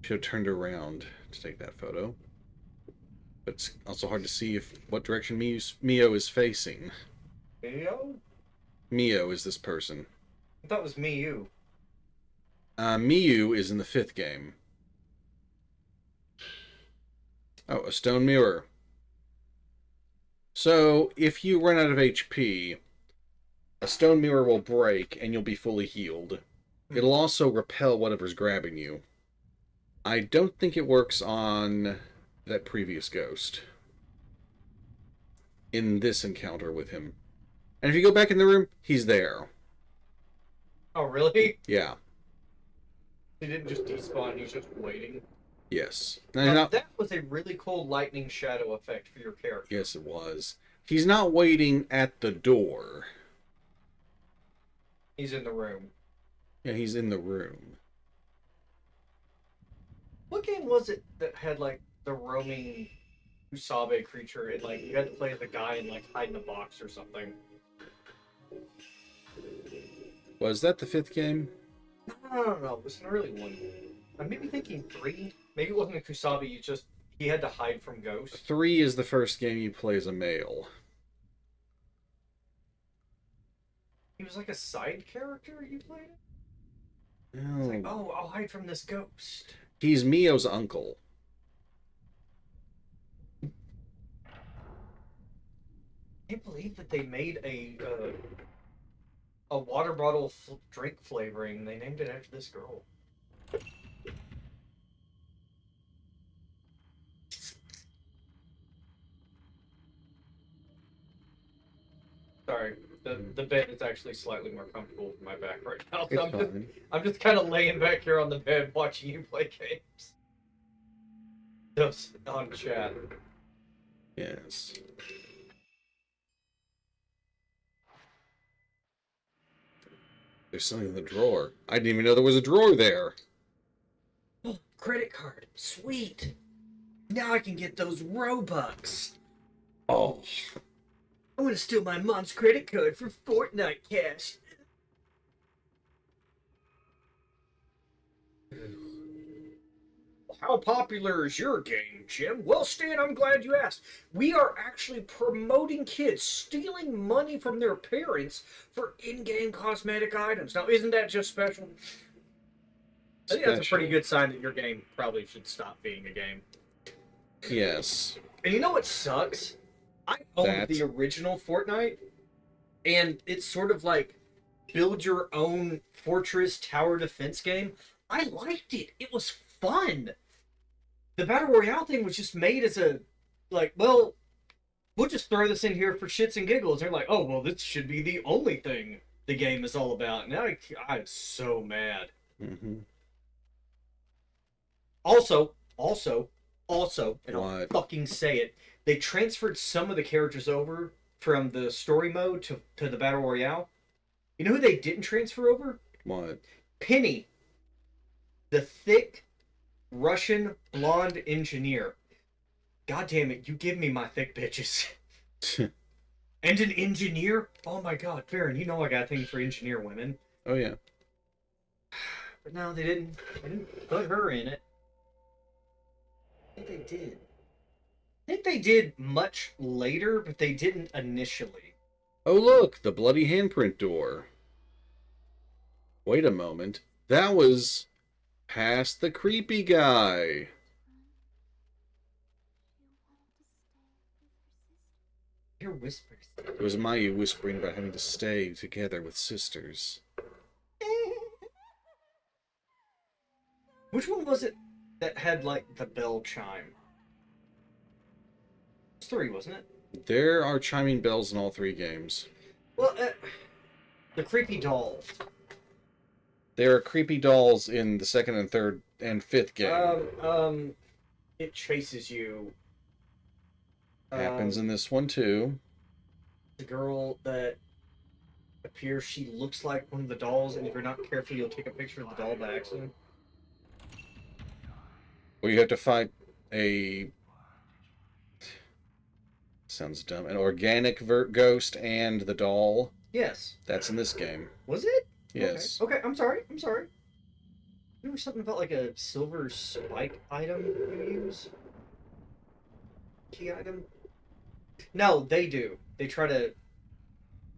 Should have turned around to take that photo. But it's also hard to see what direction Mio is facing. Mio? Mio is this person. I thought it was Miyu. Miyu is in the 5th game. Oh, a stone mirror. So, if you run out of HP, a stone mirror will break and you'll be fully healed. It'll also repel whatever's grabbing you. I don't think it works on that previous ghost. In this encounter with him. And if you go back in the room, he's there. Oh, really? Yeah. He didn't just despawn, he's just waiting. Yes. Now, that was a really cool lightning shadow effect for your character. Yes, it was. He's not waiting at the door. He's in the room. Yeah, he's in the room. What game was it that had, like, the roaming Usabe creature and, like, you had to play as a guy and, like, hide in a box or something? Was that the 5th game? I don't know. It was an early one. I may be thinking 3. Maybe it wasn't a Kusabi. He had to hide from ghosts. 3 is the first game you play as a male. He was like a side character you played? It's No. like, oh, I'll hide from this ghost. He's Mio's uncle. I can't believe that they made a water bottle drink flavoring. They named it after this girl. Sorry, the bed is actually slightly more comfortable for my back right now. It's So fine. I'm just kind of laying back here on the bed watching you play games. Just on chat. Yes. There's something in the drawer. I didn't even know there was a drawer there. Oh, credit card, sweet. Now I can get those Robux. Oh. I'm gonna steal my mom's credit card for Fortnite cash. How popular is your game, Jim? Well, Stan, I'm glad you asked. We are actually promoting kids stealing money from their parents for in-game cosmetic items. Now, isn't that just special? I think that's a pretty Special. good sign that your game probably should stop being a game. Yes. And you know what sucks? I owned That. the original Fortnite, and it's sort of like build your own fortress tower defense game. I liked it. It was fun. The Battle Royale thing was just made as a, like, well, we'll just throw this in here for shits and giggles. They're like, oh, well, this should be the only thing the game is all about. Now I'm so mad. Mm-hmm. Also, and I'll What? fucking say it, they transferred some of the characters over from the story mode to the Battle Royale. You know who they didn't transfer over? What? Penny. The thick Russian blonde engineer. God damn it, you give me my thick bitches. And an engineer? Oh my god, Baron, you know I got a thing for engineer women. Oh, yeah. But no, they didn't put her in it. I think they did. I think they did much later, but they didn't initially. Oh, look! The bloody handprint door. Wait a moment. That was past the creepy guy. Your whispers. It was Mayu whispering about having to stay together with sisters. Which one was it that had, like, the bell chime? It's 3, wasn't it? There are chiming bells in all 3 games. Well, the creepy doll. There are creepy dolls in the 2nd and 3rd and 5th game. It chases you. Happens in this one too. The girl that appears, she looks like one of the dolls, and if you're not careful, you'll take a picture of the doll by accident. Or you have to fight a... Sounds dumb. An organic ghost and the doll. Yes. That's in this game. Was it? Yes. Okay, I'm sorry. There was something about like a silver spike item you use? Key item? No, they do. They try to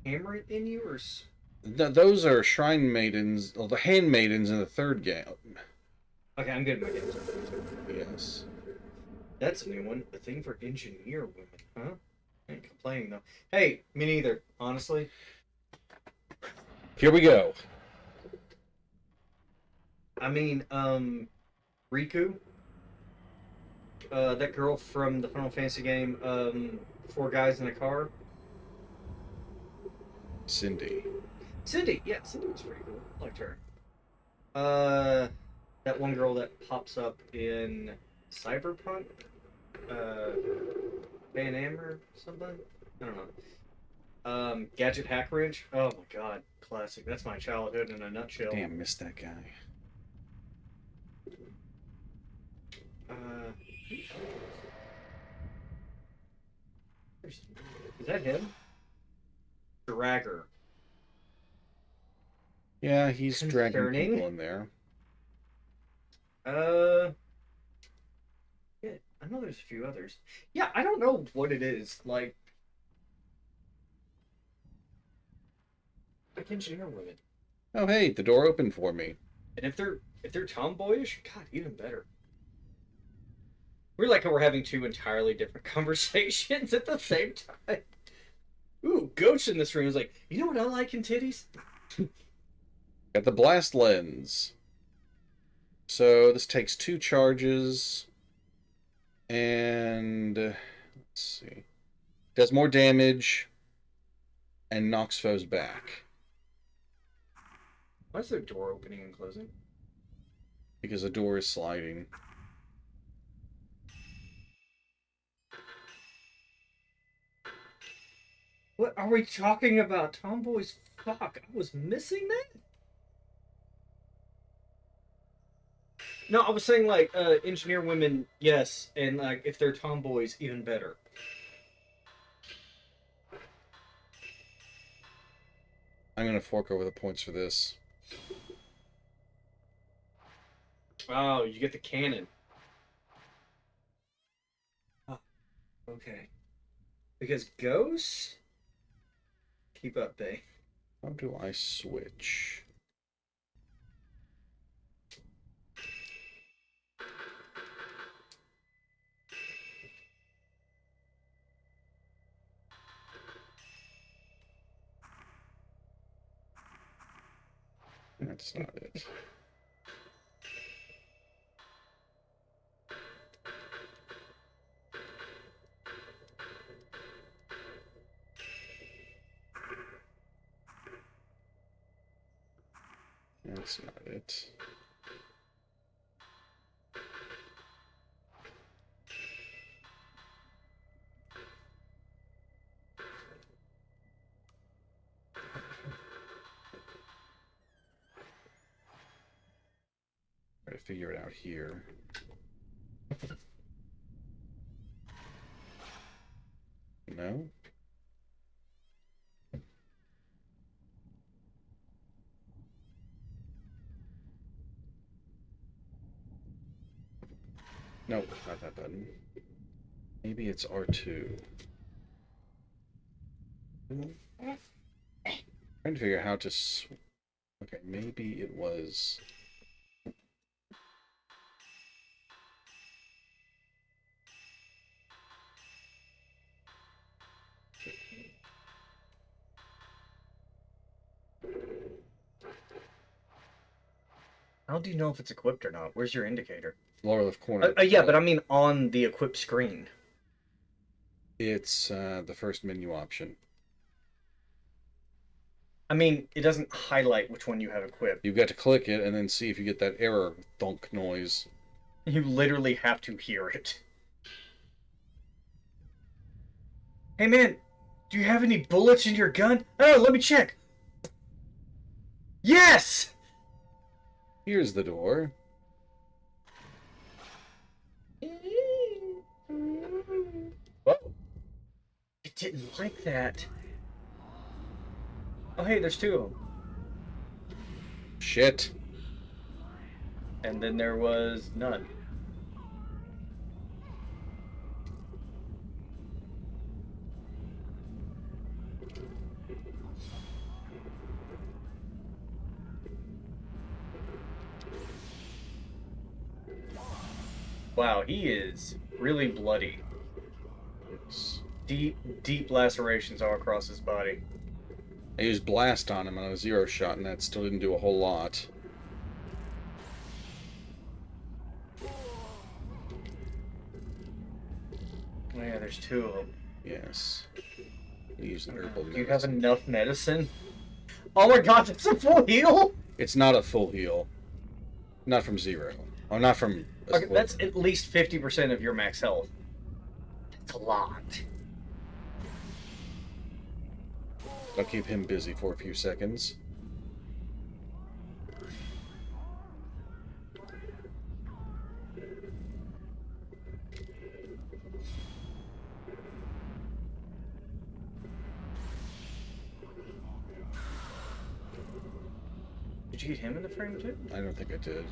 hammer it in you or... Those are shrine maidens, well, the hand maidens in the 3rd game. Okay, I'm good with my games. Yes. That's a new one. A thing for engineer women, huh? I ain't complaining though. Hey, me neither, honestly. Here we go. I mean, Riku. That girl from the Final Fantasy game, 4 Guys in a Car. Cindy. Cindy, yeah, Cindy was pretty cool. Liked her. That one girl that pops up in Cyberpunk, Van Am or something. I don't know. Gadget Hack Wrench. Oh my god, classic. That's my childhood in a nutshell. Damn, missed that guy. Is that him? Dragger. Yeah, he's dragging Concerning. people in there. Yeah, I know there's a few others. Yeah, I don't know what it is. Like engineer women. Oh, hey, the door opened for me. And if they're tomboyish, God, even better. We're like we're having 2 entirely different conversations at the same time. Ooh, Ghost in this room is like, you know what I like in titties? Got the blast lens. So this takes 2 charges. And let's see. Does more damage. and knocks foes back. Why is there a door opening and closing? Because the door is sliding. What are we talking about? Tomboys? Fuck, I was missing that? No, I was saying, like, engineer women, yes, and, like, if they're tomboys, even better. I'm gonna fork over the points for this. Oh, you get the cannon. Oh, okay. Because ghosts? Keep up, babe. How do I switch? That's not it. That's not it. Try to figure it out here. No? Nope, not that button. Maybe it's R2. Trying to figure out how to. Okay, maybe it was. How do you know if it's equipped or not? Where's your indicator? Lower left corner. Yeah, but I mean on the equipped screen. It's the first menu option. I mean, it doesn't highlight which one you have equipped. You've got to click it and then see if you get that error thunk noise. You literally have to hear it. Hey man, do you have any bullets in your gun? Oh, let me check. Yes! Here's the door. Whoa. It didn't like that. Oh hey, there's two of them. Shit. And then there was none. Wow, he is really bloody. It's... Deep, deep lacerations all across his body. I used blast on him on a zero shot, and that still didn't do a whole lot. Oh yeah, there's two of them. Yes. Use the herbal Do you have medicine. enough medicine? Oh my god, that's a full heal! It's not a full heal. Not from zero. Oh, not from... Okay, that's at least 50% of your max health. That's a lot. I'll keep him busy for a few seconds. Did you hit him in the frame too? I don't think I did.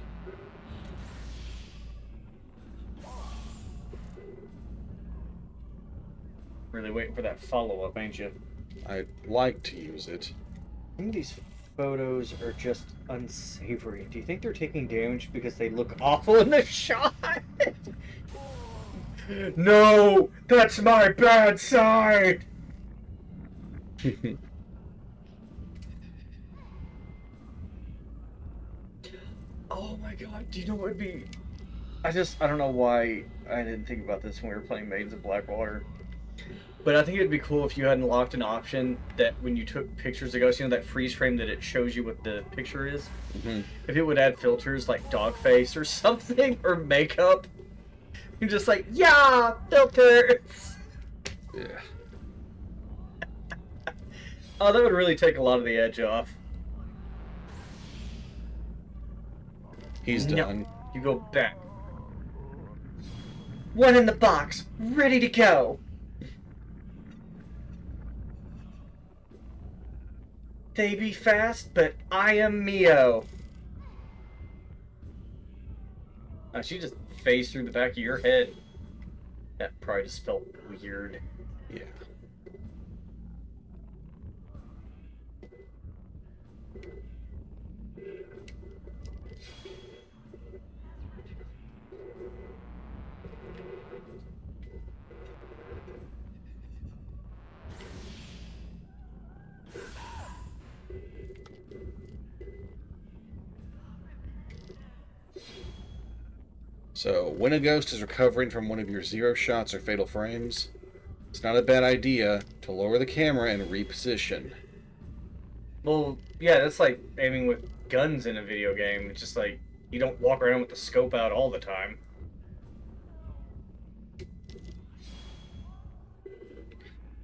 Really waiting for that follow-up, ain't you? I'd like to use it. Some of these photos are just unsavory. Do you think they're taking damage because they look awful in the shot? No! That's my bad side! Oh my god, do you know what would be... I don't know why I didn't think about this when we were playing Maidens of Blackwater. But I think it'd be cool if you had unlocked an option that when you took pictures of ghosts, you know, that freeze frame that it shows you what the picture is? Hmm. If it would add filters like dog face or something, or makeup. You're just like, yeah, filters! Yeah. Oh, that would really take a lot of the edge off. He's No. done. You go back. One in the box, ready to go. They be fast, but I am Mio. She just phased through the back of your head. That probably just felt weird. Yeah. So, when a ghost is recovering from one of your zero shots or fatal frames, it's not a bad idea to lower the camera and reposition. Well, yeah, that's like aiming with guns in a video game. It's just like, you don't walk around with the scope out all the time.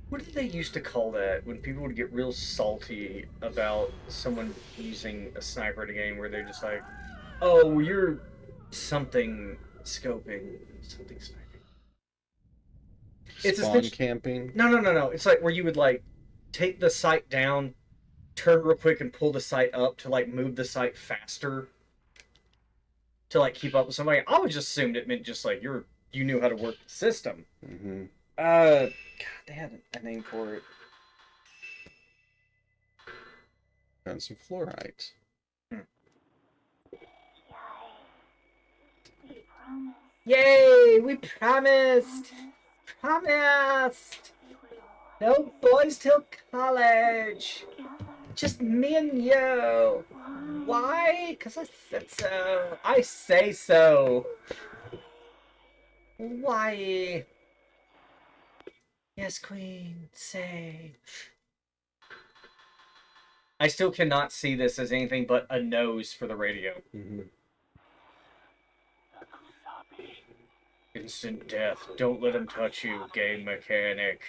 What did they used to call that when people would get real salty about someone using a sniper in a game where they're just like, oh, you're something scoping, something sniping. It's Spawn essentially- camping. No. It's like where you would like take the sight down, turn real quick, and pull the sight up to like move the sight faster to like keep up with somebody. I always just assumed it meant just like you knew how to work the system. Hmm. God, they had a name for it. And some fluorite. We promised. Yay! We promised. Promised. We would always No boys till college. together. Just me and you. Why? Because I said so. I say so. Why? Yes, Queen, say. I still cannot see this as anything but a nose for the radio. Hmm. The Kusabi. Instant death. Don't let him touch you, game mechanic.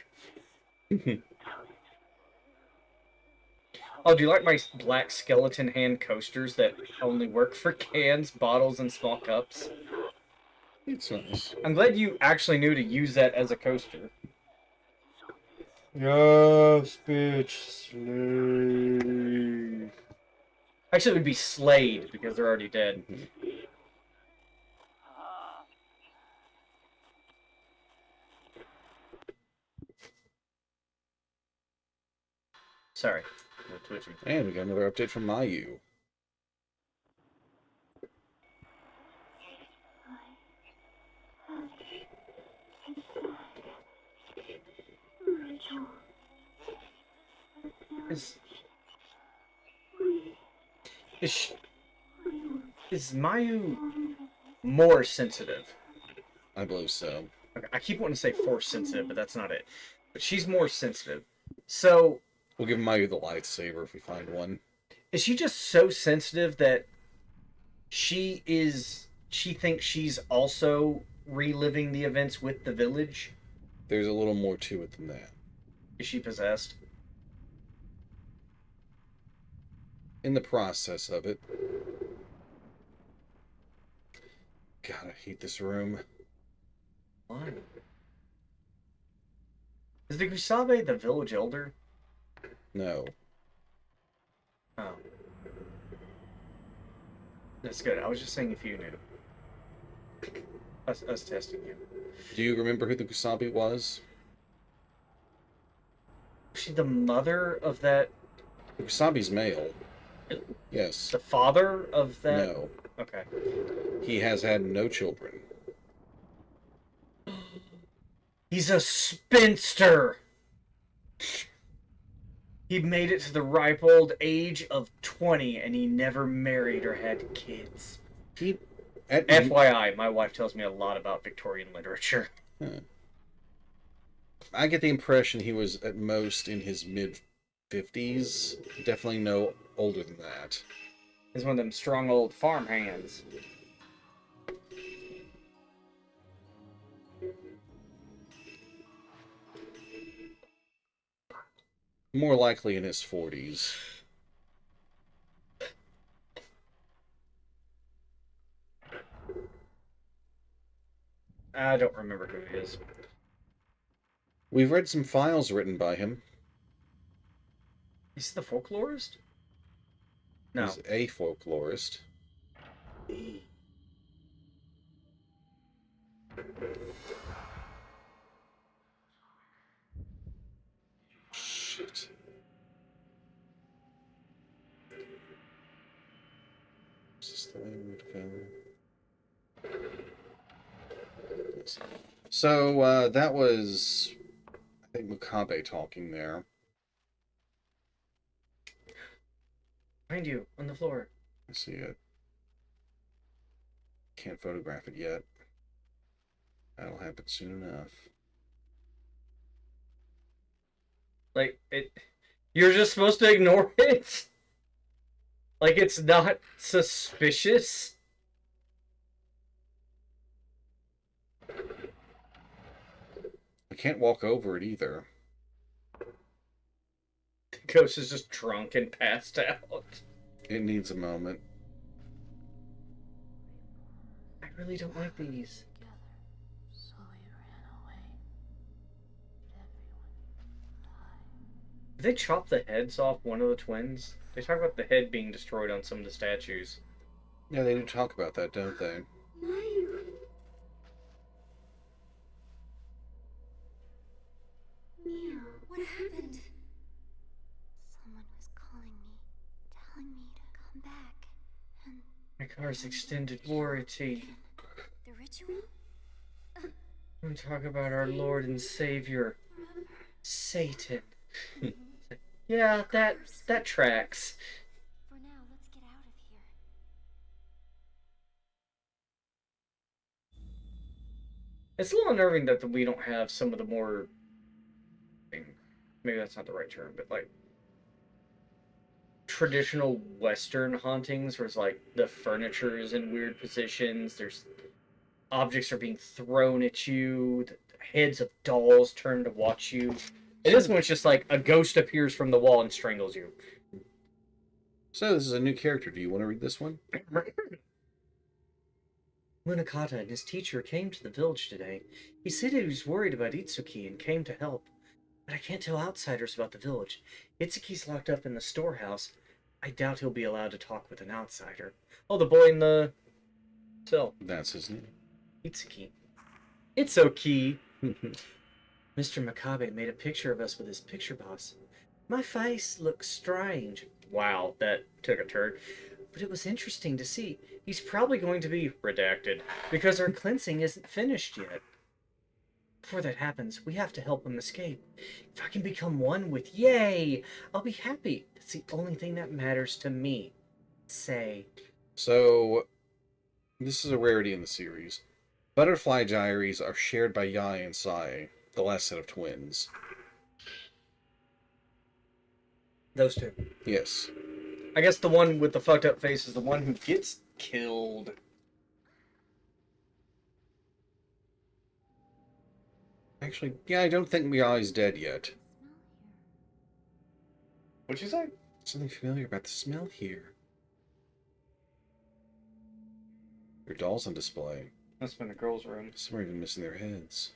Oh, do you like my black skeleton hand coasters that only work for cans, bottles, and small cups? It's nice. I'm glad you actually knew to use that as a coaster. Yes, bitch, slave. Actually, it would be Slade because they're already dead. Sorry, no twitching. And we got another update from Mayu. Rachel. Is is Mayu more sensitive? I believe so. Okay, I keep wanting to say force sensitive, but that's not it. But she's more sensitive. So We'll give Mayu the lightsaber if we find one. is she just so sensitive that she thinks she's also reliving the events with the village? There's a little more to it than that. Is she possessed? In the process of it. God, I hate this room. Why? Is the Gusabe the village elder? No. Oh. That's good. I was just saying if you knew. Us testing you. Do you remember who the Kusabi was? Was she the mother of that? The Kusabi's male. Yes. The father of that? No. Okay. He has had no children. He's a spinster! He made it to the ripe old age of 20 and he never married or had kids. He... At, FYI, my wife tells me a lot about Victorian literature. Huh. I get the impression he was at most in his mid-50s. Definitely no older than that. He's one of them strong old farm hands. More likely in his 40s. I don't remember who he is. We've read some files written by him. He's the folklorist? No. He's a folklorist. Shit. Is this the way we would go? So, that was, I think, Makabe talking there. Behind you, on the floor. I see it. Can't photograph it yet. That'll happen soon enough. Like, you're just supposed to ignore it? Like, it's not suspicious? I can't walk over it either. The ghost is just drunk and passed out. It needs a moment. I really don't like these. So we ran away. Everyone died. Did they chop the heads off one of the twins? They talk about the head being destroyed on some of the statues. Yeah, they do talk about that, don't they? Mia, what happened? Someone was calling me, telling me to come back, and My car's extended warranty. the ritual? We talk about our Lord and Savior, Satan. Yeah, that tracks. For now, let's get out of here. It's a little unnerving that we don't have some of the more... Maybe that's not the right term, but like... traditional Western hauntings, where it's like the furniture is in weird positions, there's... objects are being thrown at you, the heads of dolls turn to watch you. And this one's just like a ghost appears from the wall and strangles you. So, this is a new character. Do you want to read this one? Munakata and his teacher came to the village today. He said he was worried about Itsuki and came to help. But I can't tell outsiders about the village. Itsuki's locked up in the storehouse. I doubt he'll be allowed to talk with an outsider. Oh, the boy in the cell. That's his name. Itsuki. Itsuki. Mr. Makabe made a picture of us with his picture boss. My face looks strange. Wow, that took a turn. But it was interesting to see. He's probably going to be redacted because our cleansing isn't finished yet. Before that happens, we have to help him escape. If I can become one with Yay, I'll be happy. That's the only thing that matters to me. Say. So, this is a rarity in the series. Butterfly Diaries are shared by Yai and Sai, the last set of twins. Those two. Yes. I guess the one with the fucked up face is the one who gets killed. Actually, yeah, I don't think Yai's dead yet. What'd you say? Something familiar about the smell here. Your dolls on display. That's been the girls' room. Some are even missing their heads.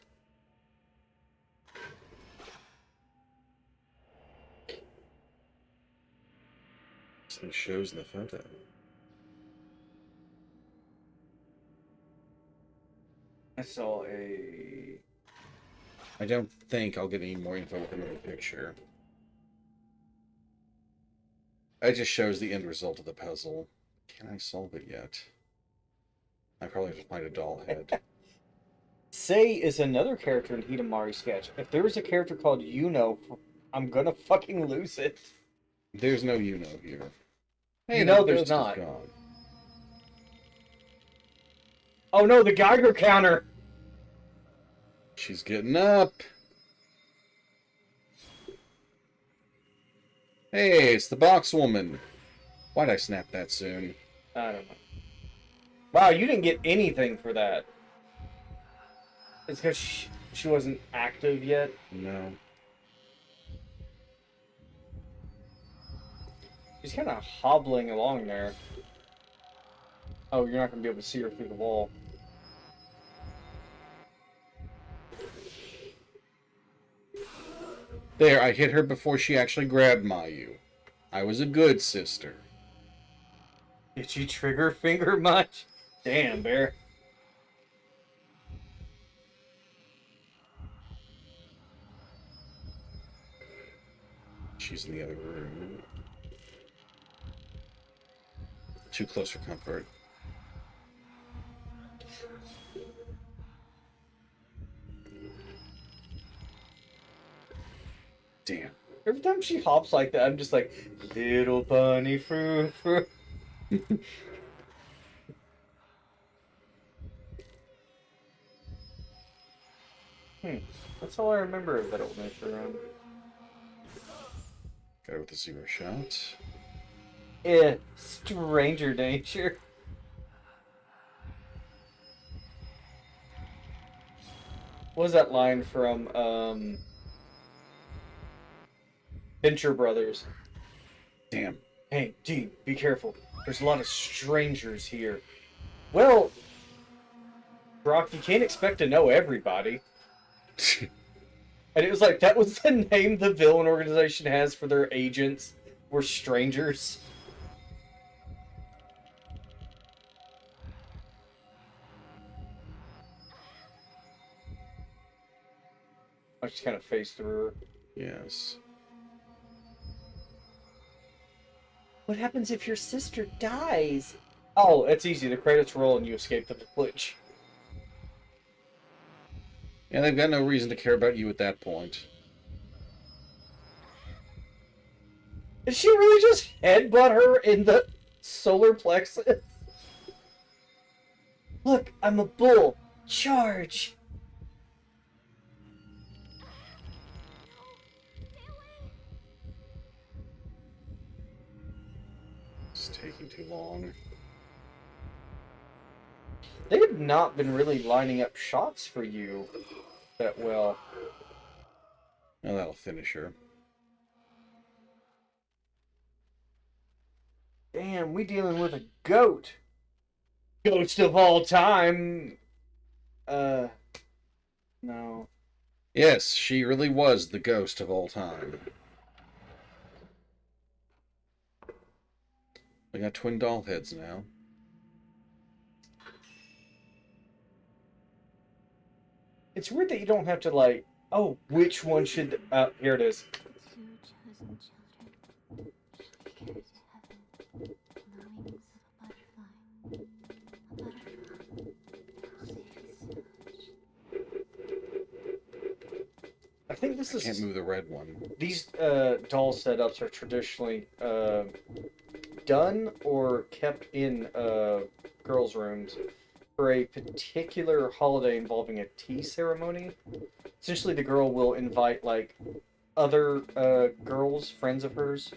Something shows in the photo. I saw a... I don't think I'll get any more info with another picture. It just shows the end result of the puzzle. Can I solve it yet? I probably have to find a doll head. Sei is another character in Hidamari sketch. If there was a character called Yuno, I'm gonna fucking lose it. There's no Yuno here. Hey, You know the there's ghost is not. gone. Oh no, the Geiger counter! She's getting up. Hey, it's the box woman. Why'd I snap that soon? I don't know. Wow, you didn't get anything for that. It's because she wasn't active yet. No. She's kind of hobbling along there. Oh, you're not going to be able to see her through the wall. There, I hit her before she actually grabbed Mayu. I was a good sister. Did she trigger finger much? Damn, Bear. She's in the other room. Too close for comfort. Damn. Every time she hops like that, I'm just like, little bunny fruit. That's all I remember of that old nature run. Got her with a 0 shot. Stranger danger. What was that line from, Venture Brothers? Damn. Hey, Dean, be careful. There's a lot of strangers here. Well, Brock, you can't expect to know everybody. And it was like, that was the name the villain organization has for their agents, were strangers. I just kind of phased through her. Yes. What happens if your sister dies? Oh, it's easy. The credits roll and you escape the village. Yeah, they've got no reason to care about you at that point. Did she really just headbutt her in the solar plexus? Look, I'm a bull. Charge! It's taking too long. They have not been really lining up shots for you that well. Oh, that'll finish her. Damn, we dealing with a goat. Ghost of all time. No. Yes, she really was the ghost of all time. We got twin doll heads now. It's weird that you don't have to, like, oh, which one should, here it is. Two chosen children shall carry to heaven on the wings of a butterfly. A butterfly I think this Can't is, move the red one. these, doll setups are traditionally, done or kept in, girls' rooms for a particular holiday involving a tea ceremony. Essentially, the girl will invite, like, other girls, friends of hers,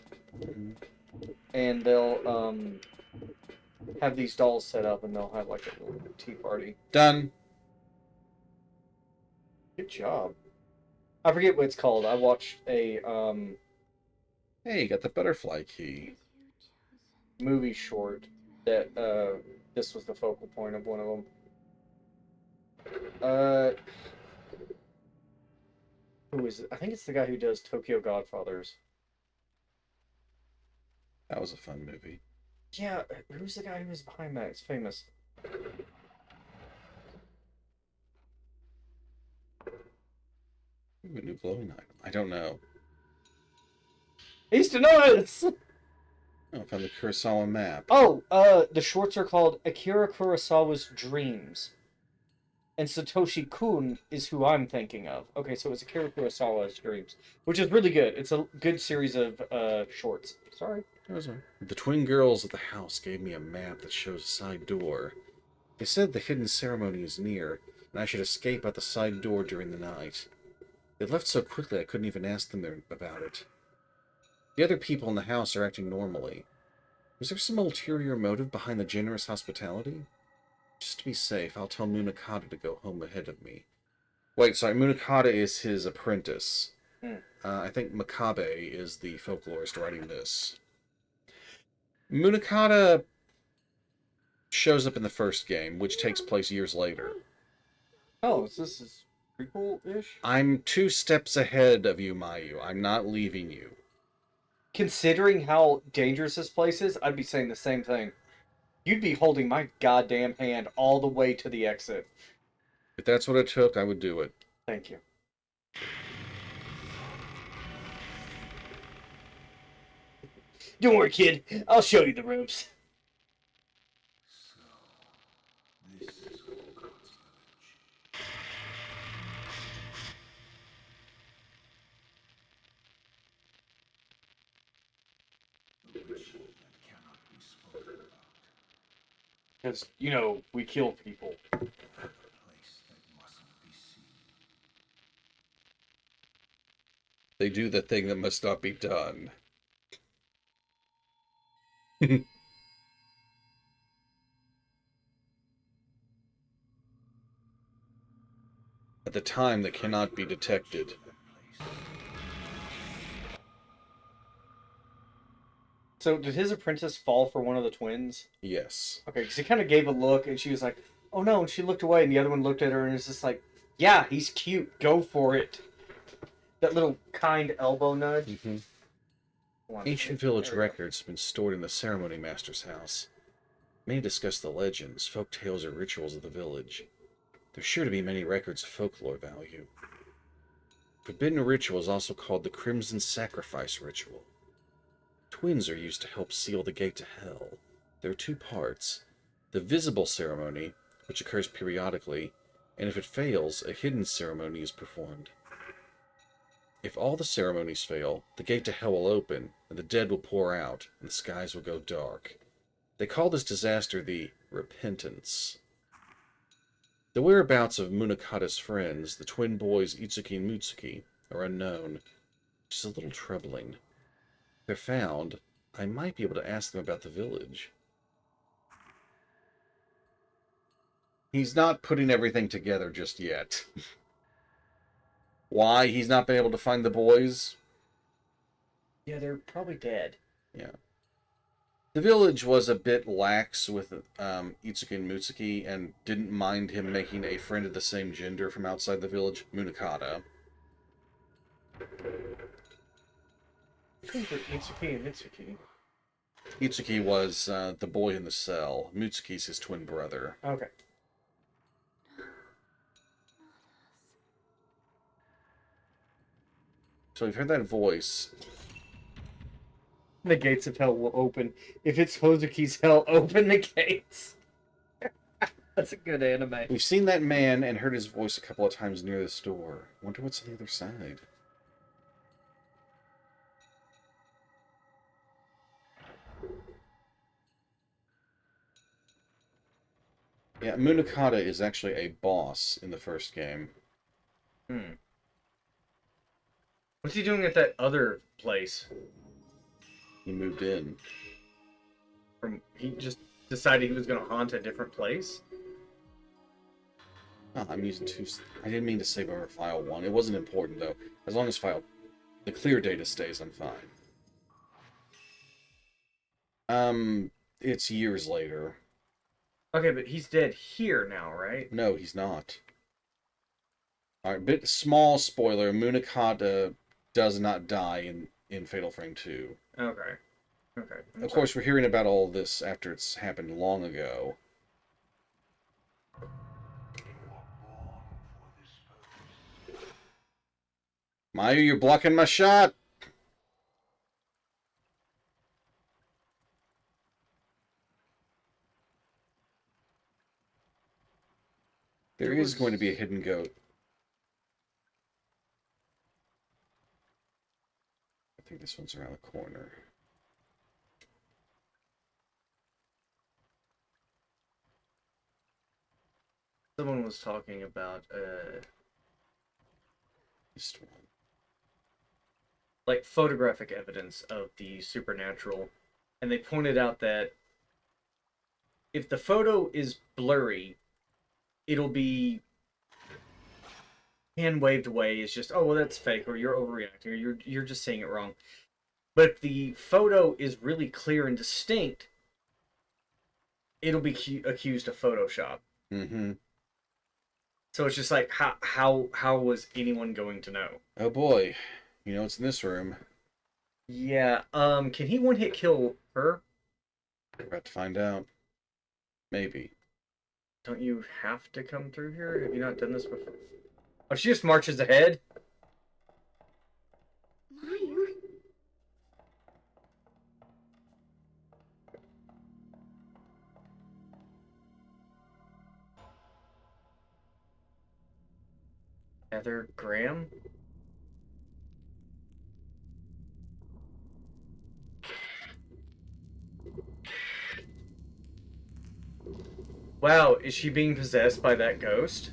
and they'll have these dolls set up and they'll have, like, a little tea party. Done. Good job. I forget what it's called. I watched a Hey, you got the butterfly key. movie short that this was the focal point of one of them. Who is it? I think it's the guy who does Tokyo Godfathers. That was a fun movie. Yeah, who's the guy who was behind that? It's famous. Ooh, a new glowing item. I don't know. He used to know this! Oh, I found the Kurosawa map. Oh, the shorts are called Akira Kurosawa's Dreams. And Satoshi Kun is who I'm thinking of. Okay, so it's Akira Kurosawa's Dreams, which is really good. It's a good series of shorts. Sorry. The twin girls at the house gave me a map that shows a side door. They said the hidden ceremony is near, and I should escape out the side door during the night. They left so quickly I couldn't even ask them about it. The other people in the house are acting normally. Was there some ulterior motive behind the generous hospitality? Just to be safe, I'll tell Munakata to go home ahead of me. Wait, sorry, Munakata is his apprentice. I think Makabe is the folklorist writing this. Munakata shows up in the first game, which takes place years later. Oh, so this is prequel-ish? I'm 2 steps ahead of you, Mayu. I'm not leaving you. Considering how dangerous this place is, I'd be saying the same thing. You'd be holding my goddamn hand all the way to the exit. If that's what it took, I would do it. Thank you. Don't worry, kid. I'll show you the ropes. Because, you know, we kill people. They do the thing that must not be done. At the time that cannot be detected. So, did his apprentice fall for one of the twins? Yes. Okay, because he kind of gave a look, and she was like, oh no, and she looked away, and the other one looked at her, and it's just like, yeah, he's cute, go for it. That little kind elbow nudge. Mm-hmm. Ancient village records have been stored in the ceremony master's house. Many discuss the legends, folk tales, or rituals of the village. There's sure to be many records of folklore value. Forbidden ritual is also called the Crimson Sacrifice Ritual. Twins are used to help seal the gate to hell. There are 2 parts. The visible ceremony, which occurs periodically, and if it fails, a hidden ceremony is performed. If all the ceremonies fail, the gate to hell will open, and the dead will pour out, and the skies will go dark. They call this disaster the Repentance. The whereabouts of Munakata's friends, the twin boys Itsuki and Mutsuki, are unknown, which is a little troubling. If they're found, I might be able to ask them about the village. He's not putting everything together just yet. Why he's not been able to find the boys? Yeah, they're probably dead. Yeah. The village was a bit lax with Itsuki and Mutsuki and didn't mind him making a friend of the same gender from outside the village, Munakata. Twins were Itsuki and Mitsuki. Itsuki was the boy in the cell. Mutsuki's his twin brother. Okay. So we've heard that voice. The gates of hell will open. If it's Hozuki's hell, open the gates. That's a good anime. We've seen that man and heard his voice a couple of times near this door. Wonder what's on the other side. Yeah, Munakata is actually a boss in the first game. What's he doing at that other place? He moved in. He just decided he was going to haunt a different place? Oh, I'm using 2... I didn't mean to save over file 1. It wasn't important, though. As long as the clear data stays, I'm fine. It's years later. Okay, but he's dead here now, right? No, he's not. Alright, bit small spoiler, Munakata does not die in Fatal Frame 2. Okay. Okay. Of course, we're hearing about all this after it's happened long ago. Mayu, you're blocking my shot! There is going to be a hidden goat. I think this one's around the corner. Someone was talking about, This one. like photographic evidence of the supernatural, and they pointed out that if the photo is blurry, it'll be hand waved away as just, oh well, that's fake, or you're overreacting, or you're just saying it wrong. But if the photo is really clear and distinct, it'll be accused of Photoshop. Mm-hmm. So it's just like, how was anyone going to know? Oh boy. You know what's in this room? Yeah. Can he one hit kill her? We're about to find out. Maybe. Don't you have to come through here? Have you not done this before? Oh, she just marches ahead. Mayu? Heather Graham. Wow, is she being possessed by that ghost?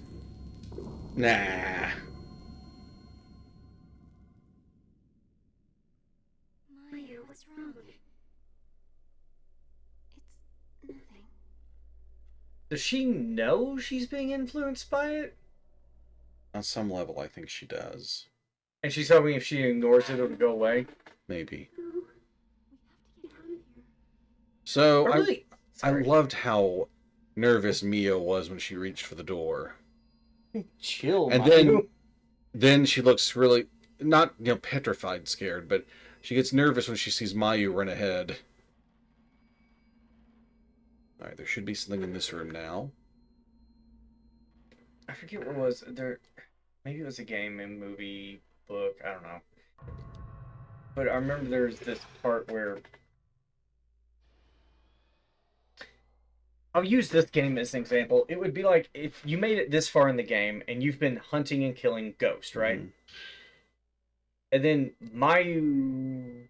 Nah. Mayu, what's wrong? It's nothing. Does she know she's being influenced by it? On some level, I think she does. And she's hoping if she ignores it, it'll go away? Maybe. No. We have to get out of here. So, Oh, really? I Sorry. loved how nervous Mio was when she reached for the door. Chill, And Mayu. then she looks really, not, petrified scared, but she gets nervous when she sees Mayu run ahead. Alright, there should be something in this room now. I forget what it was. There, maybe it was a game, a movie, book. I don't know. But I remember there's this part where I'll use this game as an example. It would be like if you made it this far in the game and you've been hunting and killing ghosts, right? Mhm. And then Mayu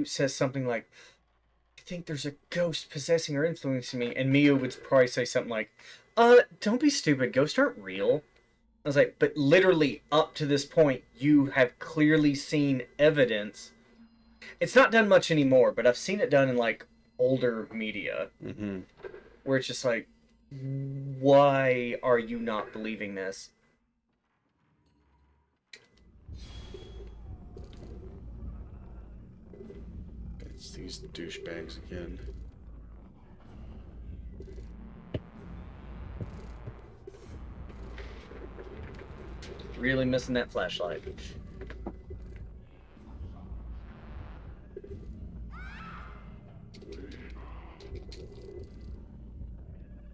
says something like, I think there's a ghost possessing or influencing me. And Mio would probably say something like, don't be stupid. Ghosts aren't real. I was like, but literally up to this point, you have clearly seen evidence. It's not done much anymore, but I've seen it done in like older media Mm-hmm. where it's just like, why are you not believing this? It's these douchebags again. Really missing that flashlight.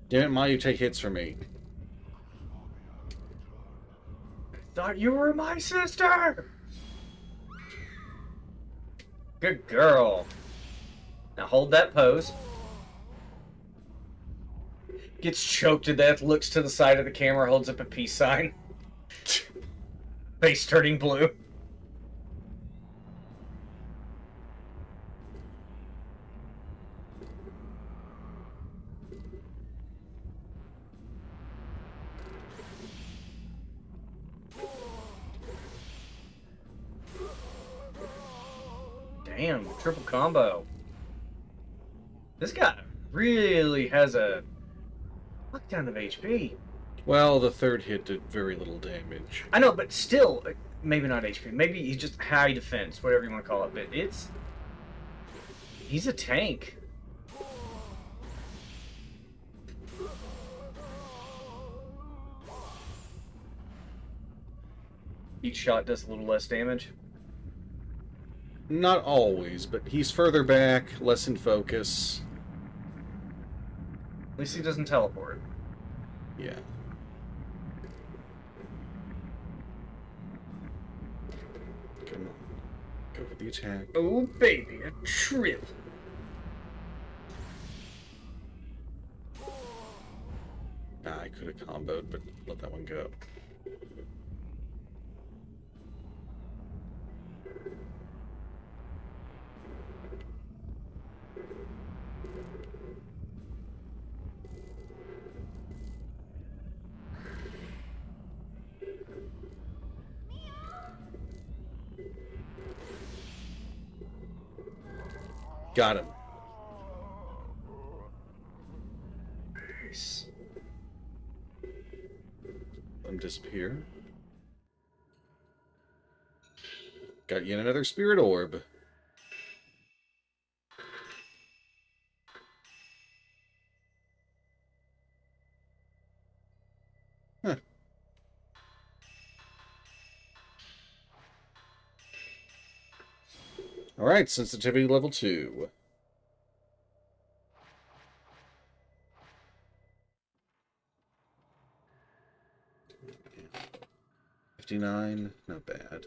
Damn it, Mayu, take hits from me. Thought you were my sister! Good girl. Now hold that pose. Gets choked to death, looks to the side of the camera, holds up a peace sign. Face turning blue. Damn, triple combo. This guy really has a lockdown of HP. Well, the third hit did very little damage. I know, but still, maybe not HP. Maybe he's just high defense, whatever you want to call it. But he's a tank. Each shot does a little less damage. Not always, but he's further back, less in focus. At least he doesn't teleport. Yeah. Come on. Go for the attack. Oh, baby, a trip. I could have comboed, but let that one go. Got him. Nice. Let him disappear. Got yet another spirit orb. Huh. Alright, sensitivity level 2. $59, not bad.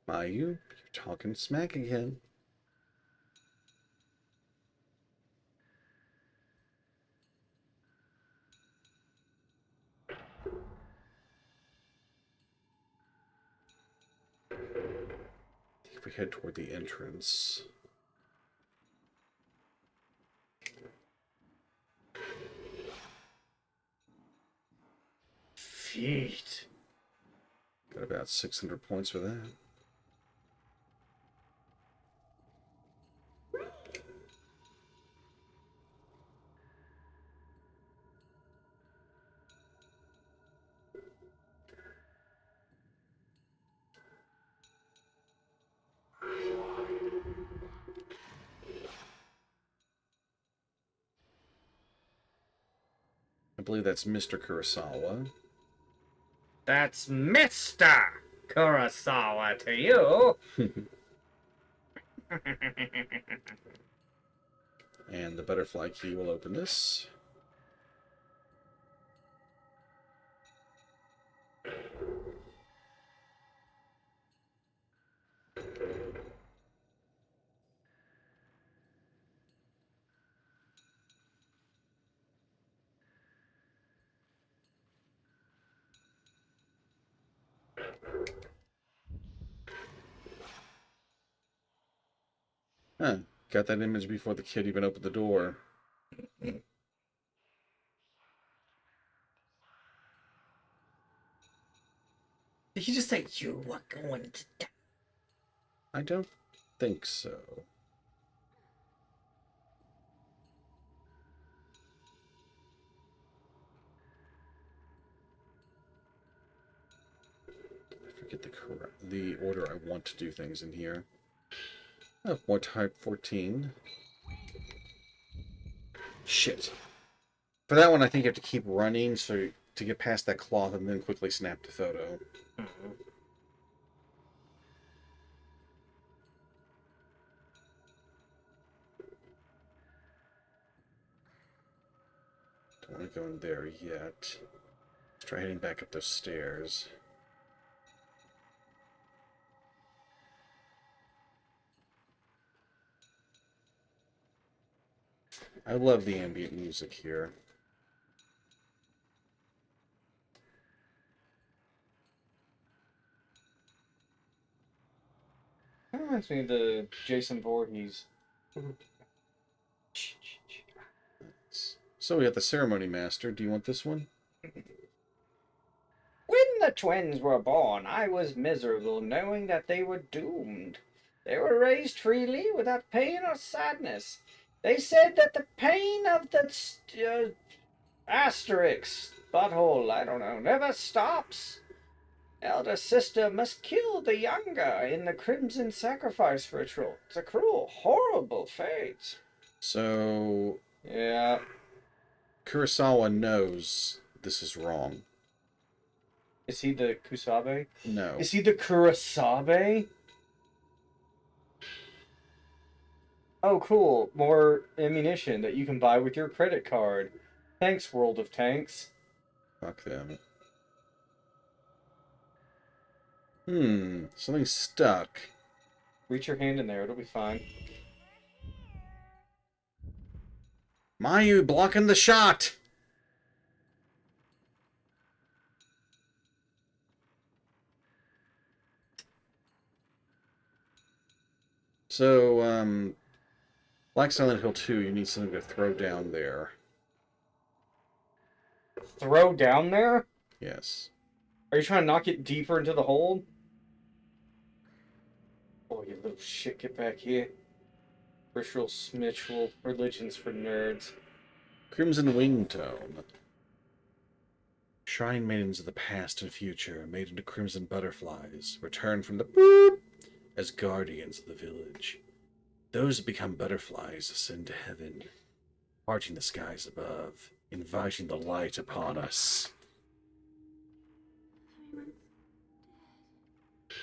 Mayu, you're talking smack again. If we head toward the entrance. Feet. Got about 600 points for that. I believe that's Mr. Kurosawa. That's Mr. Kurosawa to you. And the butterfly key will open this. Huh. Got that image before the kid even opened the door. Did he just say you are going to die? I don't think so. I forget the order I want to do things in here. Oh, more type 14. Shit. For that one, I think you have to keep running so to get past that cloth and then quickly snap the photo. Don't want to go in there yet. Let's try heading back up those stairs. I love the ambient music here. That reminds me of the Jason Voorhees. So we got the Ceremony Master. Do you want this one? When the twins were born, I was miserable, knowing that they were doomed. They were raised freely, without pain or sadness. They said that the pain of the asterisk, butthole, I don't know, never stops. Elder sister must kill the younger in the Crimson Sacrifice ritual. It's a cruel, horrible fate. So Yeah. Kurosawa knows this is wrong. Is he the Kusabe? No. Is he the Kurosabe? Oh, cool. More ammunition that you can buy with your credit card. Thanks, World of Tanks. Fuck them. Something's stuck. Reach your hand in there, it'll be fine. Mayu blocking the shot! So, like Silent Hill 2, you need something to throw down there. Throw down there? Yes. Are you trying to knock it deeper into the hole? Oh, you little shit, get back here. Ritual, smitual, religions for nerds. Crimson Wingtone. Shrine maidens of the past and future, made into crimson butterflies, return from the boop as guardians of the village. Those who become butterflies ascend to heaven, parting the skies above, inviting the light upon us. Everyone's dead. It's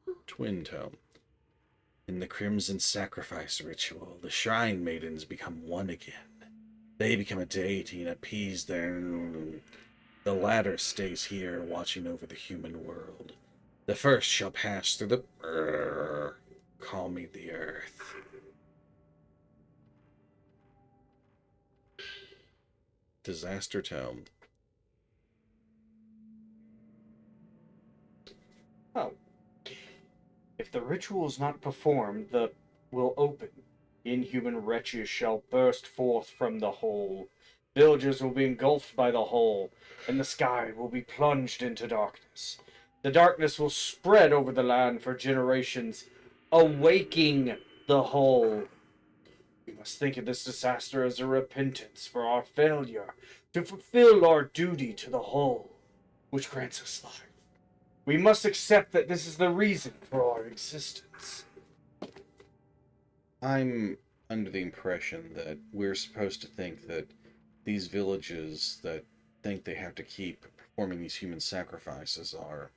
horrible. Twin Tome. In the crimson sacrifice ritual, the shrine maidens become one again. They become a deity and appease their... The latter stays here, watching over the human world. The first shall pass through the... calming the earth. Disaster Tome. Oh. If the ritual is not performed, the will open. Inhuman wretches shall burst forth from the hole. Villagers will be engulfed by the hole, and the sky will be plunged into darkness. The darkness will spread over the land for generations, awaking the hole. We must think of this disaster as a repentance for our failure to fulfill our duty to the whole, which grants us life. We must accept that this is the reason for our existence. I'm under the impression that we're supposed to think that these villages that think they have to keep performing these human sacrifices are,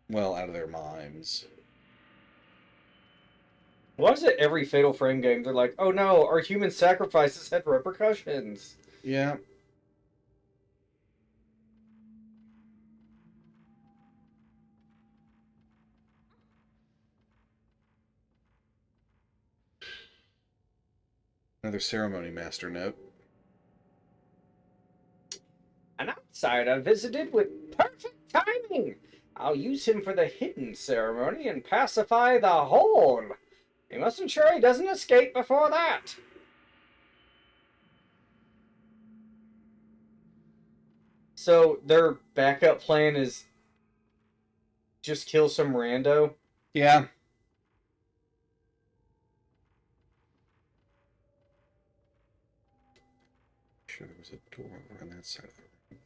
well, out of their minds. Why is it every Fatal Frame game they're like, oh no, our human sacrifices had repercussions? Yeah. Another ceremony master note. An outsider visited with perfect timing. I'll use him for the hidden ceremony and pacify the whole. We must ensure he doesn't escape before that. So their backup plan is just kill some rando? Yeah. Sure, there was a door over on that side of the room.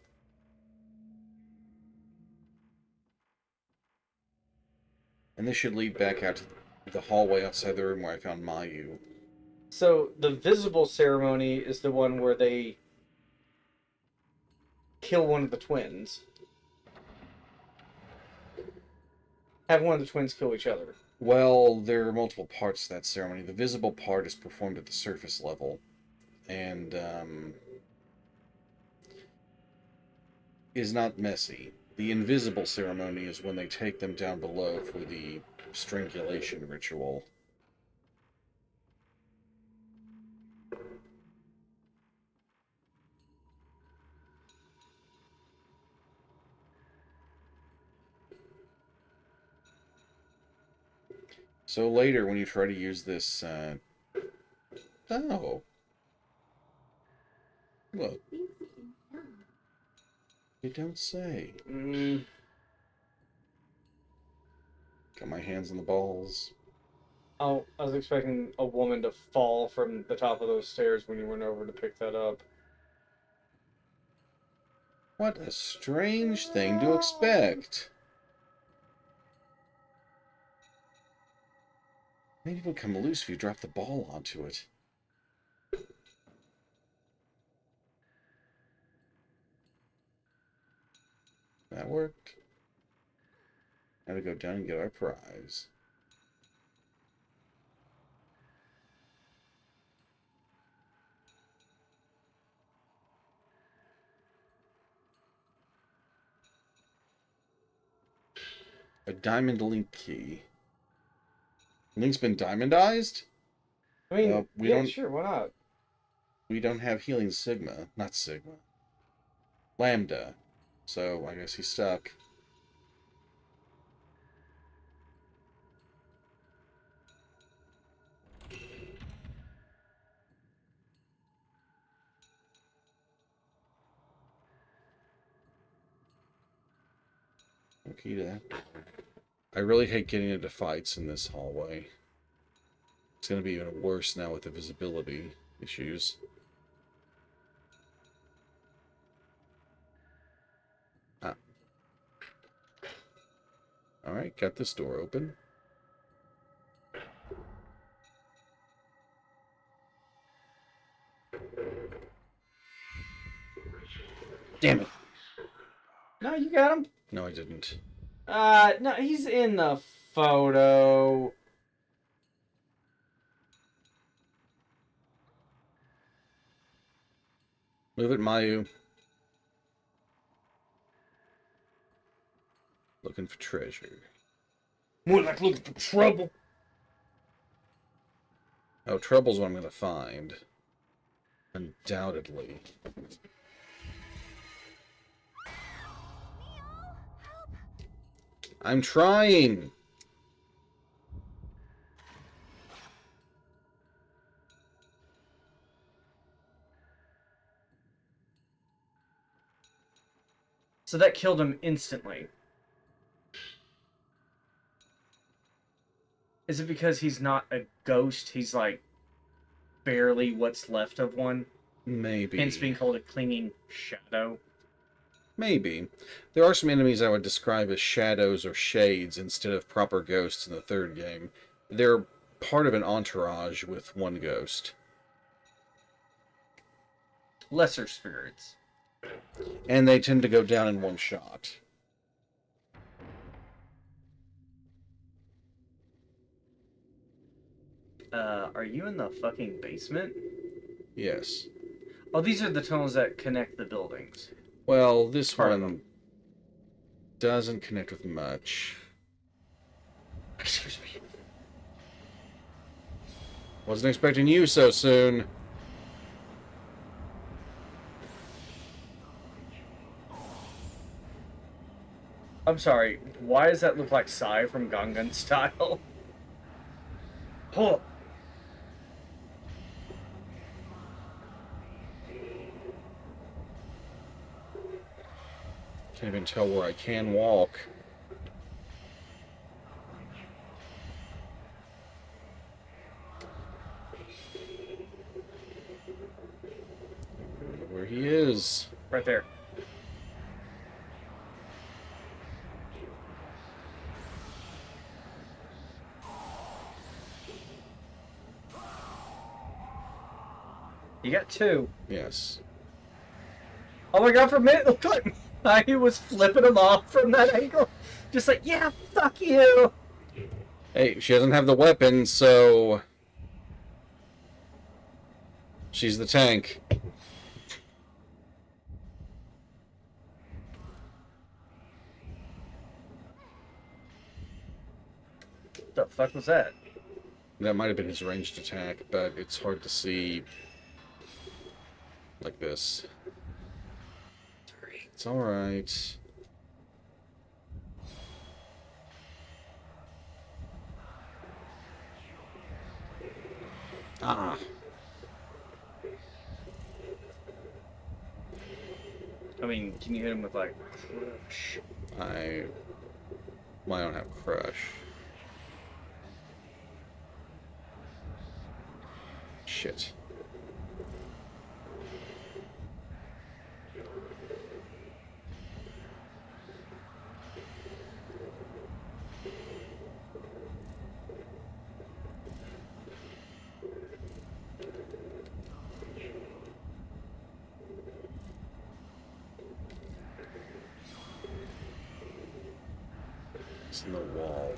And this should lead back out to the hallway outside the room where I found Mayu. So the visible ceremony is the one where they kill one of the twins. Have one of the twins kill each other. Well, there are multiple parts to that ceremony. The visible part is performed at the surface level, and is not messy. The invisible ceremony is when they take them down below for the strangulation ritual. So later, when you try to use this, oh, look, I think something fell. you don't say. Got my hands on the balls. Oh, I was expecting a woman to fall from the top of those stairs when you went over to pick that up. What a strange thing to expect. Maybe it would come loose if you drop the ball onto it. That worked. Now to go down and get our prize. A diamond link key. Link's been diamondized? I mean, Well, we yeah, don't- sure, why not? We don't have healing Sigma. Not Sigma. Lambda. So I guess he's stuck. Key to that door. I really hate getting into fights in this hallway. It's going to be even worse now with the visibility issues. Ah. Alright, got this door open. Damn it! No, you got him. No, I didn't. No, he's in the photo. Move it, Mayu. Looking for treasure. More like looking for trouble. Oh, trouble's what I'm going to find. Undoubtedly. I'm trying! So that killed him instantly. Is it because he's not a ghost? He's like barely what's left of one. Maybe. Hence being called a clinging shadow. Maybe. There are some enemies I would describe as shadows or shades instead of proper ghosts in the third game. They're part of an entourage with one ghost. Lesser spirits. And they tend to go down in one shot. Are you in the fucking basement? Yes. Oh, these are the tunnels that connect the buildings. Well, this Part of one them. doesn't connect with much. Excuse me. Wasn't expecting you so soon. I'm sorry, why does that look like Psy from Gangnam Style? Oh. Can't even tell where I can walk. Where he is. Right there. You got two. Yes. Oh my god, for a minute, it looked like I was flipping him off from that angle. Just like, yeah, fuck you. Hey, she doesn't have the weapon, so... she's the tank. What the fuck was that? That might have been his ranged attack, but it's hard to see like this. It's alright. Ah. I mean, can you hit him with like crush? Well, I don't have crush. Shit. It's in the wall.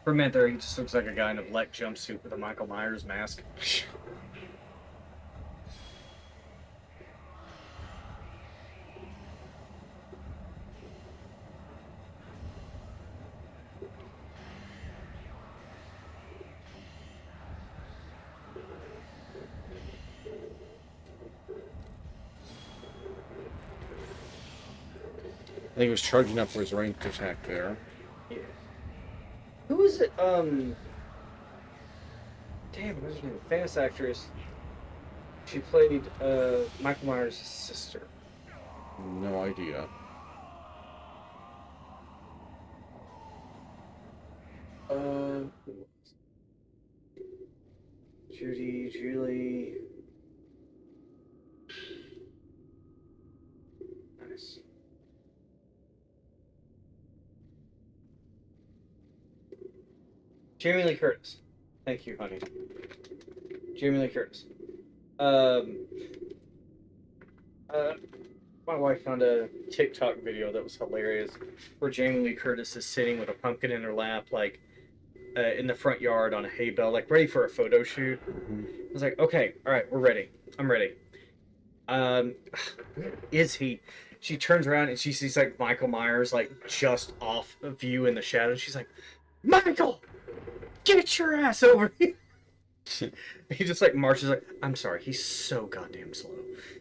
For a minute there, he just looks like a guy in a black jumpsuit with a Michael Myers mask. I think he was charging up for his ranged attack there. Who is it? Damn, what's her name? Famous actress. She played Michael Myers' sister. No idea. Julie. Nice. Jamie Lee Curtis. Thank you, honey. Jamie Lee Curtis. My wife found a TikTok video that was hilarious, where Jamie Lee Curtis is sitting with a pumpkin in her lap, like in the front yard on a hay bale, like ready for a photo shoot. I was like, okay, all right, we're ready. I'm ready. Where is he? She turns around and she sees like Michael Myers, like just off of view in the shadows. She's like, Michael, get your ass over here. He just like marches like, I'm sorry, he's so goddamn slow.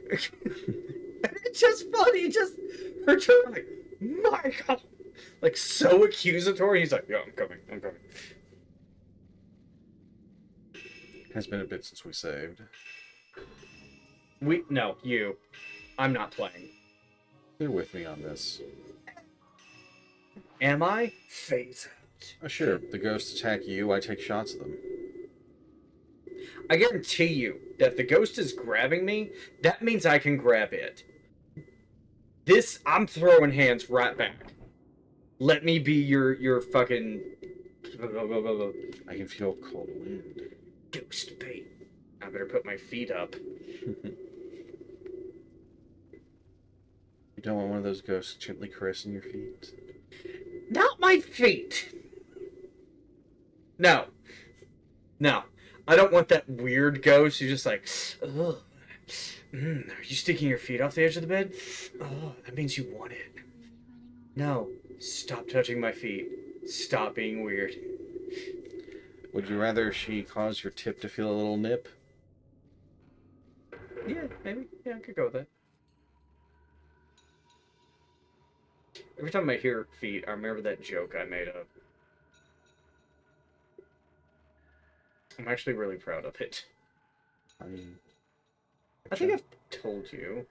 It's just funny, just her turn like, Michael, like so accusatory. He's like, yeah, I'm coming. Has been a bit since we saved. No, you. I'm not playing. They're with me on this. Am I? Phase out. Oh, sure. The ghosts attack you, I take shots of them. I guarantee you that if the ghost is grabbing me, that means I can grab it. This, I'm throwing hands right back. Let me be your fucking... I can feel cold wind. Ghost bait. I better put my feet up. You don't want one of those ghosts gently caressing your feet? Not my feet! No. I don't want that weird ghost who's just like, ugh. Are you sticking your feet off the edge of the bed? Oh, that means you want it. No. Stop touching my feet. Stop being weird. Would you rather she cause your tip to feel a little nip? Yeah, maybe. Yeah, I could go with that. Every time I hear feet, I remember that joke I made up. I'm actually really proud of it. I think I've told you.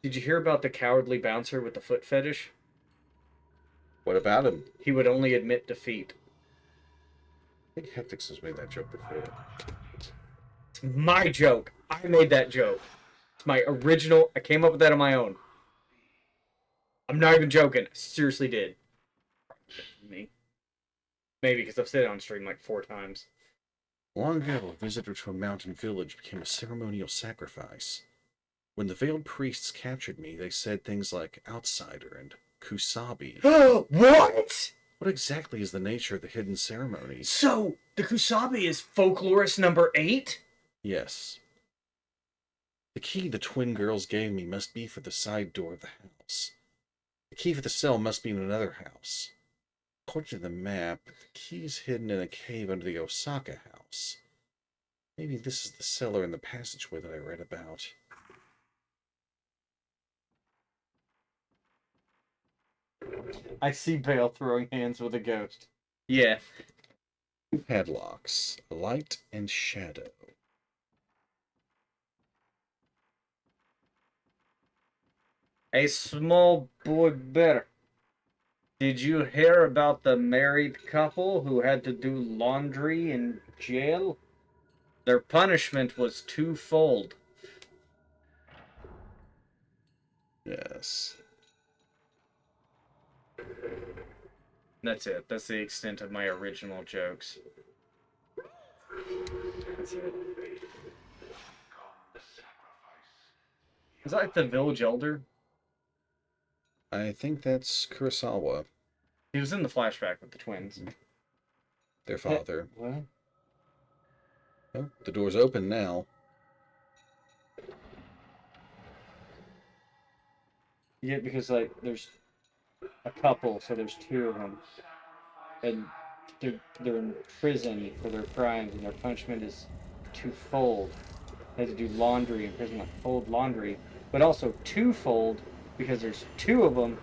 Did you hear about the cowardly bouncer with the foot fetish? What about him? He would only admit defeat. I think Hectix has made that joke before. It's my joke. I made that joke. It's my original. I came up with that on my own. I'm not even joking. I seriously did. Me. Maybe because I've said it on stream like 4 times. Long ago, a visitor to a mountain village became a ceremonial sacrifice. When the veiled priests captured me, they said things like outsider and kusabi. What? What exactly is the nature of the hidden ceremony? So, the kusabi is folklorist number 8? Yes. The key the twin girls gave me must be for the side door of the house. The key for the cell must be in another house. According to the map, the key's hidden in a cave under the Osaka house. Maybe this is the cellar in the passageway that I read about. I see Bale throwing hands with a ghost. Yeah. 2 padlocks, a light and shadow. A small boy better. Did you hear about the married couple who had to do laundry in jail? Their punishment was twofold. Yes. That's it. That's the extent of my original jokes. That's it. Is that like the village elder? I think that's Kurosawa, He was in the flashback with the twins. their father. What? Oh, the door's open now. Yeah, because like there's a couple, so there's 2 of them, and they're in prison for their crimes, and their punishment is twofold. They had to do laundry in prison, like fold laundry, but also twofold because there's 2 of them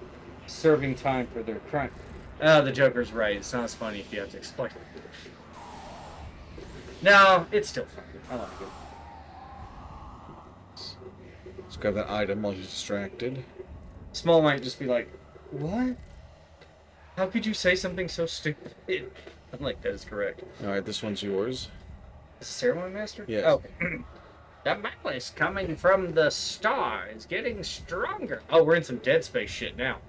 serving time for their crime. The Joker's right. It's not as funny if you have to explain. No, it's still fun. I like it. Let's grab that item while he's distracted. Small might just be like, what? How could you say something so stupid? I'm like, that is correct. Alright, this one's yours. Is it Ceremony Master? Yes. Oh. The malice coming from the star is getting stronger. Oh, we're in some Dead Space shit now.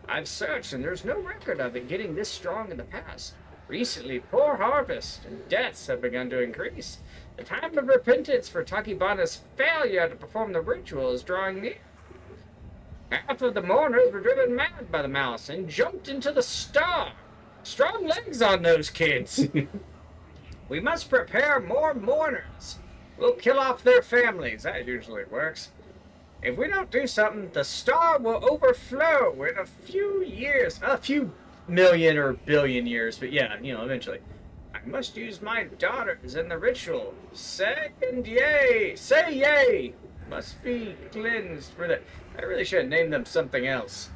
I've searched and there's no record of it getting this strong in the past. Recently, poor harvest and deaths have begun to increase. The time of repentance for Takibana's failure to perform the ritual is drawing near. Half of the mourners were driven mad by the mouse and jumped into the star. Strong legs on those kids. We must prepare more mourners. We'll kill off their families. That usually works. If we don't do something, the star will overflow in a few years. A few million or billion years, but yeah, eventually. I must use my daughters in the ritual. Say and yay! Say yay! Must be cleansed for the... I really should name them something else.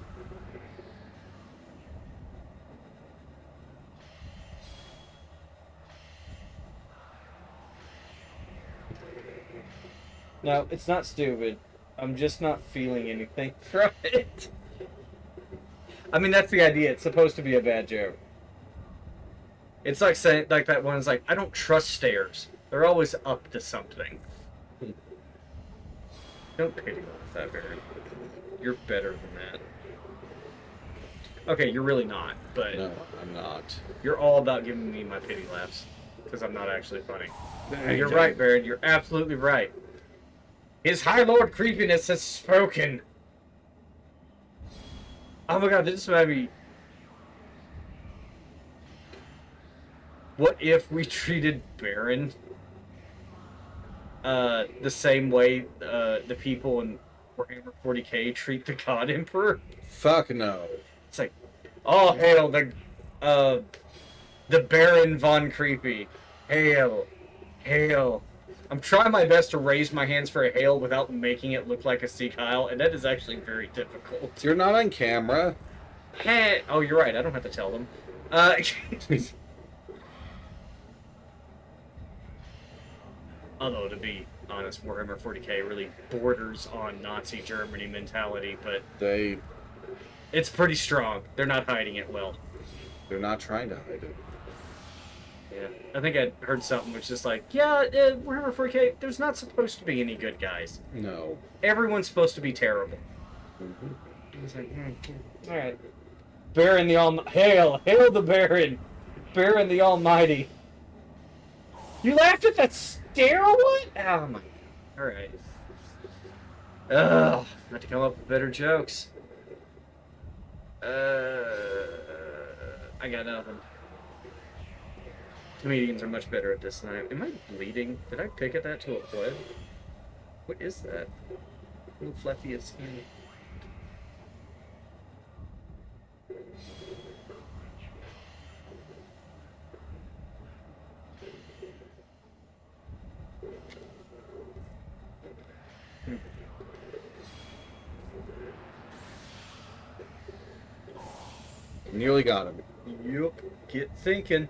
No, it's not stupid. I'm just not feeling anything from it. I mean, that's the idea. It's supposed to be a bad joke. It's like saying, like that one's like, I don't trust stairs. They're always up to something. Don't pity laugh that, Barry. You're better than that. Okay, you're really not, but No, I'm not. you're all about giving me my pity laughs because I'm not actually funny. You're right, Baron. You're absolutely right. His High Lord Creepiness has spoken. Oh my god, this might be... What if we treated Baron the same way the people in Warhammer 40k treat the God Emperor? Fuck no. It's like, oh, hail the Baron Von Creepy. Hail. Hail. I'm trying my best to raise my hands for a hail without making it look like a Sieg Heil, and that is actually very difficult. You're not on camera. Hey, oh, you're right. I don't have to tell them. Although, to be honest, Warhammer 40k really borders on Nazi Germany mentality, but They're it's pretty strong. They're not hiding it well. not trying to hide it. Yeah, I think I heard something which is like, yeah, Warhammer 40k, there's not supposed to be any good guys. No. Everyone's supposed to be terrible. Mhm. It's like, alright. Baron the Almighty. Hail! Hail the Baron! Baron the Almighty. You laughed at that stare one? Oh my. Alright. Ugh. I have to come up with better jokes. I got nothing. Comedians are much better at this than I am. Am I bleeding? Did I pick at that till it bled? What is that? Little fluffy as skin. Nearly got him. Yup. Get thinking.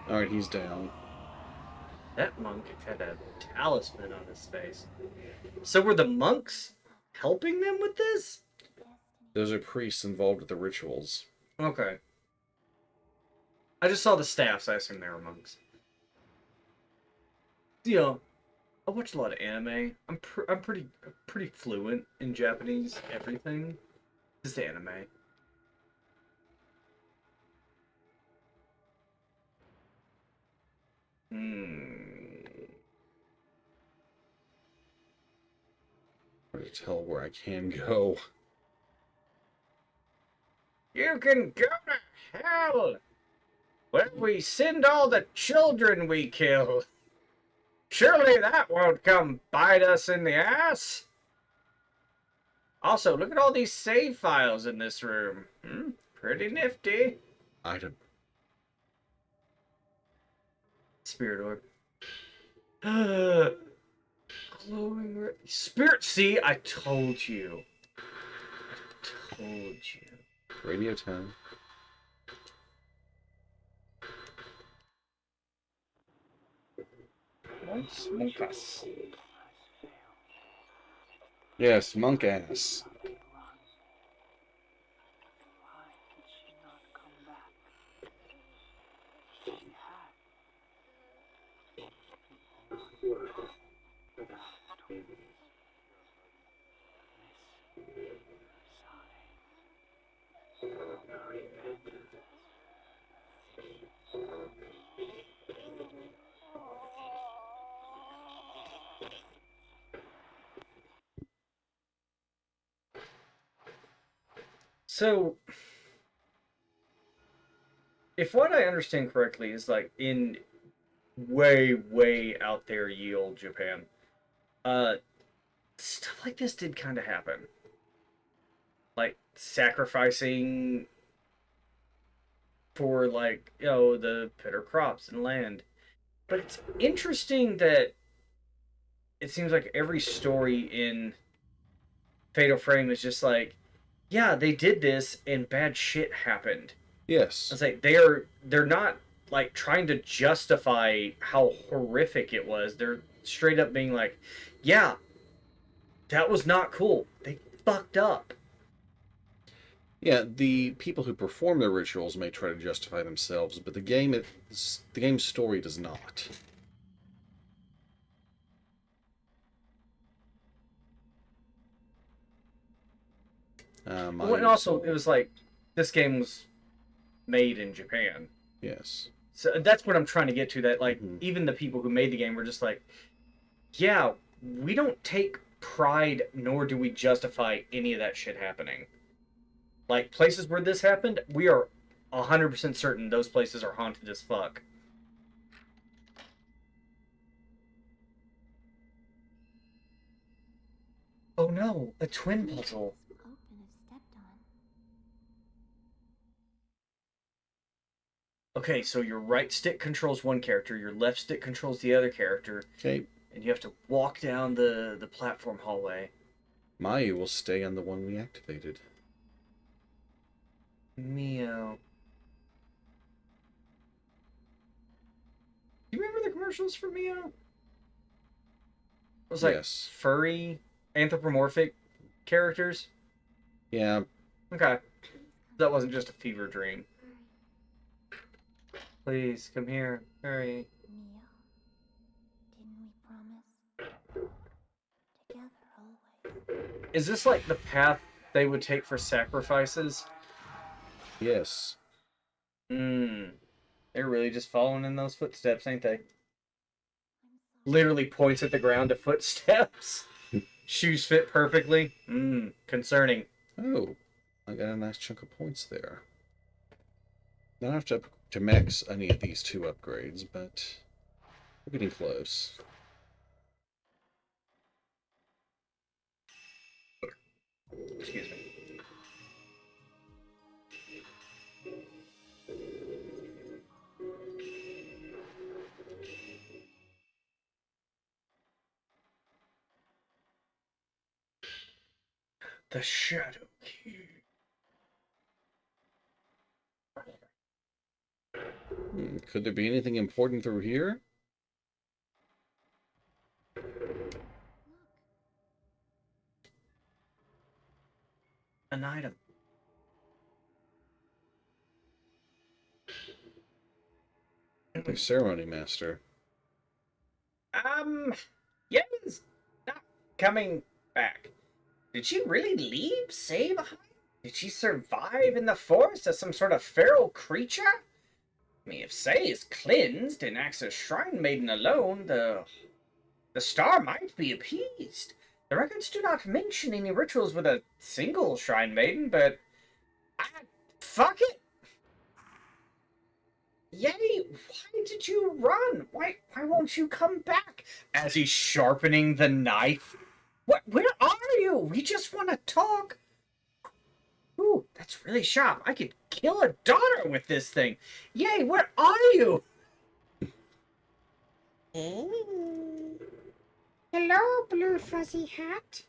Alright, he's down. That monk had a talisman on his face. So were the monks helping them with this? Those are priests involved with the rituals. Okay. I just saw the staffs. I assume they were monks. I watch a lot of anime. I'm pretty fluent in Japanese everything. Just anime. Hard to tell where I can go. You can go to hell, where we send all the children we kill. Surely that won't come bite us in the ass. Also, look at all these save files in this room. Pretty nifty. Item. Spirit orb. Glowing spirit. See, I told you. told you. Radio time. Once Monkas. Yes, monk ass. Why did she not come back? She had. So, if what I understand correctly is like in way out there ye old Japan, uh, stuff like this did kind of happen. Like sacrificing for like the better crops and land. But it's interesting that it seems like every story in Fatal Frame is just like, yeah, they did this and bad shit happened. Yes. It's like they're not like trying to justify how horrific it was. They're straight up being like, yeah, that was not cool. They fucked up. Yeah, the people who perform the rituals may try to justify themselves, but the game's story does not. Well, and also it was like this game was made in Japan. Yes. So that's what I'm trying to get to. That like Mhm. even the people who made the game were just like, yeah, we don't take pride nor do we justify any of that shit happening. Like places where this happened, we are 100% certain those places are haunted as fuck. Oh no, a twin puzzle. Open if stepped on. Okay, so your right stick controls one character, your left stick controls the other character, Okay, and you have to walk down the platform hallway. Mayu will stay on the one we activated. Meow. Do you remember the commercials for Meow? It was like Yes. furry, anthropomorphic characters. Yeah, Okay. That wasn't just a fever dream. Hurry, Please, come here. Hurry. Mio. Didn't we promise? Together always. Is this like the path they would take for sacrifices? yes. They're really just following in those footsteps, ain't they? I'm sorry. Literally points at the ground to footsteps. Shoes fit perfectly. Concerning. Oh, I got a nice chunk of points there. Don't have to max any of these two upgrades, but we're getting close. Excuse me. The Shadow Key. Could there be anything important through here? An item. The ceremony master. Yes, not coming back. Did she really leave Say behind? Did she survive in the forest as some sort of feral creature? I mean, if Say is cleansed and acts as shrine maiden alone, the star might be appeased. The records do not mention any rituals with a single shrine maiden, but fuck it. Yay! Why did you run? Why won't you come back? As he's sharpening the knife. What? Where are you? We just want to talk. Ooh, that's really sharp. I could kill a daughter with this thing. Yay! Where are you? Hello, blue fuzzy hat.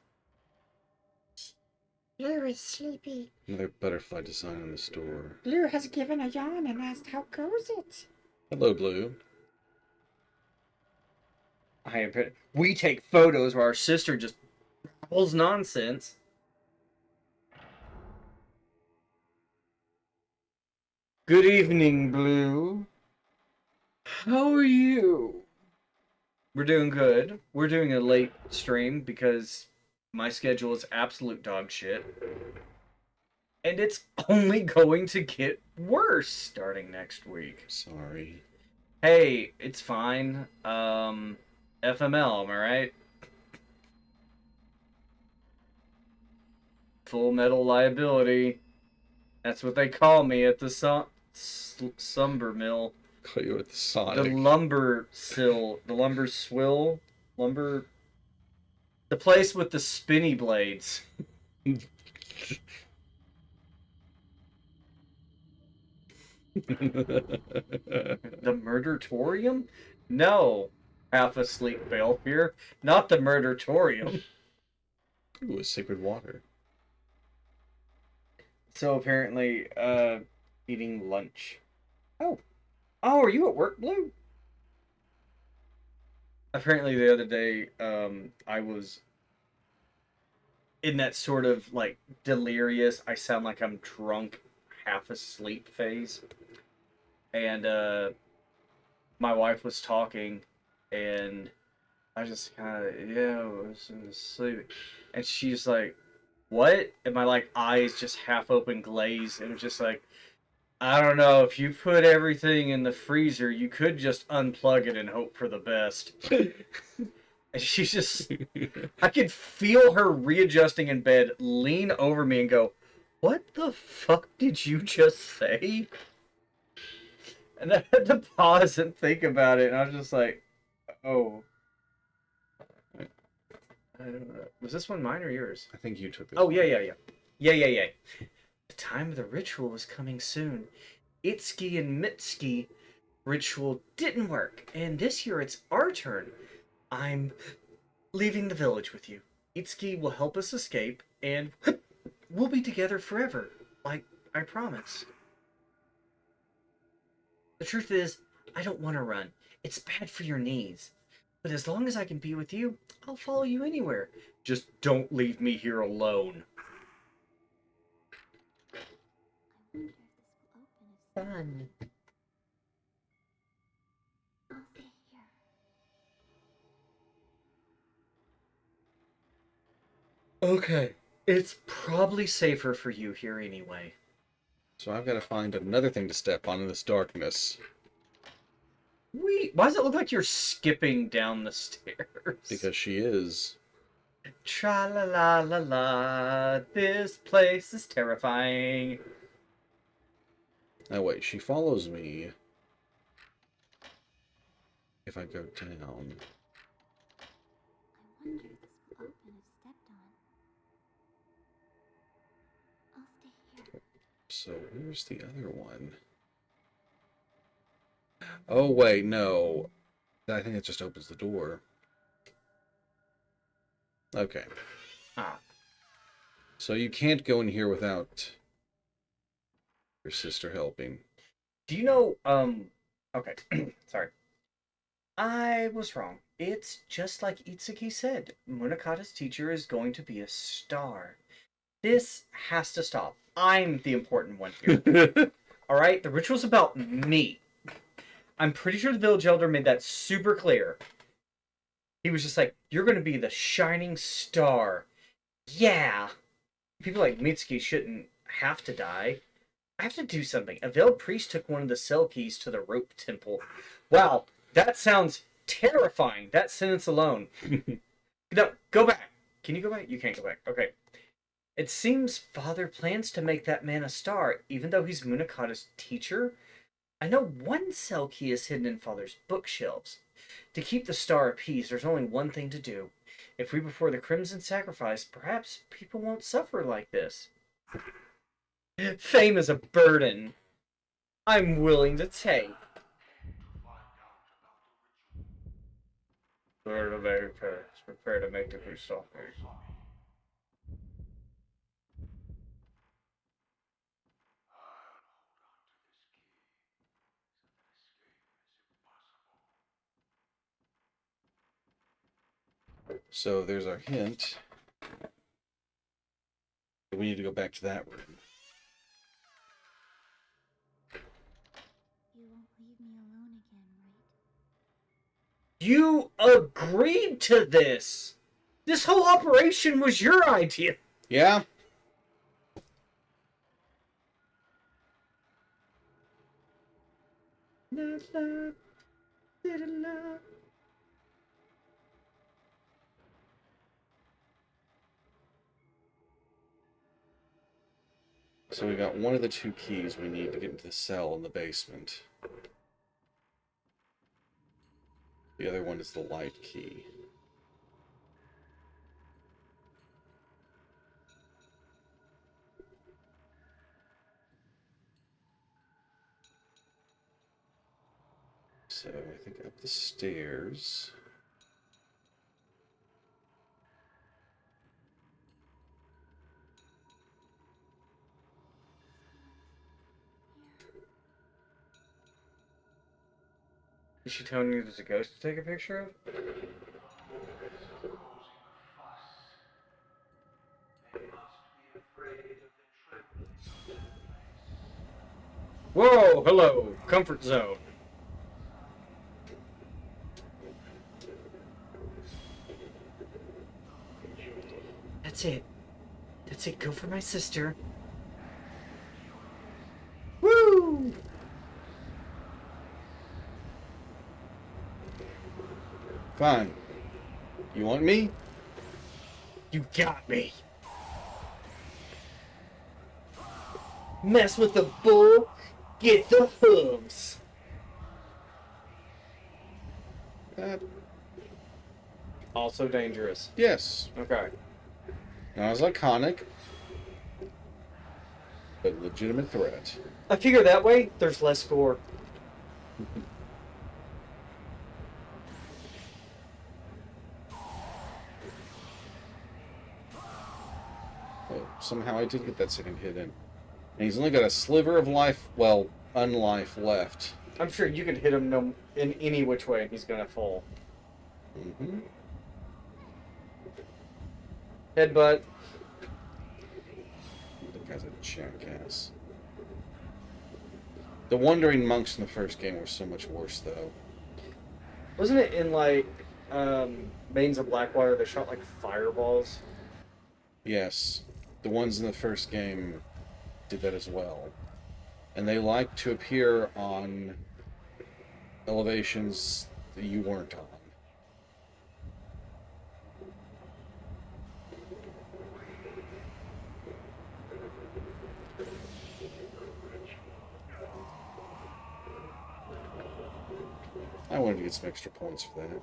Blue is sleepy. Another butterfly design on this door. Blue has given a yawn and asked how goes it. Hello, Blue. We take photos while our sister just pulls nonsense. Good evening, Blue. How are you? We're doing good. We're doing a late stream because my schedule is absolute dog shit. And it's only going to get worse starting next week. Sorry. Hey, it's fine. FML, am I right? Full Metal Liability. That's what they call me at the Sumber Mill. Call you with the The Sonic. lumber sill. The lumber swill. Lumber. The place with the spinny blades. The Murdertorium? No. Half asleep Balefear. Not the Murdertorium. Ooh, a sacred water. So apparently, eating lunch. Oh. Oh, are you at work, Blue? Apparently the other day, I was in that sort of, like, delirious, I sound like I'm drunk, half asleep phase. And, my wife was talking, and I just kind of, yeah, I was asleep. And she's like, what? And my, like, eyes just half open glazed, and it was just like, I don't know, if you put everything in the freezer, you could just unplug it and hope for the best. And she's just, I could feel her readjusting in bed, lean over me and go, what the fuck did you just say? And I had to pause and think about it, and I was just like, oh. I don't know. Was this one mine or yours? I think you took this. Oh, one. yeah. The time of the ritual is coming soon. Itsuki and Mitsuki ritual didn't work, and this year it's our turn. I'm leaving the village with you. Itsuki will help us escape, and we'll be together forever, like I promised. The truth is, I don't want to run. It's bad for your knees. But as long as I can be with you, I'll follow you anywhere. Just don't leave me here alone. I wonder if this will open if Fun. I'll stay here. Okay. It's probably safer for you here anyway. So I've got to find another thing to step on in this darkness. Why does it look like you're skipping down the stairs? Because she is. Tra la la la la, this place is terrifying. Oh wait, she follows me. If I go down. I wonder if this will open if stepped on. I'll stay here. So where's the other one? Oh wait, no. I think it just opens the door. Okay. Ah. So you can't go in here without your sister helping. Do you know, okay, sorry. I was wrong. It's just like Itsuki said. Munakata's teacher is going to be a star. This has to stop. I'm the important one here. Alright? The ritual's about me. I'm pretty sure the village elder made that super clear. He was just like, you're going to be the shining star. Yeah. People like Mitsuki shouldn't have to die. I have to do something. A veiled priest took one of the cell keys to the rope temple. Wow, that sounds terrifying. That sentence alone. No, go back. Can you go back? You can't go back. Okay. It seems Father plans to make that man a star, even though he's Munakata's teacher. I know one cell key is hidden in Father's bookshelves. To keep the star appeased, there's only one thing to do. If we perform the Crimson Sacrifice, perhaps people won't suffer like this. Fame is a burden I'm willing to take. Prepare to make the crucial. So there's our hint. We need to go back to that room. You won't leave me alone again, right? You agreed to this! This whole operation was your idea! Yeah? So we got one of the two keys we need to get into the cell in the basement. The other one is the light key. So I think up the stairs. Is she telling you there's a ghost to take a picture of? Whoa, hello, comfort zone. That's it. That's it, go for my sister. Woo! Fine. You want me? You got me. Mess with the bull, get the hooves. Also dangerous. Yes. Okay. Not as iconic, but legitimate threat. I figure that way, there's less score. Oh, somehow I did get that second hit in. And he's only got a sliver of life, well, unlife left. I'm sure you can hit him in any which way and he's gonna fall. Mm-hmm. Headbutt. The guy's a jackass. The Wandering Monks in the first game were so much worse, though. Wasn't it in like Maidens of Blackwater that shot like fireballs? Yes. The ones in the first game did that as well. And they like to appear on elevations that you weren't on. I wanted to get some extra points for that.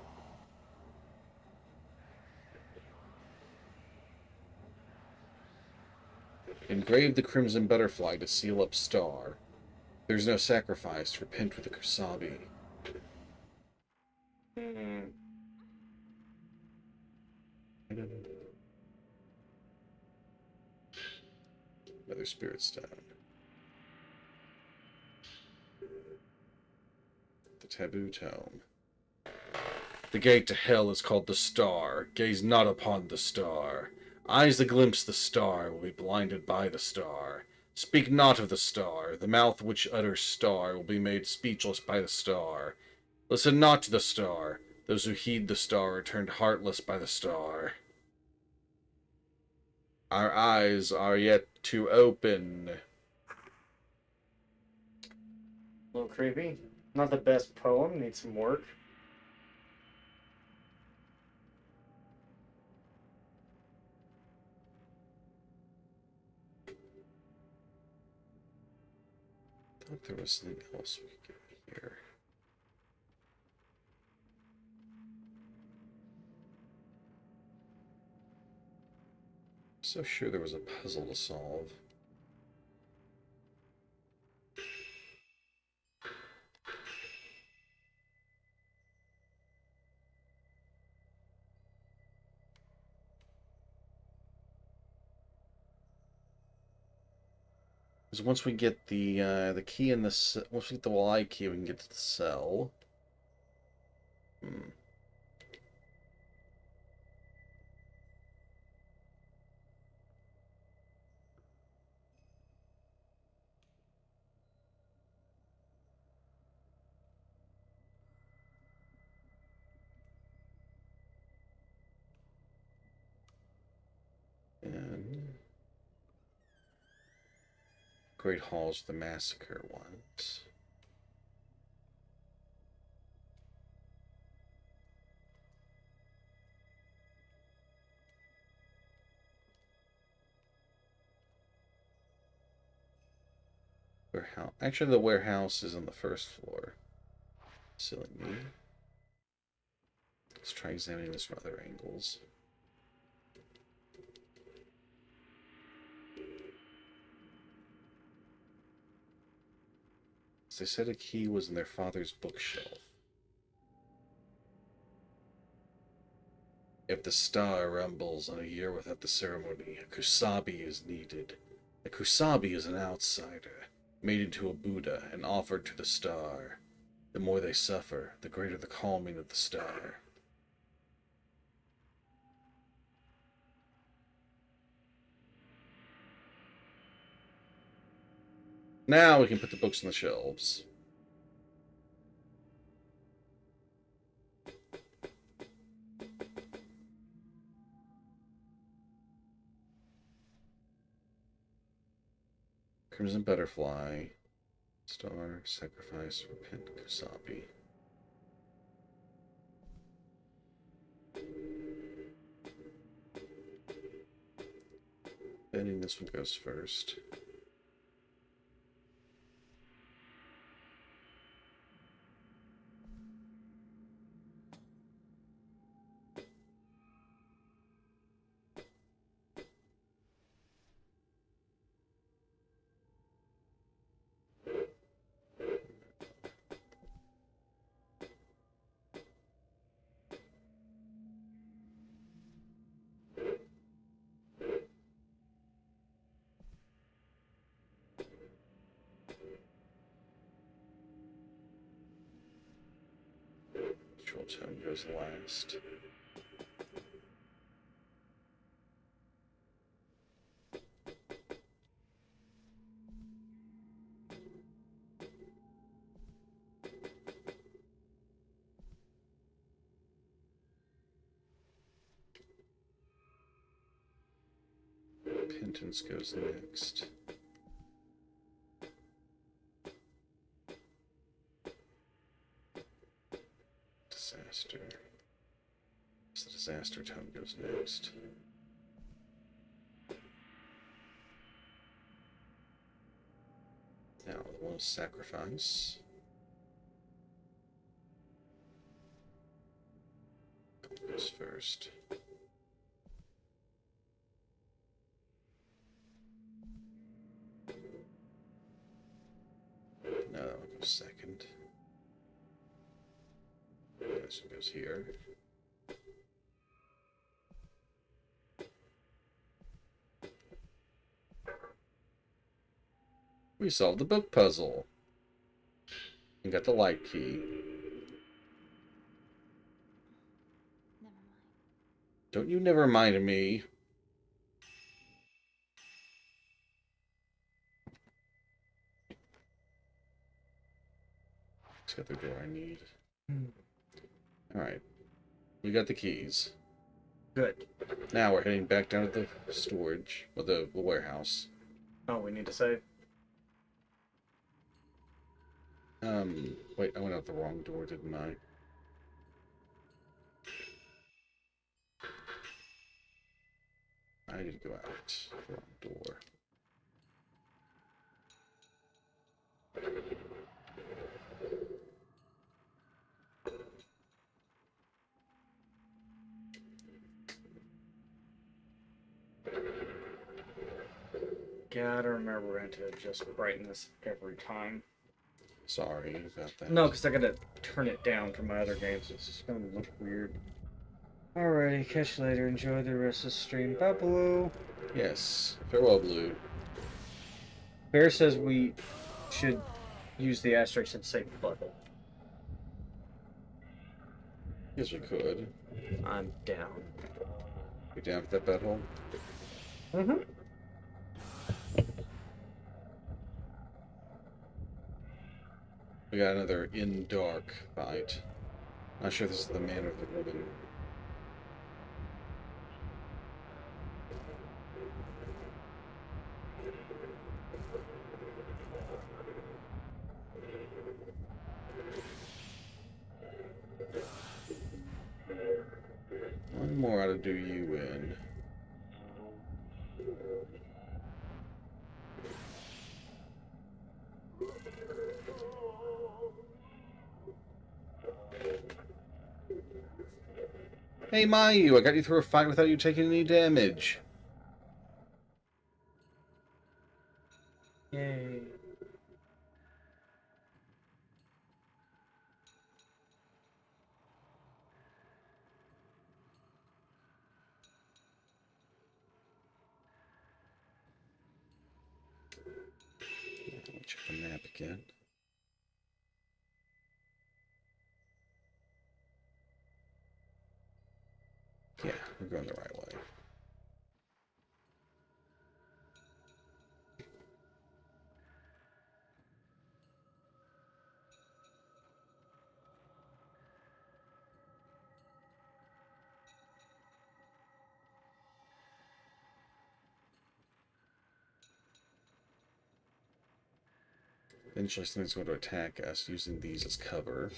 Engrave the crimson butterfly to seal up star. There's no sacrifice. Repent with the Kusabi. Mother Spirit Stone. The Taboo Tome. The gate to hell is called the Star. Gaze not upon the star. Eyes that glimpse the star will be blinded by the star. Speak not of the star. The mouth which utters star will be made speechless by the star. Listen not to the star. Those who heed the star are turned heartless by the star. Our eyes are yet to open. A little creepy. Not the best poem, needs some work. I thought there was something else we could get here. So sure there was a puzzle to solve. Because once we get the key in the once we get the Y key, we can get to the cell. Great Hall's the massacre ones. Warehouse. Actually, the warehouse is on the first floor. Silly me. Let's try examining this from other angles. They said a key was in their father's bookshelf. If the star rumbles on a year without the ceremony, a kusabi is needed. A kusabi is an outsider, made into a Buddha and offered to the star. The more they suffer, the greater the calming of the star. Now we can put the books on the shelves. Crimson Butterfly. Star, Sacrifice, Repent, Kusabi. Betting this one goes first. Control Tone goes last. Repentance goes next. Disaster. So the Disaster Tone goes next. Now the one with Sacrifice. Goes first. No, that one goes second. This one goes here. We solved the book puzzle. And got the light key. Never mind. Don't you never mind me. It's got the door I need. Alright. We got the keys. Good. Now we're heading back down to the storage, or the warehouse. Oh, we need to save. Wait, I went out the wrong door, didn't I? I did go out the wrong door. Gotta remember to just brighten this every time. Sorry about that. No, because I gotta turn it down for my other games. It's just gonna look weird. Alrighty, catch you later. Enjoy the rest of the stream. Bye, Blue. Yes. Farewell, Blue. Bear says we should use the asterisk and say butthole. Yes, we could. I'm down. You down for that butthole? Mm-hmm. We got another in dark fight. Not sure if this is the man or the woman. more ought to do you in. Hey, Mayu, I got you through a fight without you taking any damage. Yay. Let me check the map again. Yeah, we're going the right way. Eventually something's going to attack us using these as cover.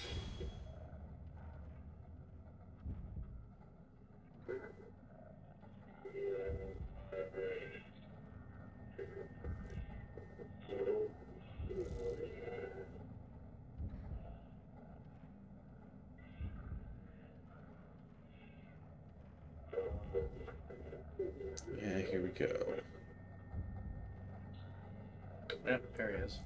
Yeah, here we go. Yeah, there he is.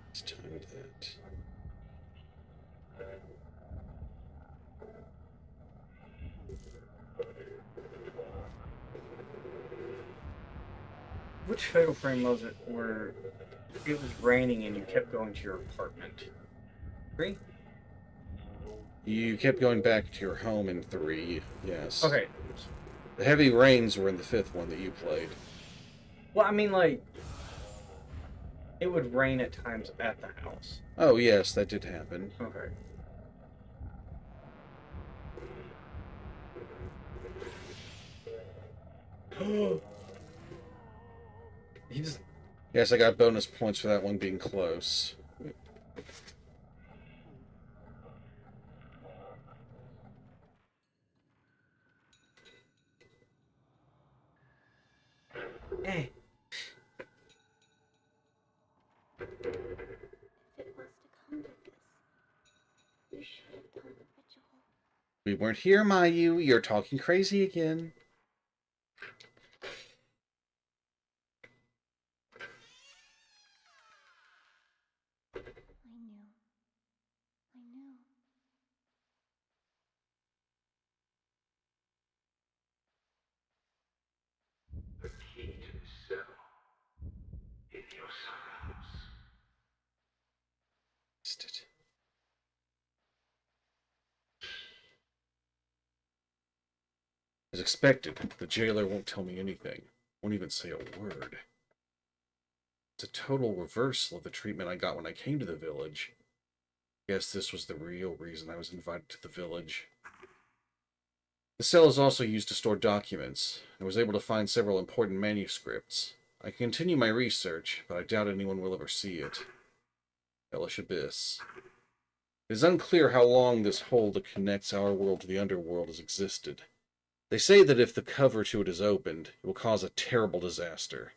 Let's time that. Which Fatal Frame was it where it was raining and you kept going to your apartment? 3? You kept going back to your home in 3, yes. Okay. The heavy rains were in the 5th one that you played. Well, I mean, like, it would rain at times at the house. Oh, yes, that did happen. Okay. He just... Yes, I got bonus points for that one being close. Eh. If it was to come to this, you should have done the ritual. We weren't here, Mayu. You're talking crazy again. I knew. I knew. The key to the cell in your silence. Missed it. As expected, the jailer won't tell me anything. Won't even say a word. It's a total reversal of the treatment I got when I came to the village. Guess this was the real reason I was invited to the village. The cell is also used to store documents. I was able to find several important manuscripts. I can continue my research, but I doubt anyone will ever see it. Hellish Abyss. It is unclear how long this hole that connects our world to the underworld has existed. They say that if the cover to it is opened, it will cause a terrible disaster.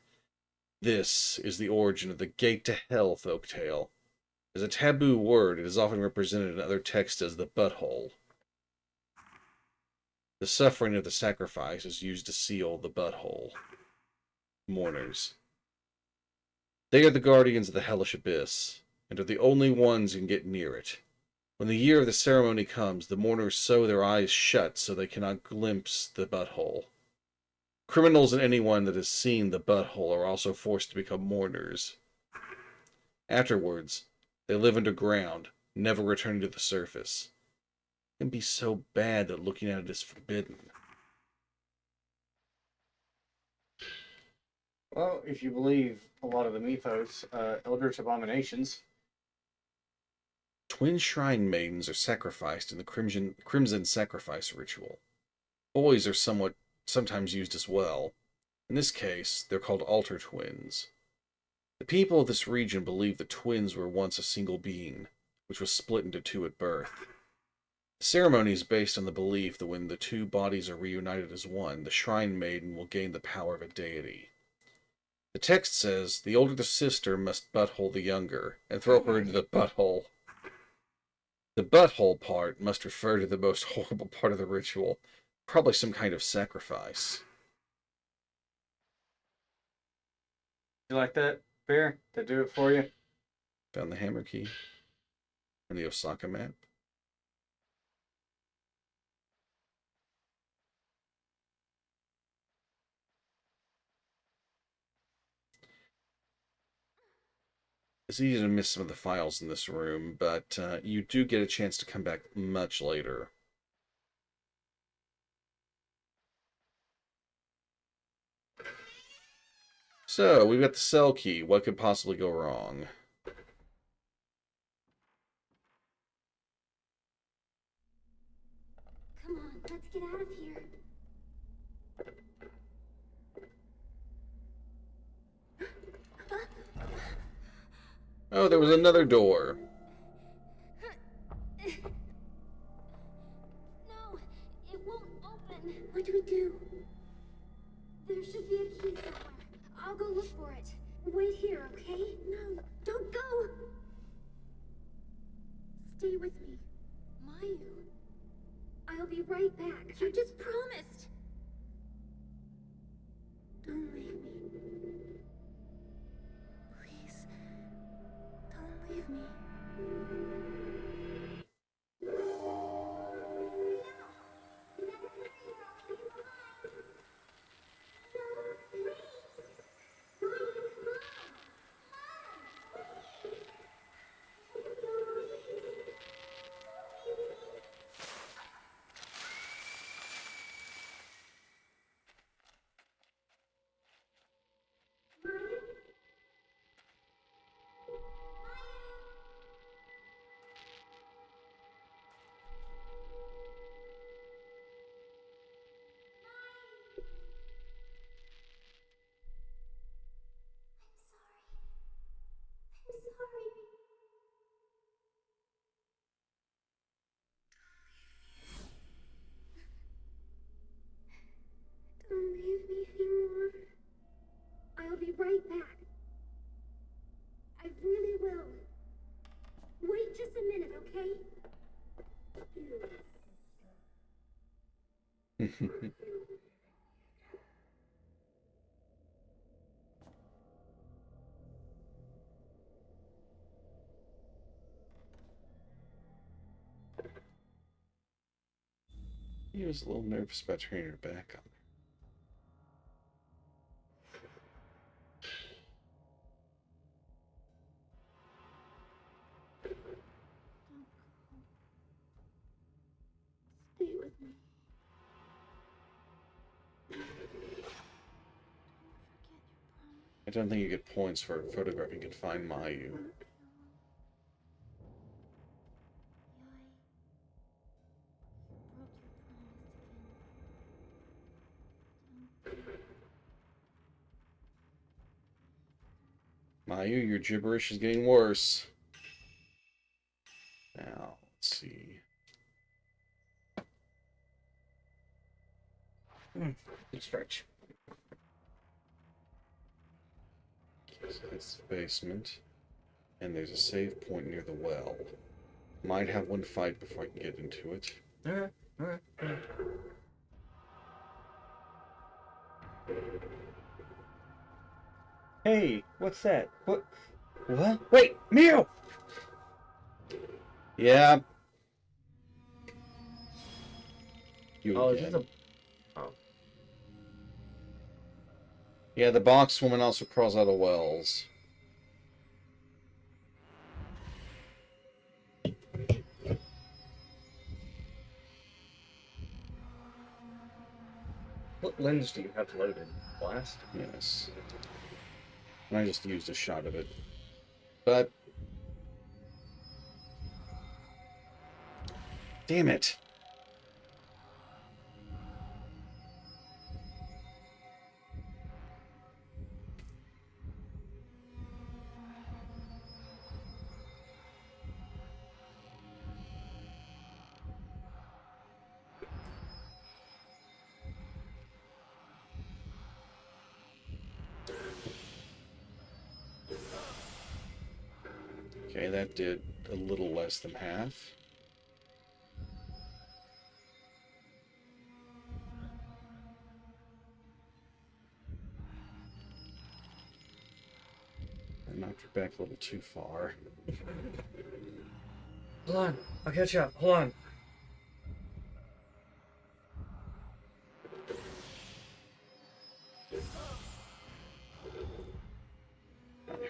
This is the origin of the Gate to Hell folktale. As a taboo word, it is often represented in other texts as the butthole. The suffering of the sacrifice is used to seal the butthole. Mourners. They are the guardians of the hellish abyss, and are the only ones who can get near it. When the year of the ceremony comes, the mourners sew their eyes shut so they cannot glimpse the butthole. Criminals and anyone that has seen the butthole are also forced to become mourners. Afterwards, they live underground, never returning to the surface. It can be so bad that looking at it is forbidden. Well, if you believe a lot of the mythos, Eldritch Abominations. Twin shrine maidens are sacrificed in the crimson sacrifice ritual. Boys are sometimes used as well. In this case, they're called altar twins. The people of this region believe that twins were once a single being, which was split into two at birth. The ceremony is based on the belief that when the two bodies are reunited as one, the Shrine Maiden will gain the power of a deity. The text says the older the sister must butthole the younger, and throw her into the butthole. The butthole part must refer to the most horrible part of the ritual, probably some kind of sacrifice. You like that, Bear? Did I do it for you? Found the hammer key and the Osaka map. It's easy to miss some of the files in this room, but you do get a chance to come back much later. So, we've got the cell key. What could possibly go wrong? Come on, let's get out of here. Oh, there was another door. No, it won't open. What do we do? There should be a key somewhere. I'll go look for it. Wait here, okay? No, don't go. Stay with me. Mayu. I'll be right back. You just promised. Don't leave me. Please. Don't leave me. Don't leave me anymore. I'll be right back. I really will. Wait just a minute, okay? He was a little nervous about turning her back on me. Stay with me. I don't think you get points for photographing confined Mayu. Mayu, your gibberish is getting worse. Now, let's see. Good stretch. So it's the basement. And there's a save point near the well. Might have one fight before I can get into it. Alright, alright. Hey, what's that? What? What? Wait, Mew! Yeah. You Oh, again. is this a... Oh. Yeah, the box woman also crawls out of wells. What lens do you have loaded? Blast? Yes. And I just used a shot of it. But... Damn it. Okay, that did a little less than half. I knocked her back a little too far. Hold on. I'll catch up. Hold on.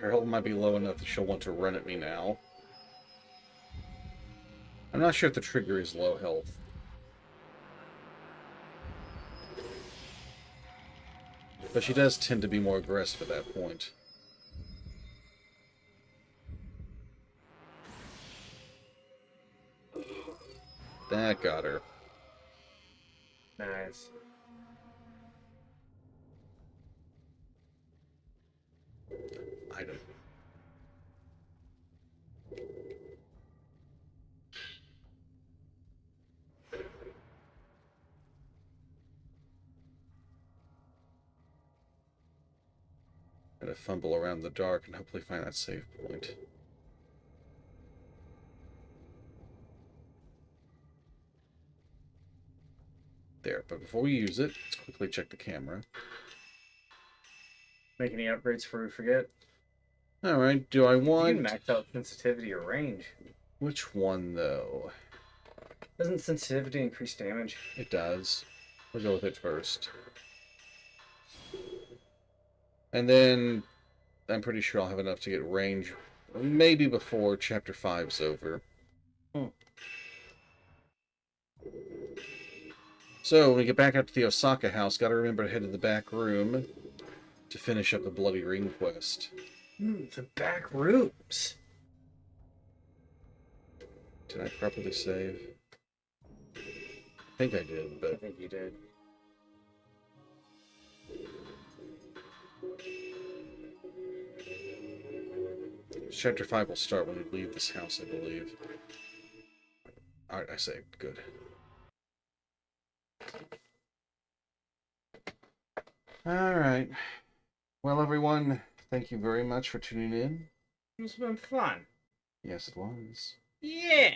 Her health might be low enough that she'll want to run at me now. I'm not sure if the trigger is low health. But she does tend to be more aggressive at that point. That got her. Nice. Item. Gotta fumble around in the dark and hopefully find that save point. There, but before we use it, let's quickly check the camera. Make any upgrades before we forget? Alright, do I You want... can max out sensitivity or range. Which one, though? Doesn't sensitivity increase damage? It does. We'll go with it first. And then I'm pretty sure I'll have enough to get range maybe before Chapter 5's over. So, when we get back out to the Osaka house, gotta remember to head to the back room to finish up the Bloody Ring quest. The back rooms. Did I properly save? I think I did, I but... think you did. Chapter 5 will start when we leave this house, I believe. Alright, I saved. Good. Alright. Well, everyone, thank you very much for tuning in. It's been fun. Yes, it was. Yeah.